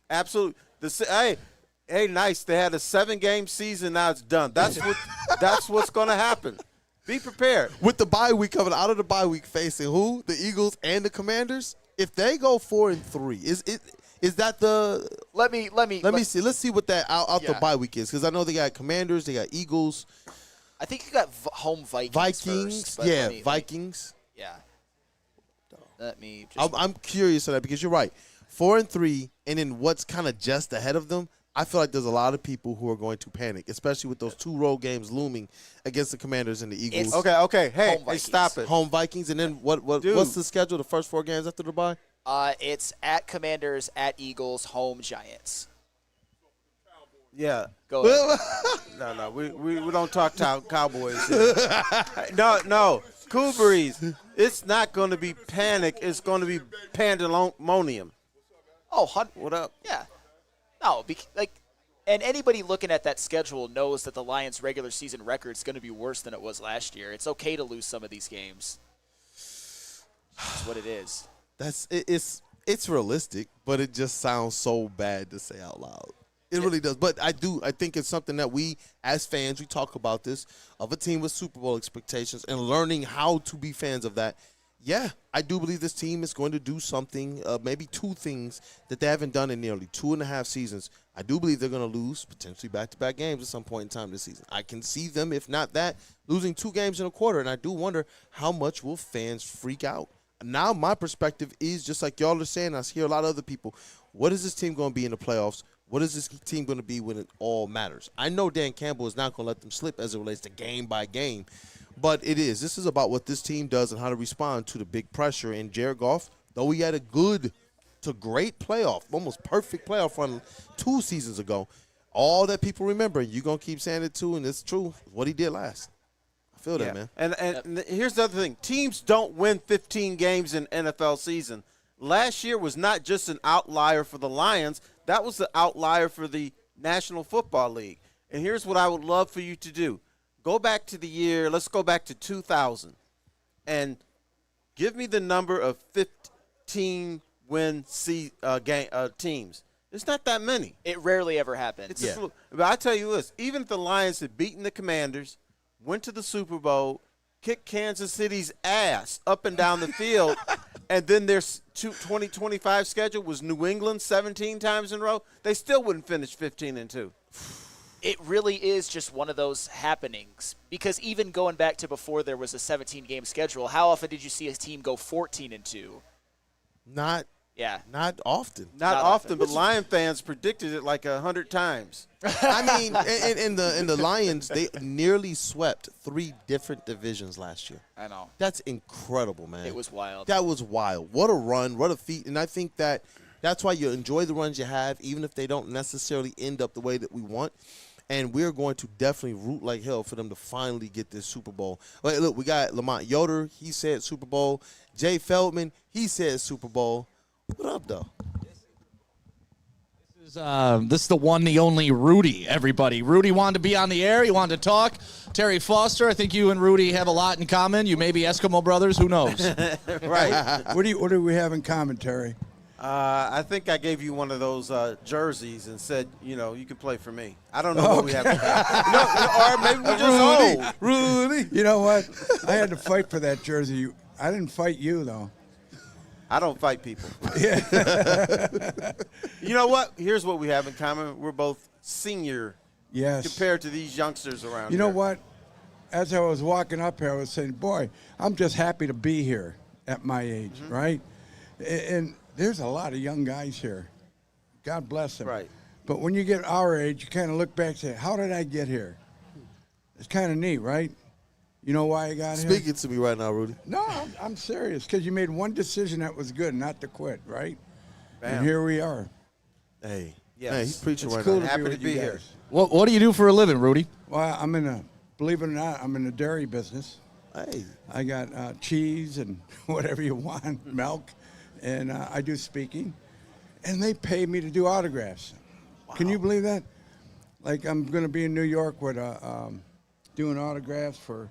Absolutely. Hey, nice. They had a 7-game season. Now it's done. That's what's going to happen. Be prepared. With the bye week coming out of the bye week facing who? The Eagles and the Commanders? If they go 4-3, is that the – Let me see. Let's see what that out the bye week is, because I know they got Commanders, they got Eagles. I think you got home Vikings first, Vikings. Yeah. Let me just I'm curious on that because you're right. 4-3, and then what's kind of just ahead of them, I feel like there's a lot of people who are going to panic, especially with those 2 road games looming against the Commanders and the Eagles. Okay. Hey, stop it. Home Vikings, and then what's the schedule, the first 4 games after the bye? It's at Commanders, at Eagles, home Giants. Yeah. Go ahead. No, we don't talk Cowboys here. No. Cool Breeze. It's not going to be panic. It's going to be pandemonium. Oh, what up? Yeah. No, and anybody looking at that schedule knows that the Lions' regular season record is going to be worse than it was last year. It's okay to lose some of these games. That's what it is. It's realistic, but it just sounds so bad to say out loud. It really does. But I think it's something that we, as fans, we talk about this, of a team with Super Bowl expectations and learning how to be fans of that. Yeah, I do believe this team is going to do something, maybe 2 things that they haven't done in nearly 2.5 seasons. I do believe they're going to lose potentially back-to-back games at some point in time this season. I can see them, if not that, losing 2 games in a quarter, and I do wonder how much will fans freak out. Now my perspective is, just like y'all are saying, I hear a lot of other people, what is this team going to be in the playoffs? What is this team going to be when it all matters? I know Dan Campbell is not going to let them slip as it relates to game by game, but this is about what this team does and how to respond to the big pressure. And Jared Goff, though he had a good to great playoff, almost perfect playoff run 2 seasons ago, all that people remember, you're going to keep saying it too, and it's true, what he did last. I feel that, man. And here's the other thing. Teams don't win 15 games in NFL season. Last year was not just an outlier for the Lions. That was the outlier for the National Football League. And here's what I would love for you to do. Go back to the year, let's go back to 2000, and give me the number of 15-win teams. It's not that many. It rarely ever happens. But I tell you this, even if the Lions had beaten the Commanders, went to the Super Bowl, kicked Kansas City's ass up and down the field, and then their 2025 schedule was New England 17 times in a row, they still wouldn't finish 15-2. It really is just one of those happenings, because even going back to before there was a 17-game schedule, how often did you see a team go 14-2? Not often. Not often, but Lion fans predicted it like 100 times. I mean, in the Lions, they nearly swept 3 different divisions last year. I know. That's incredible, man. It was wild. That was wild. What a run. What a feat. And I think that's why you enjoy the runs you have, even if they don't necessarily end up the way that we want. And we're going to definitely root like hell for them to finally get this Super Bowl. Wait, look, we got Lamont Yoder. He said Super Bowl. Jay Feldman, he said Super Bowl. What up, though? This is the one, the only Rudy, everybody. Rudy wanted to be on the air. He wanted to talk. Terry Foster, I think you and Rudy have a lot in common. You may be Eskimo brothers. Who knows? Right. What do we have in common, Terry? I think I gave you one of those jerseys and said, you can play for me. I don't know what we have in common. Or maybe we're just old. Rudy. You know what? I had to fight for that jersey. I didn't fight you, though. I don't fight people. You know what? Here's what we have in common. We're both senior compared to these youngsters around here. You know what? As I was walking up here, I was saying, boy, I'm just happy to be here at my age, right? And there's a lot of young guys here. God bless them. Right. But when you get our age, you kind of look back and say, how did I get here? It's kind of neat, right? You know why I got here? Speaking to me right now, Rudy. No, I'm serious, because you made one decision that was good, not to quit, right? Bam. And here we are. Hey, Yes. man, he's preaching It's right cool now. Happy to to be be with you here. guys. What do you do for a living, Rudy? Well, believe it or not, I'm in the dairy business. Hey, I got cheese and whatever you want, milk, and I do speaking. And they pay me to do autographs. Wow. Can you believe that? Like, I'm going to be in New York with doing autographs for,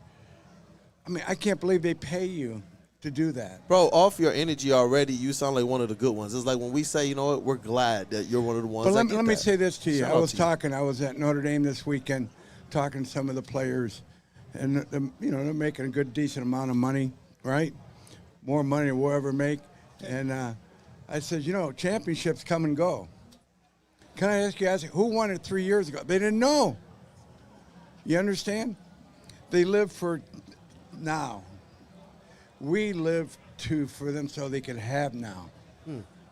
I can't believe they pay you to do that. bro, off your energy already, you sound like one of the good ones. It's like when we say, you know what, we're glad that you're one of the ones. But that let me that. say this to you. Shout I out was to you. I was at Notre Dame this weekend talking to some of the players, and they're making a good, decent amount of money, right? More money than we'll ever make. And I said, championships come and go. Can I ask you guys, who won it 3 years ago? They didn't know. You understand? They live for now. We live for them so they can have now.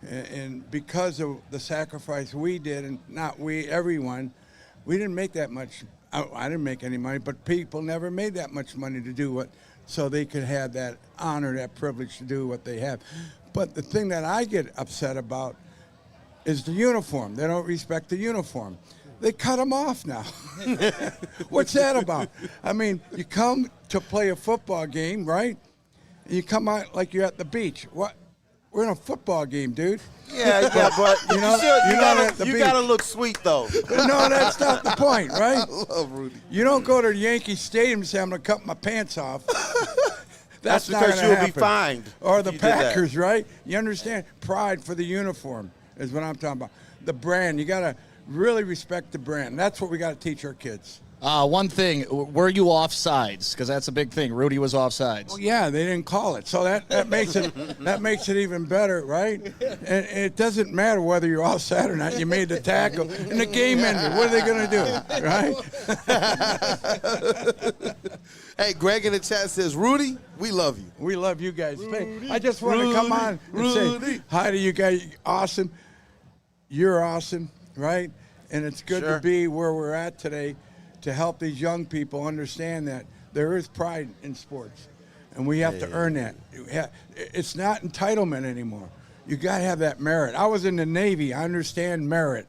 And because of the sacrifice we did, and not we, everyone, we didn't make that much. I didn't make any money, but people never made that much money to do so they could have that honor, that privilege to do what they have. But the thing that I get upset about is the uniform. They don't respect the uniform. They cut them off now. What's that about? You come to play a football game, right? And you come out like you're at the beach. What? We're in a football game, dude. Yeah, but you gotta look sweet though. No, that's not the point, right? I love Rudy. You don't go to Yankee Stadium and say, I'm going to cut my pants off. That's not because gonna you'll happen. be fined. Or if the you did that. Packers, right? You understand? Pride for the uniform is what I'm talking about. The brand. You got to really respect the brand. That's what we got to teach our kids. One thing, were you offsides? Because that's a big thing. Rudy was offsides. Well, yeah, they didn't call it, so that makes it even better, right? And it doesn't matter whether you're offside or not. You made the tackle, and the game ended. What are they going to do, right? Hey, Greg in the chat says, Rudy, we love you. We love you guys. I just want to come on and say hi to you guys. Awesome. You're awesome, right? And it's good to be where we're at today, to help these young people understand that there is pride in sports, and we have to earn that. It's not entitlement anymore. You got to have that merit. I was in the Navy. I understand merit,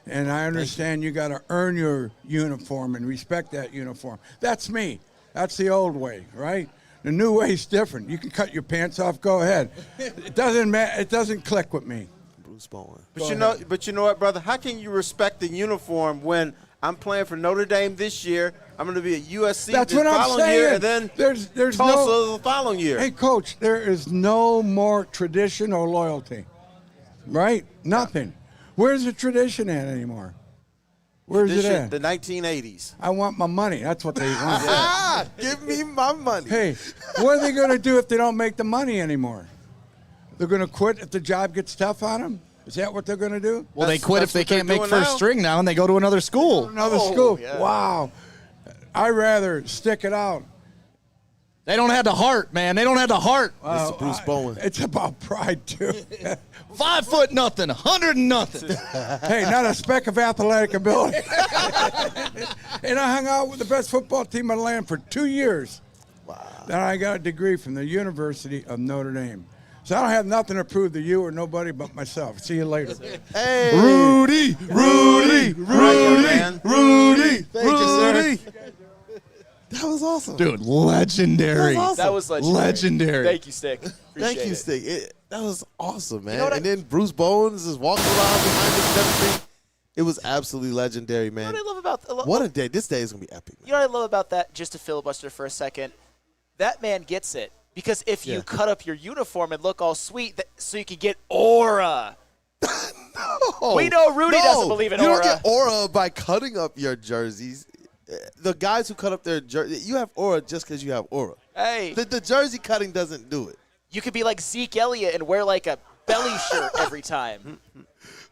and I understand you got to earn your uniform and respect that uniform. That's me. That's the old way, right? The new way is different. You can cut your pants off. Go ahead. It doesn't matter. It doesn't click with me. Bruce Bowen. But you know what, brother? How can you respect the uniform when I'm playing for Notre Dame this year? I'm going to be at USC That's the what I'm following year, saying. and then There's Tulsa the following year. Hey, Coach, there is no more tradition or loyalty, right? Nothing. Where's the tradition at anymore? Where's it at? The 1980s. I want my money. That's what they want. Give me my money. Hey, what are they going to do if they don't make the money anymore? They're going to quit if the job gets tough on them? Is that what they're going to do? Well, they quit if they can't make first string now, and they go to another school. Another school. Yeah. Wow. I'd rather stick it out. They don't have the heart, man. They don't have the heart. Mr. Bruce Bowen. It's about pride, too. 5 foot nothing, 100 and nothing. Hey, not a speck of athletic ability. And I hung out with the best football team in the land for 2 years. Wow. Then I got a degree from the University of Notre Dame. So I don't have nothing to prove to you or nobody but myself. See you later. Hey. Rudy. Thank you, sir. That was awesome. Dude, legendary. That was legendary. Legendary. Thank you, Stick. Thank you, Appreciate Stick. That was awesome, man. You know what and then Bruce Bowens is walking around behind us and everything. It was absolutely legendary, man. You know what I love about what a day. This day is going to be epic, man. You know what I love about that, just to filibuster for a second? That man gets it. Because if you cut up your uniform and look all sweet, so you can get aura. No. We know Rudy doesn't believe in aura. You don't get aura by cutting up your jerseys. The guys who cut up their jersey, you have aura just because you have aura. Hey. The jersey cutting doesn't do it. You could be like Zeke Elliott and wear like a belly shirt every time.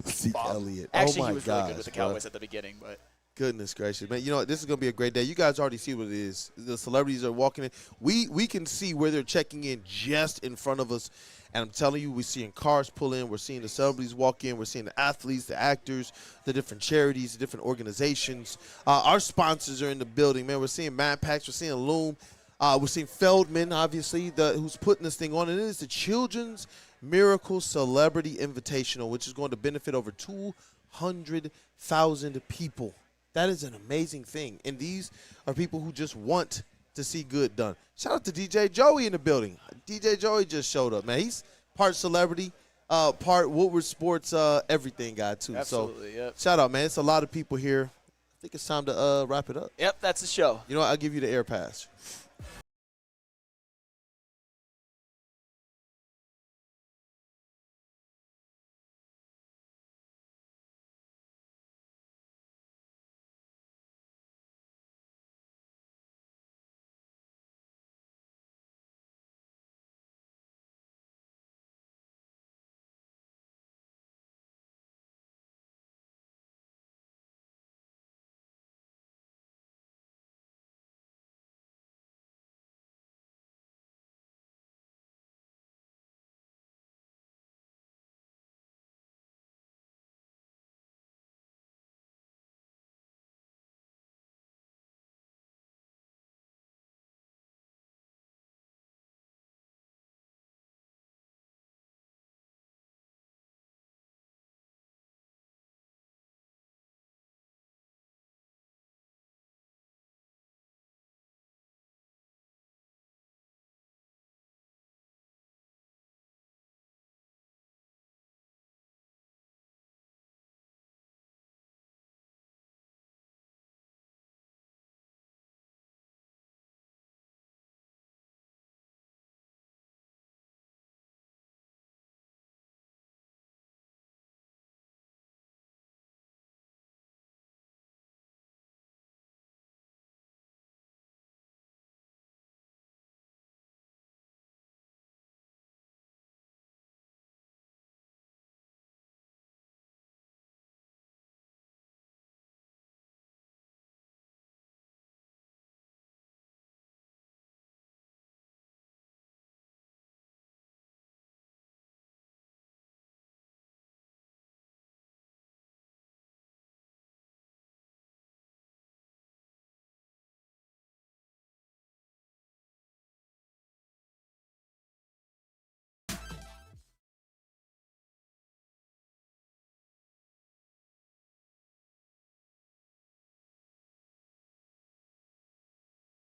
Zeke Elliott. Actually, oh my he was gosh, really good with the Cowboys at the beginning, but. Goodness gracious, man. You know what? This is going to be a great day. You guys already see what it is. The celebrities are walking in. We can see where they're checking in just in front of us. And I'm telling you, we're seeing cars pull in. We're seeing the celebrities walk in. We're seeing the athletes, the actors, the different charities, the different organizations. Our sponsors are in the building, man. We're seeing Mad Packs. We're seeing Loom. We're seeing Feldman, obviously, who's putting this thing on. And it is the Children's Miracle Celebrity Invitational, which is going to benefit over 200,000 people. That is an amazing thing. And these are people who just want to see good done. Shout out to DJ Joey in the building. DJ Joey just showed up, man. He's part celebrity, part Woodward Sports, everything guy, too. Absolutely, so, yep. Shout out, man. It's a lot of people here. I think it's time to wrap it up. Yep, that's the show. You know what? I'll give you the air pass.